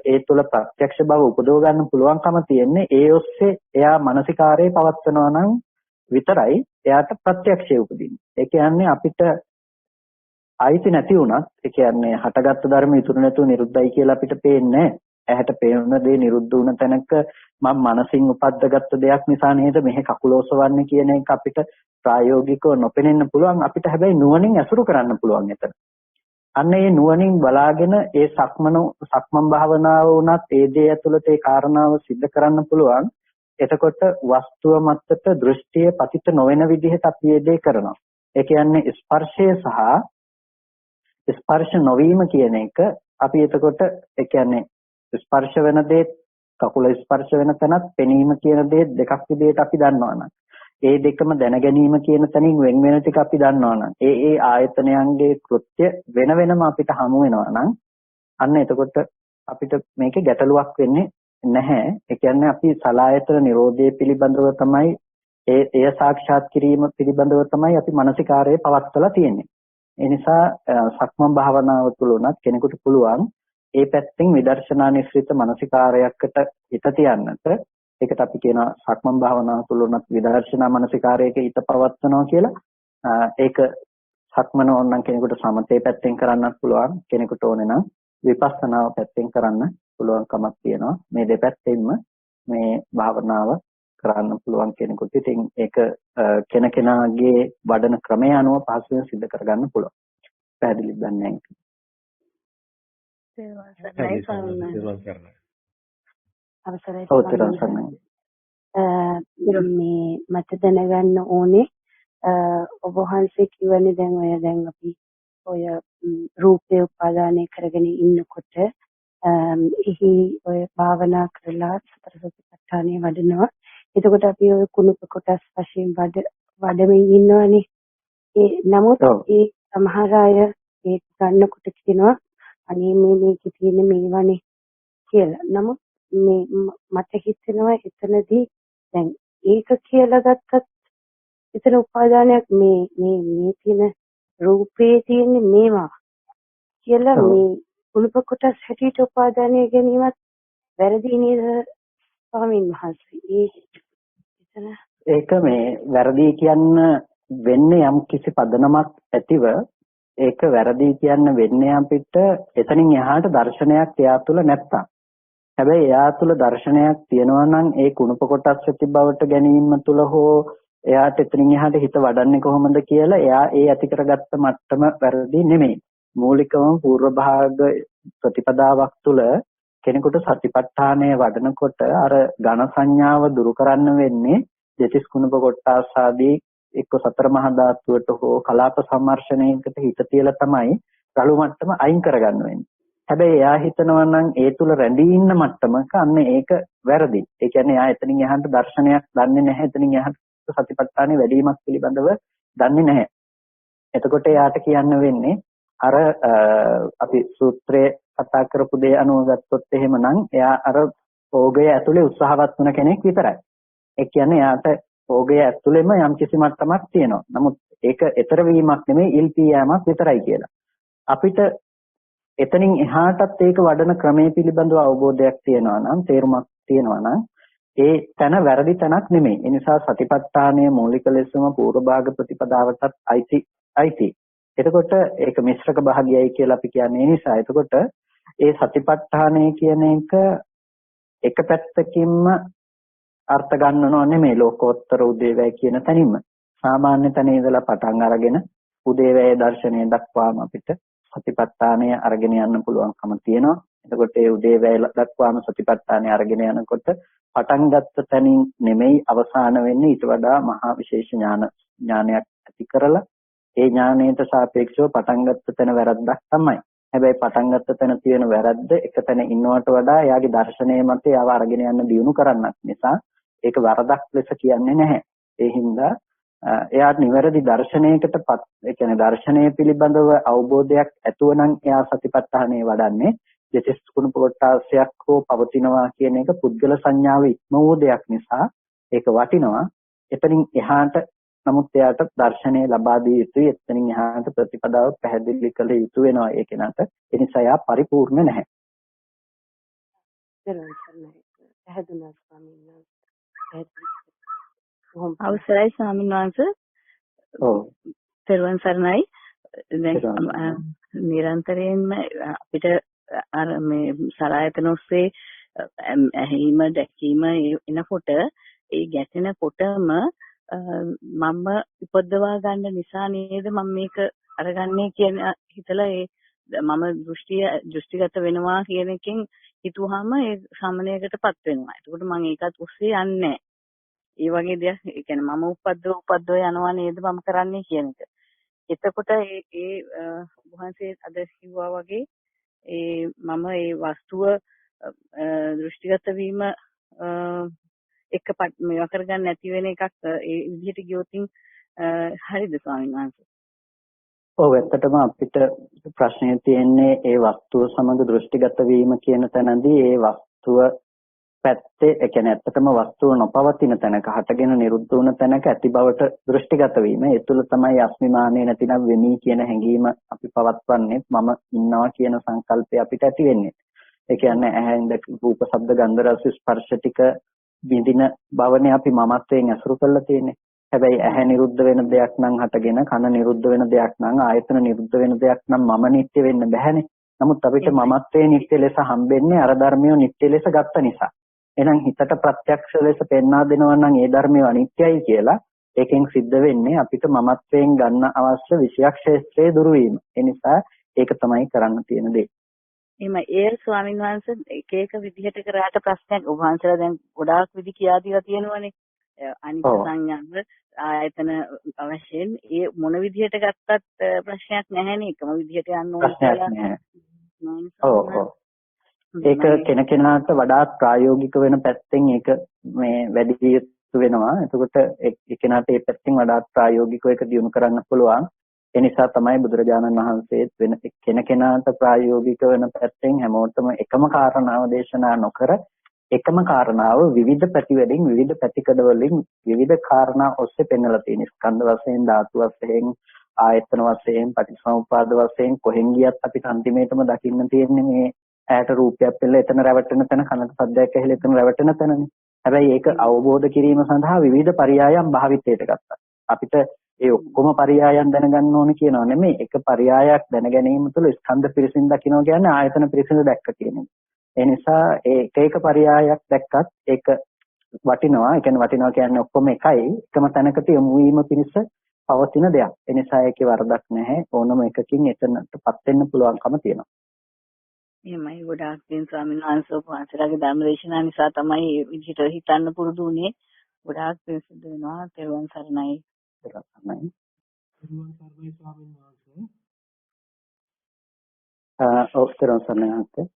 ඒ තුළ ප්‍රත්‍යක්ෂ බව උපදව ගන්න පුළුවන්කම තියෙන්නේ ඒ ඔස්සේ එයා මානසිකාරයේ පවත්වනවා නම් විතරයි එයාට ප්‍රත්‍යක්ෂය උපදින්නේ. ඒ කියන්නේ අපිට අයිති නැති වුණත් ඒ කියන්නේ හටගත්තු ධර්ම ඉතුරු නැතුව නිරුද්ධයි කියලා අපිට පේන්නේ ඇහැට පේන දේ නිරුද්ධ වුණ තැනක මම මනසින් උපද්දගත්තු දෙයක් නිසා නේද මෙහි කකුල ඔසවන්නේ කියන එක අපිට ප්‍රායෝගිකව නොපෙනෙන්න පුළුවන්. අපිට හැබැයි නුවණින් ඇසුරු කරන්න පුළුවන් එතන. අන්න ඒ නුවණින් බලාගෙන ඒ සක්මන් භාවනාව වුණත් ඒ දේ ඇතුළත ඒ කාරණාව सिद्ध කරන්න පුළුවන්. එතකොට වස්තුව මතට දෘෂ්ටිය පතිත නොවන විදිහට අපි මේ දේ කරනවා. ඒ කියන්නේ ස්පර්ශය සහ ස්පර්ශ නොවීම කියන එක අපි එතකොට ඒ කියන්නේ ස්පර්ශ වෙන දේ කකුල ස්පර්ශ වෙන තැනත් පෙනීම කියන දේ දෙකක් විදිහට අපි දන්නවනම් ඒ දෙකම දැන ගැනීම කියන තැනින් වෙන වෙන ටික අපි දන්නවනම් ඒ ආයතනයන්ගේ කෘත්‍ය වෙන වෙනම අපිට හමු වෙනවා නම් අන්න එතකොට අපිට මේකේ ගැටලුවක් වෙන්නේ නැහැ. ඒ කියන්නේ අපි සලායතන නිරෝධය පිළිබඳව තමයි එය සාක්ෂාත් කිරීම පිළිබඳව තමයි අපි මානසිකාරයේ පවත්වලා තියෙන්නේ. ඒ නිසා සක්මන් භාවනාව තුළ උනත් කෙනෙකුට පුළුවන් ඒ පැත්තෙන් විදර්ශනා නිස්සිත මානසිකාරයකට හිත තියන්නට. ඒකට අපි කියනවා සක්මන් භාවනාව තුළ උනත් විදර්ශනා මානසිකාරයක හිත පවත්වනවා කියලා. ඒක සක්මන ඕනනම් කෙනෙකුට සමතේ පැත්තෙන් කරන්නත් පුළුවන්. කෙනෙකුට ඕනේ නම් විපස්සනාව පැත්තෙන් කරන්න පුළුවන්කමක් තියෙනවා. මේ දෙපැත්තෙන්ම මේ භාවනාව කරන්න පුළුවන් කෙනෙකුට. ඉතින් ඒක කෙනකෙනාගේ වඩන ක්‍රමය අනුව පහසුවෙන් සිදු කරගන්න පුළුවන්. පැහැදිලිද නැහැ ඒක. මේ මට දැනගන්න ඕනේ ඔබ වහන්සේ කියවනේ දැන් අපි ඔය රූපය උපාදානය කරගෙන ඉන්නකොට එහි ඔය භාවනා කරලා සතර සතිපට්ඨානය වඩනවා. එතකොට අපි ඔය කුණුප කොටස් වශයෙන් වඩමින් ඉන්නවනේ. නමුත් ඒ සමහර අය ඒක ගන්නකොට කියනවා අනේ මේකේ තියෙන මේවනේ කියලා. නමුත් මේ මට හිතෙනවා එතනදී දැන් ඒක කියලා ගත්තත් එතන උපාදානයක් මේ තියෙන රූපේ තියෙන මේවා කියලා මේ කුණුප කොටස් හැටියට උපාදානය ගැනීමත් වැරදි නේද ස්වාමීන් වහන්සේ? ඒක මේ වැරදි කියන්න වෙන්නේ යම් කිසි පදනමක් ඇතිව ඒක වැරදි කියන්න වෙන්නේ අපිට එතනින් එහාට දර්ශනයක් එයා තුළ නැත්තම්. හැබැයි එයා තුළ දර්ශනයක් තියෙනවා නම් ඒ කුණුප කොටස් ඇති බවට ගැනීම තුළ හෝ එයාට එතනින් එහාට හිත වඩන්නේ කොහොමද කියලා එයා ඒ ඇති කරගත්ත මට්ටම වැරදි නෙමෙයි. මූලිකවම පූර්ව භාග ප්‍රතිපදාවක් තුළ කෙනෙකුට සතිපට්ඨානය වඩනකොට අර ඝන සංඥාව දුරු කරන්න වෙන්නේ දෙතිස් කුණුප කොටස් ආදී එක්ක සතර මහා ධාතුවට හෝ කලාප සම්මර්ෂණයකට හිත තියලා තමයි රළු මට්ටම අයින් කරගන්න වෙන්නේ. හැබැයි එයා හිතනවා නම් ඒ තුල රැඳී ඉන්න මට්ටමක අන්න ඒක වැරදි. ඒ කියන්නේ එයා එතනින් එහාට දර්ශනයක් දන්නේ නැහැ. එතනින් එහාට සතිපට්ඨානෙ වැඩිමක් පිළිබඳව දන්නේ නැහැ. එතකොට එයාට කියන්න වෙන්නේ අර අපි සූත්‍රයේ කතා කරපු දේ අනුව ගත්තොත් එහෙමනම් එයා අර ඕගය ඇතුලේ උත්සාහවත් වුණ කෙනෙක් විතරයි. ඒ කියන්නේ එයාට ඕගය ඇතුලේම යම් කිසි මට්ටමක් තියෙනවා. නමුත් ඒක ඊතර වීමක් නෙමෙයි ඉල්පී යෑමක් විතරයි කියලා. අපිට එතනින් එහාටත් ඒක වඩන ක්‍රමයේ පිළිබඳව අවබෝධයක් තියෙනවා නම් තේරුමක් තියෙනවා නම් ඒ තැන වැරදි තැනක් නෙමෙයි. ඒ නිසා සතිපට්ඨානයේ මූලික ලෙසම පූර්ව භාග ප්‍රතිපදාවටත් අයිති. එතකොට ඒක මිශ්‍රක භාගයයි කියලා අපි කියන්නේ ඒ නිසා. එතකොට ඒ සතිපට්ඨානය කියන එක පැත්තකින්ම අර්ථ ගන්නව නෙමෙයි ලෝකෝත්තර උදේවැය කියන තැනින්ම. සාමාන්‍ය තැන ඉඳලා පටන් අරගෙන උදේවැය දර්ශනය දක්වාම අපිට සතිපට්ඨානය අරගෙන යන්න පුළුවන්කම තියෙනවා. එතකොට ඒ උදේවැය දක්වාම සතිපට්ඨානය අරගෙන යනකොට පටන් ගත්ත තැනින් නෙමෙයි අවසාන වෙන්නේ ඊට වඩා මහා විශේෂ ඥානයක් ඇති කරලා ඒ ඥානයට සාපේක්ෂව පටන් ගත්ත තැන වැරද්දක් තමයි. හැබැයි පටන් ගත්ත තැන තියෙන වැරද්ද එක තැන ඉන්නවට වඩා එයාගේ දර්ශනය මත එයාව අරගෙන යන්න දියුණු කරන්නත් නිසා ඒක වරදක් ලෙස කියන්නේ නැහැ. ඒ හින්දා එයාට නිවැරදි දර්ශනයකටපත් ඒ කියන්නේ දර්ශනය පිළිබඳව අවබෝධයක් ඇතුව නම් එයා සතිපට්ඨානය වඩන්නේ දෙතිස් කුණුප කොටසක් හෝ පවතිනවා කියන එක පුද්ගල සංඥාව ඉක්ම වූ දෙයක් නිසා ඒක වටිනවා. එතනින් එහාට නමුත් එයාට දර්ශනය ලබා දී යුතුයි. එතනින් එහාට ප්‍රතිපදාව පැහැදිලි කළ යුතු වෙනවා ඒ කෙනාට. ඒ නිසා එයා පරිපූර්ණ නැහැ. පැහැදුනා ස්වාමීන් වහන්සේ. අවසරයි ස්වාමීන් වහන්සේ. ඔව්. තෙරුවන් සරණයි. දැන් නිරන්තරයෙන්ම අපිට අර මේ සලායතන ඔස්සේ ඇහිම දැකීම එනකොට ඒ ගැටෙනකොටම මම උපදවා ගන්න නිසා නේද මම මේක අරගන්නේ කියන හිතලා මම දෘෂ්ටිගත වෙනවා කියන එකෙන් හිතුවාම ඒ සමනයකටපත් වෙනවා. එතකොට මම ඒකත් ඔස්සේ යන්නේ නැහැ. ඒ වගේ දෙයක් ඒ කියන්නේ මම උපද්දව යනවා නේද මම කරන්නේ කියන එක. එතකොට ඒ වහන්සේ අද කිව්වා වගේ මම ඒ වස්තුව දෘෂ්ටිගත වීම එක මේවා කරගන්න නැති වෙන එකක් ඒ විදිහට ගියොතින් හරිද ස්වාමීන් වහන්සේ? ඔව් ඇත්තටම අපිට ප්‍රශ්නය තියෙන්නේ ඒ වස්තුව සමග දෘෂ්ටිගත වීම කියන තැනදී ඒ වස්තුව පැත්තේ ඒ කියන්නේ ඇත්තටම වස්තුව නොපවතින තැනක හටගෙන නිරුද්ධ වුණ තැනක ඇති බවට දෘෂ්ටිගත වීම. ඒ තුළ තමයි අස්මිමානය නැතිනම් වෙමි කියන හැඟීම අපි පවත්වන්නේ. මම ඉන්නවා කියන සංකල්පය අපිට ඇති වෙන්නේ. ඒ කියන්නේ ඇහෙන් රූප, ශබ්ද, ගන්ධ, රස, ස්පර්ශ ටික විඳින බවනේ අපි මමත්වයෙන් අසුරු කරලා තියෙන්නේ. හැබැයි ඇහැ නිරුද්ධ වෙන දෙයක් නම් හටගෙන, කන නිරුද්ධ වෙන දෙයක් නම්, ආයතන නිරුද්ධ වෙන දෙයක් නම් මම නිට්ටය වෙන්න බැහැනේ. නමුත් අපිට මමත්වයේ නිට්ටය ලෙස හම්බෙන්නේ අර ධර්මිය නිට්ටය ලෙස ගත්ත නිසා. එහෙනම් හිතට ප්‍රත්‍යක්ෂ ලෙස පෙන්වා දෙනවා නම් ඒ ධර්මිය අනිත්‍යයි කියලා ඒකෙන් සිද්ධ වෙන්නේ අපිට මමත්වයෙන් ගන්න අවශ්‍ය විෂයක් ක්ෂේත්‍රයේ දුරු වීම. ඒ නිසා ඒක තමයි කරන්න තියෙන දේ. එහෙම ඒ ස්වාමීන් වහන්සේ එක එක විදිහට කරාට ප්‍රශ්නයක් ඔබ වහන්සේලා දැන් ගොඩාක් විදි කියා දීලා තියෙනවනේ. අනිත්‍ය සංඥාව ආයතන අවශ්‍යයෙන් ඒ මොන විදිහට ගත්තත් ප්‍රශ්නයක් නැහැනේ. එකම විදිහට යන්න ඕන කියලා. ඔව්. ඒක කෙනකෙනාට වඩාත් ප්‍රායෝගික වෙන පැත්තෙන් ඒක මේ වැඩි යුතු වෙනවා. එතකොට ඒ කෙනාට ඒ පැත්තෙන් වඩාත් ප්‍රායෝගිකව ඒක දියුණු කරන්න පුළුවන්. ඒ නිසා තමයි බුදුරජාණන් වහන්සේ වෙන කෙනකෙනාට ප්‍රායෝගික වෙන පැත්තෙන් හැමෝටම එකම කාරණාව දේශනා නොකර එකම කාරණාව විවිධ පැතිවලින් විවිධ පැතිකඩ වලින් විවිධ කාරණා ඔස්සේ පෙන්වලා තියෙන. ස්කන්ධ වශයෙන්, ධාතු වශයෙන්, ආයතන වශයෙන්, පටිච්චසමුප්පාද වශයෙන් කොහෙන් ගියත් අපිට අන්තිමේටම දකින්න තියෙන්නේ මේ ඇයට රූපයක් පෙළ එතන රැවටෙන තැන, කනට ශබ්දයක් ඇහිලා එතන රැවටෙන තැනනේ. හැබැයි ඒක අවබෝධ කිරීම සඳහා විවිධ පරයයන් භාවිතයට ගත්තා. අපිට ඒ ඔක්කොම පරයයන් දැනගන්න ඕනේ කියනවා නෙමෙයි. එක පරයයක් දැන ගැනීම තුළ ස්කන්ධ පිරිසින් දකින්න කියන්නේ ආයතන පිරිසින් දැක්ක කියන එක. ඒ නිසා ඒ එක පරයයක් දැක්කත් ඒක වටිනවා. ඒ කියන්නේ කියන්නේ ඔක්කොම එකයි. එකම තැනකට යොමු වීම පිණිස පවතින දෙයක්. ඒ නිසා ඒකේ වරදක් නැහැ. ඕනම එකකින් එතනටපත් වෙන්න පුළුවන්කම තියෙනවා. එහෙමයි ගොඩාක් දින ස්වාමීන් වහන්සේලාගේ ධර්ම දේශනා නිසා තමයි මේ විදිහට හිතන්න පුරුදු වුනේ. ගොඩාක් දින සිද්ධ වෙනවා. තෙරුවන් සරණයි. තෙරුවන් සරණයි ස්වාමීන් වහන්සේ. ඔව් තෙරුවන් සරණයි.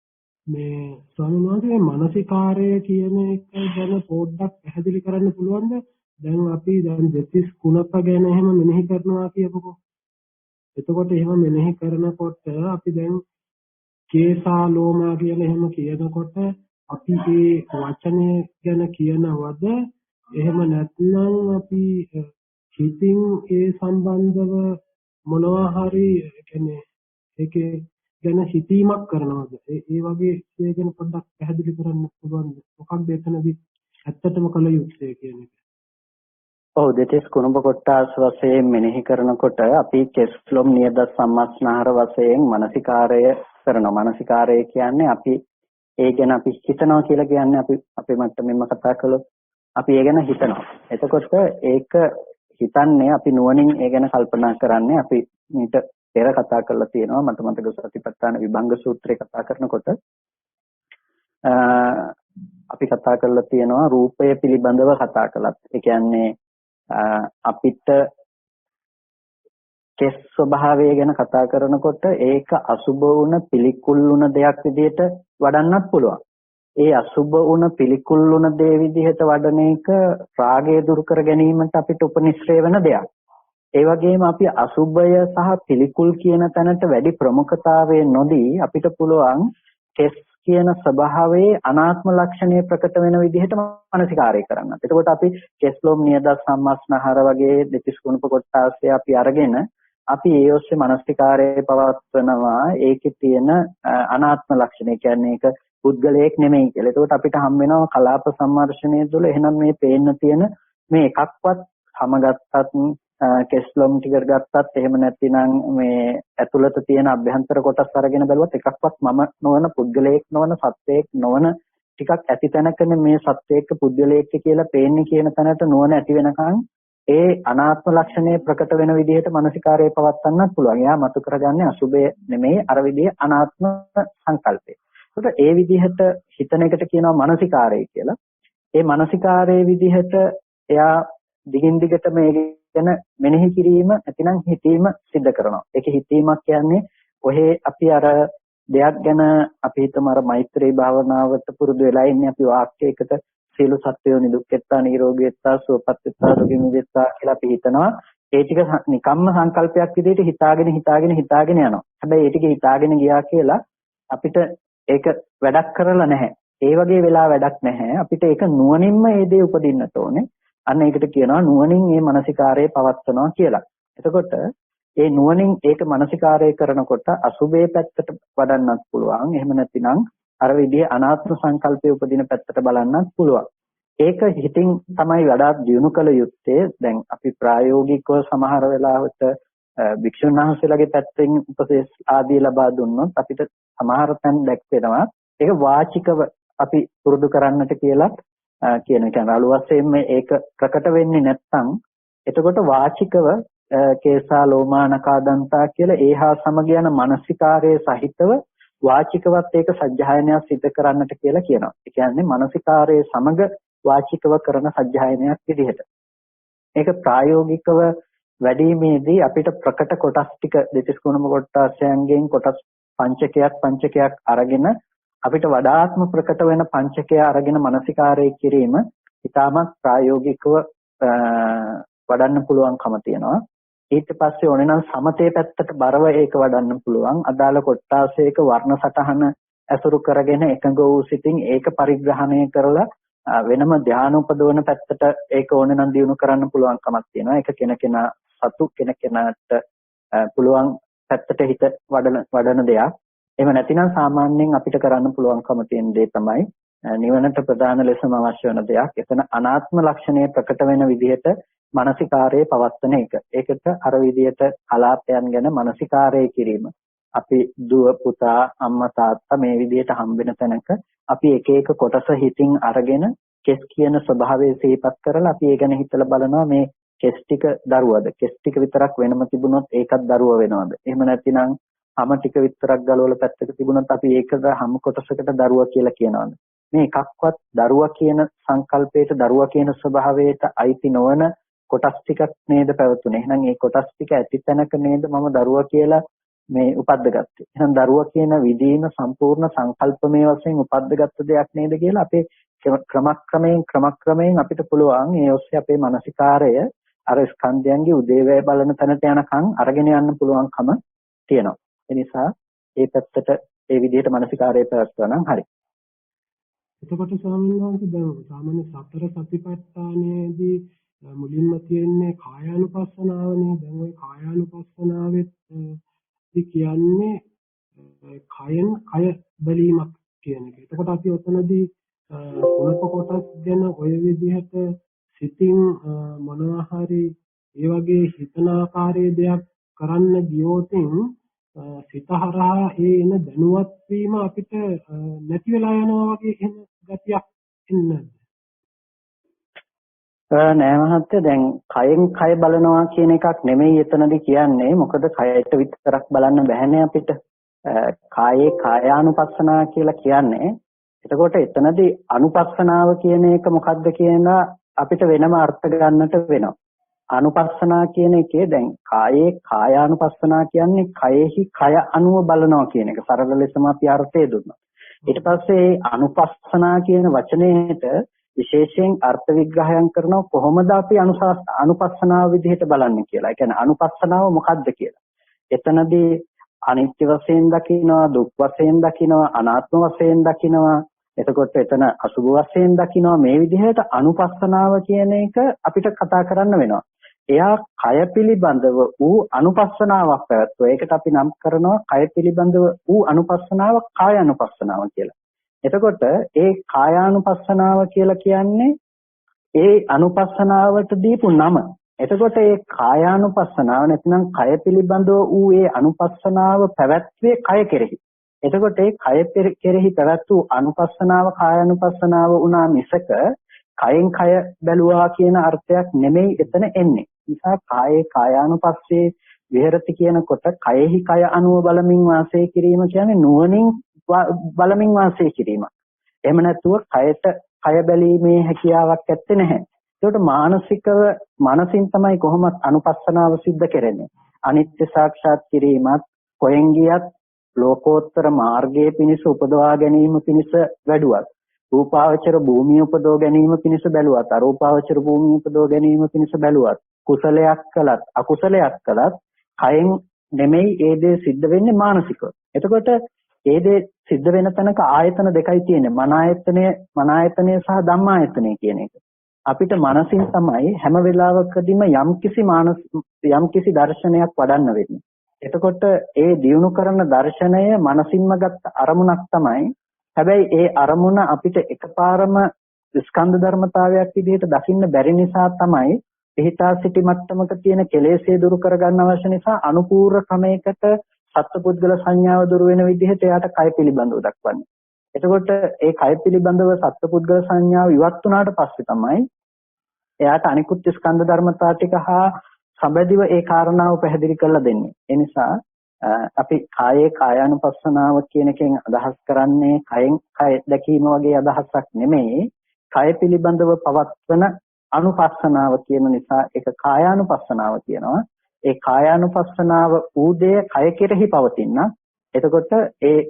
මේ ස්වාමීන් වහන්සේ මානසිකාරය කියන එක ගැන පොඩ්ඩක් පැහැදිලි කරන්න පුළුවන්ද? දැන් අපි දැන් දෙතිස් කුණප ගැන එහෙම මෙනෙහි කරනවා කියපොකෝ. එතකොට එහෙම මෙනෙහි කරනකොට අපි දැන් කේසා ලෝමා කියලා එහෙම කියනකොට අපි මේ වචනය ගැන කියනවද? එහෙම නැත්නම් අපි හිතින් ඒ සම්බන්ධව මොනවා හරි කියන්නේ ඒකේ ගැන හිතීමක් කරනවද? ඒ වගේ ඒ ගැන පොඩ්ඩක් පැහැදිලි කරන්න පුළුවන්ද? මොකක්ද එතනදී ඇත්තටම කළ යුත්තේ කියන එක? ඔව් දෙතිස් කුණප කොටස් වශයෙන් මෙනෙහි කරනකොට අපි කෙස්ලොම් නියද සම්මස්නහර වශයෙන් මානසිකාරය කරනවා. මානසිකාරය කියන්නේ අපි ඒ ගැන අපි හිතනවා කියලා කියන්නේ අපි අපේ මට්ටමින්ම කතා කළොත් අපි ඒ ගැන හිතනවා. එතකොට ඒක හිතන්නේ අපි නුවණින් ඒ ගැන කල්පනා කරන්නේ අපි මීට පෙර කතා කරලා තියෙනවා. මට මතක සතිපට්ඨාන විභංග සූත්‍රය කතා කරනකොට අපි කතා කරලා තියෙනවා රූපය පිළිබඳව කතා කළත්. ඒ කියන්නේ අපිට කෙස් ස්වභාවය ගැන කතා කරනකොට ඒක අසුබ වුණ පිළිකුල් වුණ දෙයක් විදිහට වඩන්නත් පුළුවන්. ඒ අසුබ වුණ පිළිකුල් වුණ දේ විදිහට වඩන එක රාගය දුරු කර ගැනීමට අපිට උපනිශ්‍රේ වෙන දෙයක්. ඒ වගේම අපි අසුබය සහ පිළිකුල් කියන තැනට වැඩි ප්‍රමුඛතාවය නොදී අපිට පුළුවන් කෙස් කියන ස්වභාවයේ අනාත්ම ලක්ෂණය ප්‍රකට වෙන විදිහට මානසිකාරය කරන්න. එතකොට අපි කෙස්ලොම් නියද සම්මස්නහර වගේ දෙතිස් කුණප කොටාසේ අපි අරගෙන අපි ඒ ඔස්සේ මානසිකාරයේ පවත්වනවා ඒකේ තියෙන අනාත්ම ලක්ෂණය. කියන්නේ ඒක පුද්ගලයෙක් නෙමෙයි කියලා. ඒකට අපිට හම් වෙනවා කලාප සම්මර්ෂණය තුළ එහෙනම් මේ පේන්න තියෙන මේ එකක්වත් හැමගත්තත් කෙස්ලොම් ටික ගත්තත් එහෙම නැතිනම් මේ ඇතුළත තියෙන අභ්‍යන්තර කොටස් අරගෙන බැලුවත් එකක්වත් මම නොවන පුද්ගලයෙක් නොවන සත්වයක් නොවන ටිකක් ඇති තැනකනේ මේ සත්වයක පුද්ගලයෙක් කියලා පේන්නේ කියන තැනට නුවණ ඇති වෙනකන් ඒ අනාත්ම ලක්ෂණය ප්‍රකට වෙන විදිහට මානසිකාරයේ පවත්වන්නත් පුළුවන්. එයා මතු කරගන්නේ අසුබය නෙමෙයි අර විදිහේ අනාත්ම සංකල්පය. ඒකට ඒ විදිහට හිතන එකට කියනවා මානසිකාරය කියලා. ඒ මානසිකාරයේ විදිහට එයා දිගින් දිගට මේ ගැන මෙනෙහි කිරීම නැතිනම් හිතීම සිද්ධ කරනවා. ඒකේ හිතීමක් කියන්නේ ඔහේ අපි අර දෙයක් ගැන අපි හිතමු අර මෛත්‍රී භාවනාවට පුරුදු වෙලා ඉන්නේ අපි වාක්‍යයකට සියලු සත්වයෝ නිදුක්කෙත්තා නිරෝගීත්තා සුවපත්ත්වා දුකින් මිදෙත්තා කියලා අපි හිතනවා. ඒ ටික නිකම්ම සංකල්පයක් විදිහට හිතාගෙන යනවා. හැබැයි ඒ ටික හිතාගෙන ගියා කියලා අපිට ඒක වැඩක් කරලා නැහැ. ඒ වගේ වෙලා වැඩක් නැහැ. අපිට ඒක නුවණින්ම ඒ දේ උපදින්නට ඕනේ. අන්න ඒකට කියනවා නුවණින් මේ මානසිකාරය පවත්වනවා කියලා. එතකොට ඒ නුවණින් ඒක මානසිකාරය කරනකොට අසුබේ පැත්තට වඩන්නත් පුළුවන්. එහෙම නැතිනම් අර විදිහේ අනාත්ම සංකල්පයේ උපදින පැත්තට බලන්නත් පුළුවන්. ඒක හිතින් තමයි වඩාත් දියුණු කළ යුත්තේ. දැන් අපි ප්‍රායෝගිකව සමහර වෙලාවට භික්ෂුන් වහන්සේලාගේ පැත්තෙන් උපදේශ ආදී ලබා දුන්නොත් අපිට සමහර තැන් දැක්වෙනවා. ඒක වාචිකව අපි පුරුදු කරන්නට කියලා කියන අලු වශයෙන් මේක ප්‍රකට වෙන්නේ නැත්නම් එතකොට වාචිකව කේසා ලෝමානකා දන්තා කියලා ඒහා සමග යන මානසිකාරයේ සහිතව වාචිකවත් ඒක සජ්ජායනයක් සිදු කරන්නට කියලා කියනවා. ඒ කියන්නේ මානසිකාරයේ සමග වාචිකව කරන සජ්ජායනයක් විදිහට. ඒක ප්‍රායෝගිකව වැඩිමේදී අපිට ප්‍රකට කොටස් ටික දෙතිස් කුණම කොටස්යන්ගෙන් කොටස් පංචකයක් අරගෙන අපිට වඩාත්ම ප්‍රකට වෙන පංචකය අරගෙන මානසිකාරය කිරීම ඉතාමත් ප්‍රායෝගිකව වඩන්න පුළුවන්කම තියෙනවා. ඊට පස්සේ ඕනේ නම් සමතේ පැත්තට බරව ඒක වඩන්න පුළුවන්. අදාළ කොටාසයක වර්ණ සටහන ඇසුරු කරගෙන එකඟ වූ සිතින් ඒක පරිග්‍රහණය කරලා වෙනම ධානය උපදවන පැත්තට ඒක ඕනේ නම් දියුණු කරන්න පුළුවන්කමක් තියෙනවා. ඒක කෙනකෙනා සතු කෙනකෙනාට පුළුවන් පැත්තට හිත වඩන දෙයක්. එහෙම නැතිනම් සාමාන්‍යයෙන් අපිට කරන්න පුළුවන්කම තියෙන දේ තමයි නිවනට ප්‍රධාන ලෙසම අවශ්‍ය වෙන දෙයක්. එතන අනාත්ම ලක්ෂණය ප්‍රකට වෙන විදිහට මානසිකාරයේ පවත්වන එක. ඒකට අර විදිහට කලාපයන් ගැන මානසිකාරය කිරීම. අපි දුව පුතා අම්මා තාත්තා මේ විදිහට හම්බෙන තැනක අපි එක එක කොටස හිතින් අරගෙන කෙස් කියන ස්වභාවය සිහිපත් කරලා අපි ඒ ගැන හිතලා බලනවා මේ කෙස් ටික දරුවද? කෙස් ටික විතරක් වෙනම තිබුණොත් ඒකත් දරුව වෙනවද? එහෙම නැතිනම් හැම ටික විතරක් ගලවලා පැත්තක තිබුණොත් අපි ඒකද හැම කොටසකට දරුවා කියලා කියනවද? මේ එකක්වත් දරුවා කියන සංකල්පයට දරුවා කියන ස්වභාවයට අයිති නොවන කොටස් ටිකක් නේද පැවතුනේ. එහෙනම් මේ කොටස් ටික ඇති තැනක නේද මම දරුවා කියලා මේ උපද්දගත්තේ. එහෙනම් දරුවා කියන විදීම සම්පූර්ණ සංකල්පමය වශයෙන් උපද්දගත්ත දෙයක් නේද කියලා අපේ ක්‍රමක්‍රමයෙන් අපිට පුළුවන් ඒ ඔස්සේ අපේ මානසිකාරය අර ස්කන්ධයන්ගේ උදේවැය බලන තැනට යනකම් අරගෙන යන්න පුළුවන්කම තියෙනවා. ඒ නිසා ඒ පැත්තට ඒ විදිහට මානසිකාරය පැවැත්වුවා නම් හරි. එතකොට ස්වාමීන් වහන්සේ දැන් සාමාන්‍ය සතර සතිපට්ඨානයේදී මුලින්ම තියෙන්නේ කායානුපස්සනාවනේ. දැන් ওই කායානුපස්සනාවෙත් කියන්නේ කයෙන් කය බැලීමක් කියන එක. එතකොට අපි ඔතනදී කුණප කොටස් ගැන ඔය විදිහට සිතින් මොනවා හරි ඒ වගේ හිතන ආකාරයේ දෙයක් කරන්න ගියොතින් සිත හරහා ඒ එන දැනුවත් වීම අපිට නැති වෙලා යනවා වගේ එහෙම ගතියක් එන්නේ නෑ මහත්තයා. දැන් කයෙන් කය බලනවා කියන එකක් නෙමෙයි එතනදී කියන්නේ. මොකද කයට විතරක් බලන්න බැහැනේ අපිට. කායේ කායානුපස්සනා කියලා කියන්නේ. එතකොට එතනදී අනුපස්සනාව කියන එක මොකද්ද කියනවා අපිට වෙනම අර්ථ ගන්නට වෙනවා. අනුපස්සනා කියන එකේ දැන් කායේ කායානුපස්සනා කියන්නේ කයෙහි කය අනුව බලනවා කියන එක. සරල ලෙසම අපි අර්ථය දුන්නා. ඊට පස්සේ අනුපස්සනා කියන වචනයේට විශේෂයෙන් අර්ථ විග්‍රහයන් කරනවා කොහොමද අපි අනුපස්සනාව විදිහට බලන්නේ කියලා. ඒ කියන්නේ අනුපස්සනාව මොකද්ද කියලා. එතනදී අනිත්‍ය වශයෙන් දකිනවා, දුක් වශයෙන් දකිනවා, අනාත්ම වශයෙන් දකිනවා. එතකොට එතන අසුභ වශයෙන් දකිනවා. මේ විදිහට අනුපස්සනාව කියන එක අපිට කතා කරන්න වෙනවා. එයා කය පිළිබඳව වූ අනුපස්සනාවක් පැවැත්වුවා. ඒකට අපි නම් කරනවා කය පිළිබඳව වූ අනුපස්සනාව කායානුපස්සනාව කියලා. එතකොට ඒ කායානුපස්සනාව කියලා කියන්නේ ඒ අනුපස්සනාවට දීපු නම. එතකොට ඒ කායානුපස්සනාව නැත්නම් කය පිළිබඳව වූ ඒ අනුපස්සනාව පැවැත්වේ කය කෙරෙහි. එතකොට ඒ කය කෙරෙහි පැවැත් වූ අනුපස්සනාව කායානුපස්සනාව වුණා මිසක කයෙන් කය බැලුවා කියන අර්ථයක් නෙමෙයි එතන එන්නේ. නිසා කායේ කායානුපස්සේ විහෙරති කියනකොට කයෙහි කය අනුව බලමින් වාසය කිරීම කියන්නේ නුවණින් බලමින් වාසය කිරීම. එහෙම නැතුව කයට කය බැලීමේ හැකියාවක් ඇත්තේ නැහැ. ඒකට මානසිකව මනසින් තමයි කොහොමත් අනුපස්සනාව සිද්ධ කරන්නේ. අනිත්‍ය සාක්ෂාත් කිරීමත් කොහෙන් ගියත් ලෝකෝත්තර මාර්ගයේ පිණිස උපදවා ගැනීම පිණිස වැඩුවත් රූපාවචර භූමිය උපදව ගැනීම පිණිස බැලුවත් අරූපාවචර භූමිය උපදව ගැනීම පිණිස බැලුවත් කුසලයක් කළත් අකුසලයක් කළත් කයෙන් නෙමෙයි ඒ දේ සිද්ධ වෙන්නේ මානසිකව. එතකොට ඒ දේ සිද්ධ වෙන තැනක ආයතන දෙකයි තියෙන්නේ. මන ආයතනය සහ ධම්මායතනය කියන එක. අපිට මනසින් තමයි හැම වෙලාවකදීම යම්කිසි දර්ශනයක් වඩන්න වෙන්නේ. එතකොට ඒ දියුණු කරන දර්ශනය මනසින්ම ගත්ත අරමුණක් තමයි. හැබැයි ඒ අරමුණ අපිට එකපාරම ස්කන්ධ ධර්මතාවයක් විදිහට දකින්න බැරි නිසා තමයි පිහිටා සිටි මට්ටමක තියෙන කෙලෙස්ය දුරු කරගන්න අවශ්‍ය නිසා අනුපූර්ව ක්‍රමයකට සත්පුද්ගල සංඥාව දුරු වෙන විදිහට එයාට කය පිළිබඳව දක්වන්නේ. එතකොට ඒ කය පිළිබඳව සත්පුද්ගල සංඥාව ඉවත් වුණාට පස්සේ තමයි එයාට අනිකුත් ස්කන්ධ ධර්මතා ටික හා සම්බන්ධව ඒ කාරණාව පැහැදිලි කරලා දෙන්නේ. ඒ නිසා අපි කායේ කායානුපස්සනාව කියන එකෙන් අදහස් කරන්නේ කයෙන් කය දැකීම වගේ අදහසක් නෙමෙයි. කය පිළිබඳව පවත්වන අනුපස්සනාව කියන නිසා ඒක කායානුපස්සනාව කියනවා. ඒ කායානුපස්සනාව ඌදය කය කෙරෙහි පවතින. එතකොට ඒ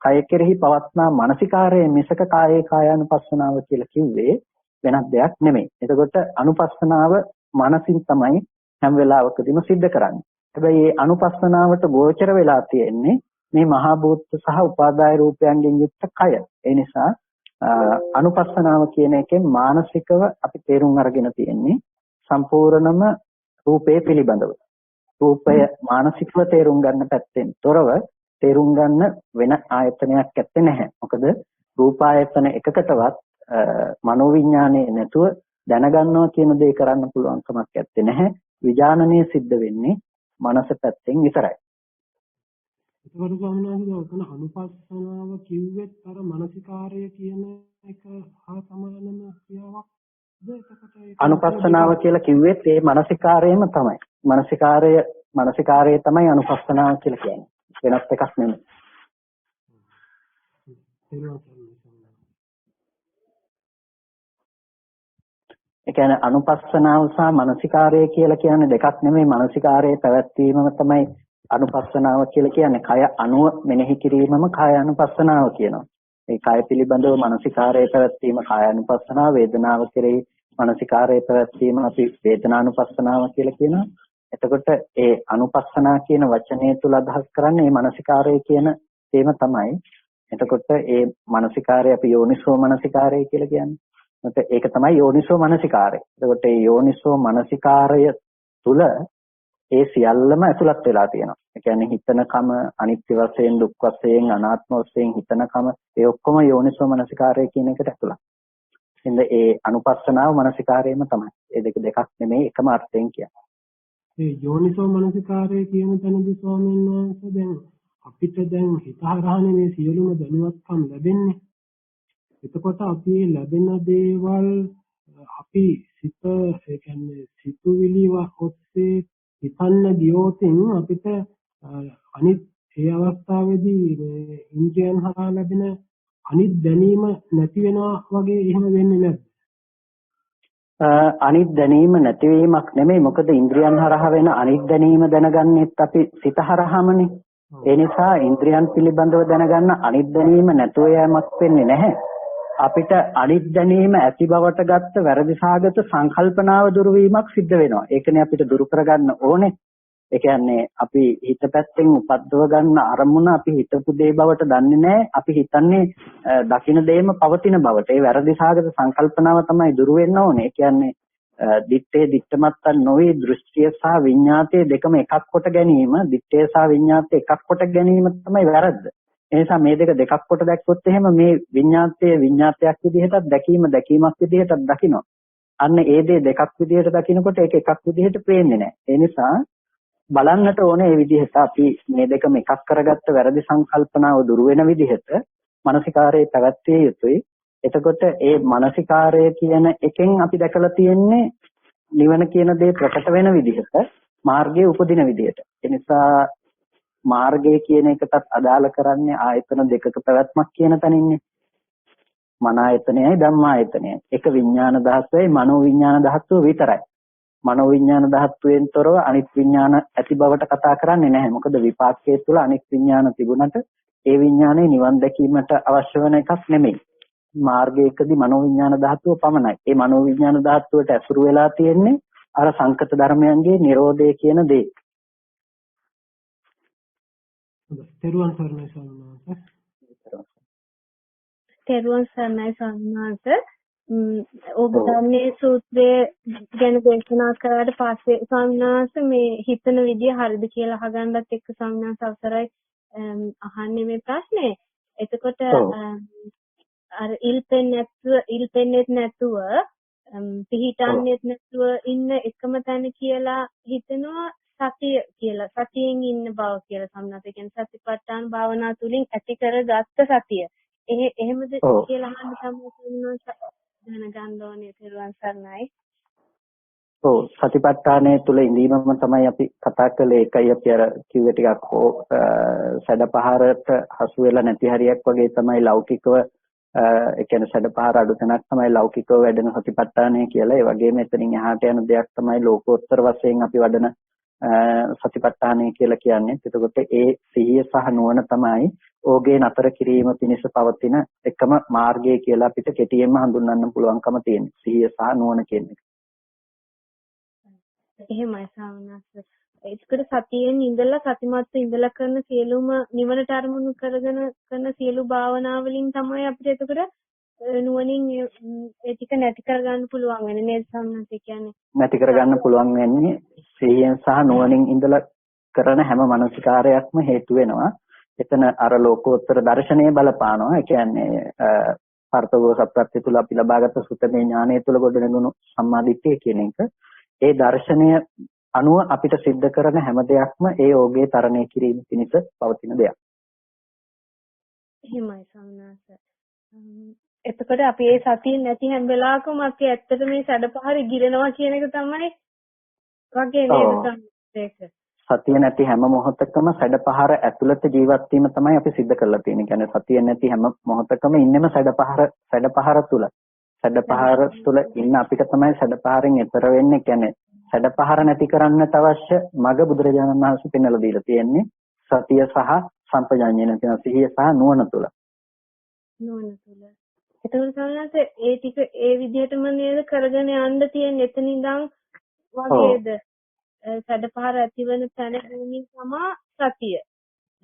කය කෙරෙහි පවත්නා මානසිකාරයේ මිසක කායේ කායානුපස්සනාව කියලා කිව්වේ වෙනත් දෙයක් නෙමෙයි. එතකොට අනුපස්සනාව මනසින් තමයි හැම වෙලාවකදීම සිද්ධ කරන්නේ. හැබැයි මේ අනුපස්සනාවට ගෝචර වෙලා තියෙන්නේ මේ මහා භූත සහ උපාදාය රූපයන්ගෙන් යුක්ත කය. ඒ නිසා අනුපස්සනාව කියන එකෙන් මානසිකව අපි තේරුම් අරගෙන තියෙන්නේ සම්පූර්ණම රූපේ පිළිබඳව. රූපය මානසිකව තේරුම් ගන්න පැත්තෙන් තොරව තේරුම් ගන්න වෙන ආයතනයක් ඇත්තේ නැහැ. මොකද රූපායතන එකකටවත් මනෝවිඤ්ඤාණය නැතුව දැනගන්නවා කියන දේ කරන්න පුළුවන් කමක් ඇත්තේ නැහැ. විඥානනය සිද්ධ වෙන්නේ මනස පැත්තෙන් විතරයි. ඒකවල ස්වාමීන් වහන්සේ ඔතන අනුපස්සනාව කිව්වෙත් අර මානසිකාරය කියන එක හා සමානම ක්‍රියාවක්ද? එතකොට අනුපස්සනාව කියලා කිව්වෙත් ඒ මානසිකාරයම තමයි. මානසිකාරය තමයි අනුපස්සනාව කියලා කියන්නේ. වෙනත් එකක් නෙමෙයි. ඒ කියන්නේ අනුපස්සනාව සහ මානසිකාරය කියලා කියන්නේ දෙකක් නෙමෙයි. මානසිකාරයේ පැවැත්වීමම තමයි අනුපස්සනාව කියලා කියන්නේ. කය අනුව මෙනෙහි කිරීමම කායානුපස්සනාව කියනවා. ඒ කය පිළිබඳව මානසිකාරයේ පැවැත්වීම කායානුපස්සනාව, වේදනාව කෙරෙහි මානසිකාරයේ පැවැත්වීම අපි වේදනානුපස්සනාව කියලා කියනවා. එතකොට ඒ අනුපස්සනා කියන වචනය තුල අදහස් කරන්නේ මේ මානසිකාරය කියන තේම තමයි. එතකොට ඒ මානසිකාරය අපි යෝනිසෝ මානසිකාරය කියලා කියන්නේ. ඒක තමයි යෝනිසෝ මනසිකාරය. එතකොට මේ යෝනිසෝ මනසිකාරය තුල ඒ සියල්ලම ඇතුළත් වෙලා තියෙනවා. ඒ කියන්නේ හිතනකම අනිත්‍ය වශයෙන්, දුක් වශයෙන්, අනාත්ම වශයෙන් හිතනකම ඒ ඔක්කොම යෝනිසෝ මනසිකාරය කියන එකට ඇතුළත්. ඉතින් ඒ අනුපස්සනාව මනසිකාරයම තමයි. ඒ දෙකක් නෙමෙයි එකම අර්ථයෙන් කියන්නේ. මේ යෝනිසෝ මනසිකාරය කියන තැනදී ස්වාමීන් වහන්සේ දැන් අපිට දැන් හිතහරහනේ මේ සියලුම දැනුවත්කම් ලැබෙන්නේ. එතකොට අපි ලැබෙන දේවල් අපි සිත ඒ කියන්නේ සිතුවිලි ඔස්සේ හිතන්න ගියොතින් අපිට අනිත් ඒ අවස්ථාවේදී මේ ඉන්ද්‍රියන් හරහා ලැබෙන අනිත් දැනීම නැති වෙනවා වගේ එහෙම වෙන්නේ නැද්ද? අනිත් දැනීම නැතිවීමක් නෙමෙයි. මොකද ඉන්ද්‍රියන් හරහා වෙන අනිත් දැනීම දැනගන්නෙත් අපි සිත හරහාමනේ. ඒ නිසා ඉන්ද්‍රියන් පිළිබඳව දැනගන්න අනිත් දැනීම නැතුව යෑමක් වෙන්නේ නැහැ. අපිට අනිත් දැනීම ඇති බවට ගත්ත වැරදි සාගත සංකල්පනාව දුරු වීමක් සිද්ධ වෙනවා. ඒකනේ අපිට දුරු කරගන්න ඕනේ. ඒ කියන්නේ අපි හිත පැත්තෙන් උපද්දව ගන්න අරමුණ අපි හිතපු දේ බවට දන්නේ නැහැ. අපි හිතන්නේ දකින දේම පවතින බවට. ඒ වැරදි සාගත සංකල්පනාව තමයි දුරු වෙන්න ඕනේ. ඒ කියන්නේ දිත්තේ දිත්තමත්තන් නොවේ දෘෂ්ටිය සහ විඤ්ඤාතය දෙකම එකක් කොට ගැනීම, දිත්තේ සහ විඤ්ඤාතය එකක් කොට ගැනීම තමයි වැරද්ද. ඒ නිසා මේ දෙක දෙකක් කොට දැක්කොත් එහෙම මේ විඤ්ඤාතය විඤ්ඤාතයක් විදිහටත් දැකීමක් විදිහටත් දකිනවා. අන්න ඒ දේ දෙකක් විදිහට දකිනකොට ඒක එකක් විදිහට පේන්නේ නැහැ. ඒ නිසා බලන්නට ඕනේ මේ විදිහට අපි මේ දෙකම එකක් කරගත්ත වැරදි සංකල්පනාව දුරු වෙන විදිහට මානසිකාරයේ පැවැත්විය යුතුයි. එතකොට ඒ මානසිකාරය කියන එකෙන් අපි දැකලා තියෙන්නේ නිවන කියන දේ ප්‍රකට වෙන විදිහට, මාර්ගයේ උපදින විදිහට. ඒ නිසා මාර්ගය කියන එකටත් අදාළ කරන්නේ ආයතන දෙකක පැවැත්මක් කියන තැනින්නේ. මන ආයතනයයි ධම්මායතනයයි. එක විඥාන ධාතුවයි මනෝ විඥාන ධාතුව විතරයි. මනෝ විඥාන ධාතුවෙන් තොරව අනිත් විඥාන ඇති බවට කතා කරන්නේ නැහැ. මොකද විපාකයේ තුල අනිත් විඥාන තිබුණට ඒ විඥානේ නිවන් දැකීමට අවශ්‍ය වෙන එකක් නෙමෙයි. මාර්ගයකදී මනෝ විඥාන ධාතුව පමණයි. ඒ මනෝ විඥාන ධාතුවට ඇසුරු වෙලා තියෙන්නේ අර සංකත ධර්මයන්ගේ Nirodhe කියන දේ. තෙරුවන් සරණයි ස්වාමීන් වහන්සේ. තෙරුවන් සරණයි ස්වාමීන් වහන්සේ. ඔබ ධම්මේ සූත්‍රයේ ගැන දේශනා කරාට පස්සේ ස්වාමීන් වහන්සේ මේ හිතන විදිය හරිද කියලා අහගන්නත් එක්ක ස්වාමීන් වහන්සේ අවසරයි අහන්නේ මේ ප්‍රශ්නේ. එතකොට අර ඉල්පෙන්නෙත් නැතුව පිහිටන්නෙත් නැතුව ඉන්න එකම තැන කියලා හිතනවා සතිය කියලා. සතියෙන් ඉන්න බව කියලා සම්මත. ඒ කියන්නේ සතිපට්ඨාන භාවනා තුලින් ඇති කරගත්ත සතිය. එහෙමද කියලා අහන්න තමයි දැනගන්න ඕනේ. තෙරුවන් සරණයි. ඔව් සතිපට්ඨානයේ තුල ඉඳීමම තමයි අපි කතා කළේ. ඒකයි අපි අර කිව්වේ ටිකක් සැඩපහරට හසු වෙලා නැති හරියක් වගේ තමයි ලෞකිකව ඒ කියන්නේ සැඩපහර අඩු තැනක් තමයි ලෞකිකව වැඩෙන සතිපට්ඨානය කියලා. ඒ වගේම එතනින් එහාට යන දෙයක් තමයි ලෝකෝත්තර වශයෙන් අපි වඩන සතිපට්ඨානය කියලා කියන්නේ. එතකොට ඒ සිහිය සහ නුවණ තමයි ඕගේ නතර කිරීම පිණිස පවතින එකම මාර්ගය කියලා අපිට කෙටියෙන්ම හඳුන්වන්න පුළුවන්කම තියෙනවා. සිහිය සහ නුවණ කියන එක. එහෙමයි සාමනස්. ඒකට සතියෙන් ඉඳලා සතිමත්ව ඉඳලා කරන සියලුම නිවනට අරමුණු කරගෙන කරන සියලු භාවනා වලින් තමයි අපිට එතකොට නුවණින් ඒ ටික නැති කරගන්න පුළුවන් වෙන්නේ නේද සාමනස්? කියන්නේ නැති කරගන්න පුළුවන් වෙන්නේ සිහියෙන් සහ නුවණින් ඉඳලා කරන හැම මානසිකාරයක්ම හේතු වෙනවා. එතන අර ලෝකෝත්තර දර්ශනීය බලපානවා. ඒ කියන්නේ පර්තවෝ සත්‍යත්‍ය තුල අපි ලබාගත් සුතමේ ඥානය තුල ගොඩනගුණු සම්මාදිට්ඨිය කියන එක. ඒ දර්ශනය අනුව අපිට සිද්ධ කරන හැම දෙයක්ම ඒ යෝගයේ තරණය කිරීම පිණිස පවතින දෙයක්. එහෙමයි සම්මාස. එතකොට අපි ඒ සතිය නැති හැම වෙලාවකම අපි ඇත්තට මේ සැඩපහරේ ගිරෙනවා කියන එක තමයි වගේ නේද? සතිය නැති හැම මොහොතකම සැඩපහර ඇතුළත ජීවත් වීම තමයි අපි සිද්ධ කරලා තියෙන්නේ. කියන්නේ සතිය නැති හැම මොහොතකම ඉන්නෙම සැඩපහර තුල. සැඩපහර තුල ඉන්න අපිට තමයි සැඩපහරෙන් එතර වෙන්නේ. කියන්නේ සැඩපහර නැති කරන්නට අවශ්‍ය මඟ බුදුරජාණන් වහන්සේ පෙන්වලා දීලා තියෙන්නේ සතිය සහ සම්පජාඤ්ඤය කියන සිහිය සහ නුවණ තුල. නුවණ තුල. ඒතකොට සමහරවිට ඒ ටික ඒ විදිහටම නේද කරගෙන යන්න තියෙන්නේ. එතන ඉඳන් වගේද සැඩපහර ඇතිවන තැන වුණින් තමයි සතිය.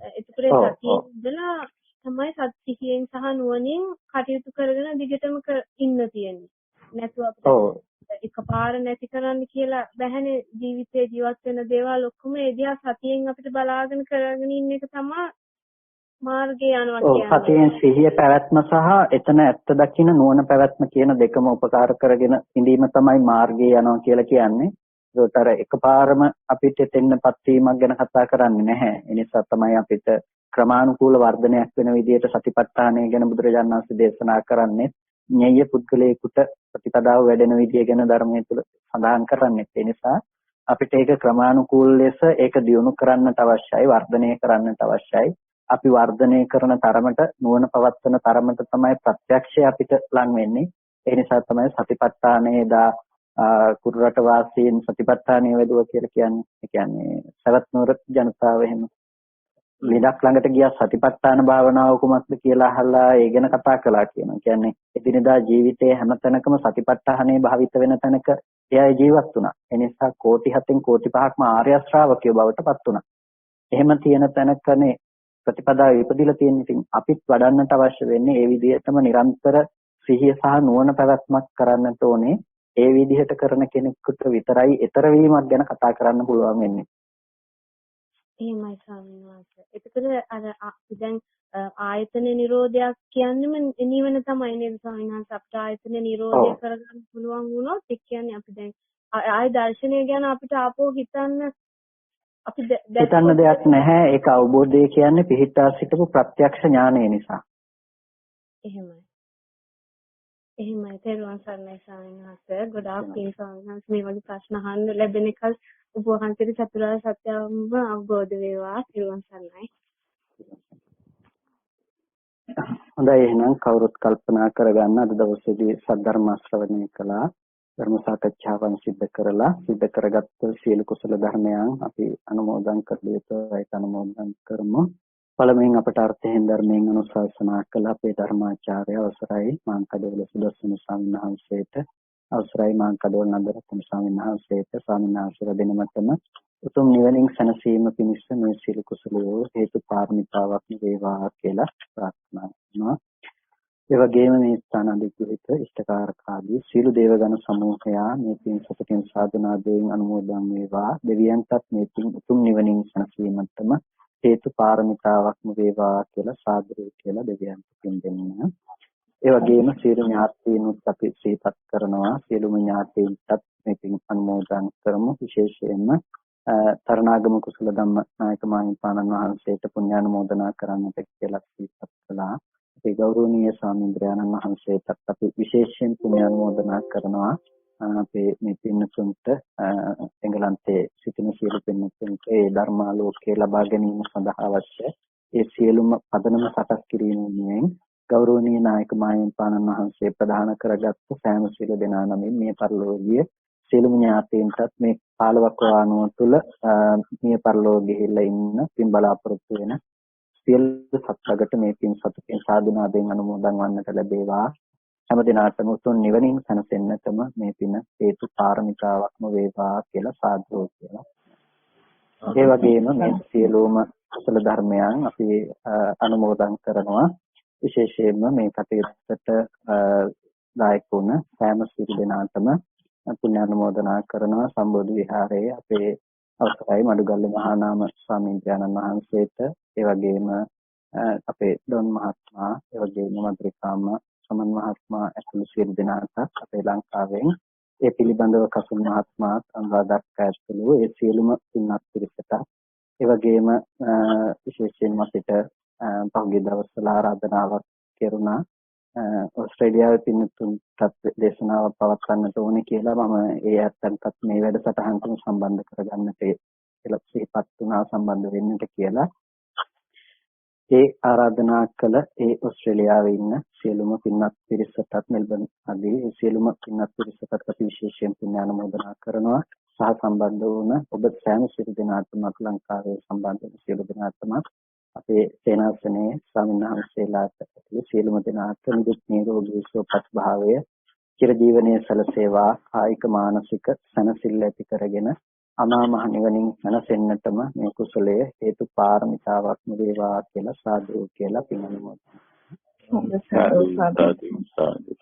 ඒතකොට සතිය ඉඳලා තමයි සතියෙන් සහ නුවණින් කටයුතු කරගෙන දිගටම ඉන්න තියෙන්නේ. නැතුව අපිට එකපාර නැති කරන්න කියලා බැහැනේ. ජීවිතේ ජීවත් වෙන දේවල් ඔක්කොම ඒ දිහා සතියෙන් අපිට බලාගෙන කරගෙන ඉන්න එක තමයි මාර්ගේ යනවා කියන්නේ. සතියෙන් සිහිය පැවැත්ම සහ එතන ඇත්ත දකින්න නුවණ පැවැත්ම කියන දෙකම උපකාර කරගෙන ඉඳීම තමයි මාර්ගේ යනවා කියලා කියන්නේ. ඒතර එකපාරම අපිට එතෙන්නපත් වීමක් ගැන කතා කරන්නේ නැහැ. ඒ නිසා තමයි අපිට ක්‍රමානුකූල වර්ධනයක් වෙන විදිහට සතිපට්ඨානය ගැන බුදුරජාණන් වහන්සේ දේශනා කරන්නේ. ඤෙය්‍ය පුද්ගලයෙකුට ප්‍රතිපදාව වැඩෙන විදිය ගැන ධර්මයේ තුල සඳහන් කරන්නේ. ඒ නිසා අපිට ඒක ක්‍රමානුකූල ලෙස ඒක දියුණු කරන්නට අවශ්‍යයි, වර්ධනය කරන්නට අවශ්‍යයි. අපි වර්ධනය කරන තරමට නුවණ පවත්වන තරමට තමයි ප්‍රත්‍යක්ෂය අපිට ලං වෙන්නේ. ඒ නිසා තමයි සතිපට්ඨානයේ දා කුරුරට වාසීන් සතිපට්ඨානය වේදුව කියලා කියන්නේ. ඒ කියන්නේ සවැත් නුවර ජනතාව එහෙම ලෙඩක් ළඟට ගියා සතිපට්ඨාන භාවනාව කුමක්ද කියලා අහලා ඒ ගැන කතා කළා කියනවා. කියන්නේ එදිනදා ජීවිතයේ හැමතැනකම සතිපට්ඨානේ භාවිත වෙන තැනක එයා ජීවත් වුණා. ඒ නිසා කෝටි 7න් කෝටි 5ක්ම ආර්ය ශ්‍රාවකයෝ බවට පත් වුණා. එහෙම තියෙන තැනකනේ ප්‍රතිපදාව ඉපදිලා තියෙන. ඉතින් අපිත් වඩන්නට අවශ්‍ය වෙන්නේ ඒ විදිහටම නිරන්තර සිහිය සහ නුවණ පැවැත්මක් කරන්නට ඕනේ. ඒ විදිහට කරන කෙනෙකුට විතරයි ඊතර වීමක් ගැන කතා කරන්න පුළුවන් වෙන්නේ. එහෙමයි ස්වාමීන් වහන්සේ. එතකොට අර අපි දැන් ආයතන නිරෝධයක් කියන්නේම නිවන තමයි නේද ස්වාමීන් වහන්සේ? අපිට ආයතන නිරෝධය කරගන්න පුළුවන් වුණොත් ඒ කියන්නේ අපි දැන් ආය දර්ශනය ගැන අපිට ආපහු හිතන්න දෙයක් නැහැ. ඒක අවබෝධය කියන්නේ පිහිටා සිටපු ප්‍රත්‍යක්ෂ ඥානය නිසා. එහෙමයි. තේරුවන් සරණයි ස්වාමීන් වහන්සේ. ගොඩාක් පින් ස්වාමීන් වහන්සේ මේ වගේ ප්‍රශ්න අහන්න ලැබෙන එක ඔබ වහන්සේට චතුරාර්ය සත්‍යම අවබෝධ වේවා. තේරුවන් සරණයි. හොඳයි එහෙනම් කවුරුත් කල්පනා කරගන්න අද දවසේදී සද්ධර්ම ශ්‍රවණය කළා. ධර්ම සාකච්ඡාවන් සිද්ධ කරගත්ත සියලු කුසල ධර්මයන් අපි අනුමෝදන් කර යුතුයි. ඒක අනුමෝදන් කරමු. පළමුවෙන් අපට අර්ථයෙන් ධර්මයෙන් අනුශාසනා කළ අපේ ධර්මාචාර්ය අවසරයි මාංකඩවල සුදස්සන ස්වාමීන් වහන්සේට, අවසරයි මාංකඩවල නන්දරත්න ස්වාමීන් වහන්සේට, ස්වාමීන් වහන්සේලා දෙනමතම උතුම් නිවනින් සැනසීම පිණිස මේ සියලු කුසලයෝ හේතු පාරමිතාවක් වේවා කියලා ප්‍රාර්ථනා කරනවා. ඒ වගේම මේ ස්ථානාධිපති ඉෂ්ඨකාරකාදී සීල දේවගණ සමූහයා මේ පින් සතුටින් සාධනාවෙන් අනුමෝදන් වේවා. දෙවියන්ටත් මේ පින් උතුම් නිවනින් සැනසීමටම හේතු පාරමිතාවක්ම වේවා කියලා සාදරය කියලා දෙවියන්ට පින් දෙන්න. ඒ වගේම සියලු ඥාතීනුත් අපි සිහිපත් කරනවා. සියලුම ඥාතීන්ටත් මේ පින් අනුමෝදන් කරමු. විශේෂයෙන්ම තරණාගම කුසල ධම්මනායක මාහිමිපාණන් වහන්සේට පුණ්‍යානුමෝදනා කරන්නට කියලා සිහිපත් කළා. ඒ ගෞරවනීය ස්වාමීන් වහන්සේටත් අපි විශේෂයෙන් පුණ්‍යානුමෝදනා කරනවා. අපේ මේ පින්නතුන්ට එංගලන්තයේ සිටින සියලු පින්නතුන්ට ඒ ධර්මාලෝකය ලබා ගැනීම සඳහා අවශ්‍ය ඒ සියලුම පදනම සකස් කිරීමෙන් ගෞරවනීය නායක මාහිමිපාණන් වහන්සේ ප්‍රදාන කරගත්තු සෑම සියලු දෙනා නමින් මේ පරිලෝකීය සියලුම ඥාතීන්ටත් මේ 15 වතානුව තුළ මේ පරිලෝක ගිහිල්ලා ඉන්න පින් බලාපොරොත්තු වෙන සියලු සත්‍යගත මේ පින් සතුටින් සාධනාවෙන් අනුමෝදන් වන්නට ලැබේවා. හැම දිනාටම උතුම් නිවනින් සැනසෙන්නටම මේ පින හේතු පාරමිතාවක්ම වේවා කියලා සාදු කියලා. ඒ වගේම මේ සියලුම කුසල ධර්මයන් අපි අනුමෝදන් කරනවා. විශේෂයෙන්ම මේ කටයුත්තට දායක වුණ සෑම සියලු දෙනාටම පුණ්‍යානුමෝදනා කරනවා. සම්බෝධි විහාරයේ අපේ අවසරයි මඩුගල්ලේ මහානාම ස්වාමීන් වහන්සේට, ඒ වගේම අපේ ඩොන් මහත්මයා, ඒ වගේම මද්රිකාම සමන් මහත්මයා ඇතුළු සියලු දෙනාට අපේ ලංකාවෙන් ඒ පිළිබඳව කසුන් මහත්මයා අනුරාධපුර ඇතුළු ඒ සියලුම පින්වත් පිරිසට, ඒ වගේම විශේෂයෙන්ම අපිට පහුගිය දවස්වල ආරාධනාවක් කෙරුණා ඕස්ට්‍රේලියාවේ පින්තුන්ට දේශනාවක් පවත්වන්නට ඕනේ කියලා. මම ඒ අත්තන්ටත් මේ වැඩසටහනට සම්බන්ධ කරගන්නට කියලා සිහිපත් වුණා සම්බන්ධ වෙන්නට කියලා. ඒ ආරාධනා කළ ඒ ඕස්ට්‍රේලියාවේ ඉන්න සියලුම පින්වත් පිරිසටත් මෙල්බන් ආදී සියලුම පින්වත් පිරිසටත් අපි විශේෂයෙන් පුණ්‍යානුමෝදනා කරනවා. සහ සම්බන්ධ වුණ ඔබ සෑම සියලු දෙනාටම ලංකාවේ සම්බන්ධ වෙන සියලු දෙනාටම අපේ සේනාසනයේ ස්වාමීන් වහන්සේලාට සියලුම දෙනාට නිදුක් නිරෝගී සුවපත් භාවය චිරජීවනයේ සැලසේවා. කායික මානසික සැනසෙල්ල ඇති කරගෙන අමා මහ නිවනින් සැනසෙන්නටම මේ කුසලය හේතු පාරමිතාවක්ම වේවා කියලා සාදු කියලා පින් අනුමෝදන්. සාදු සාදු.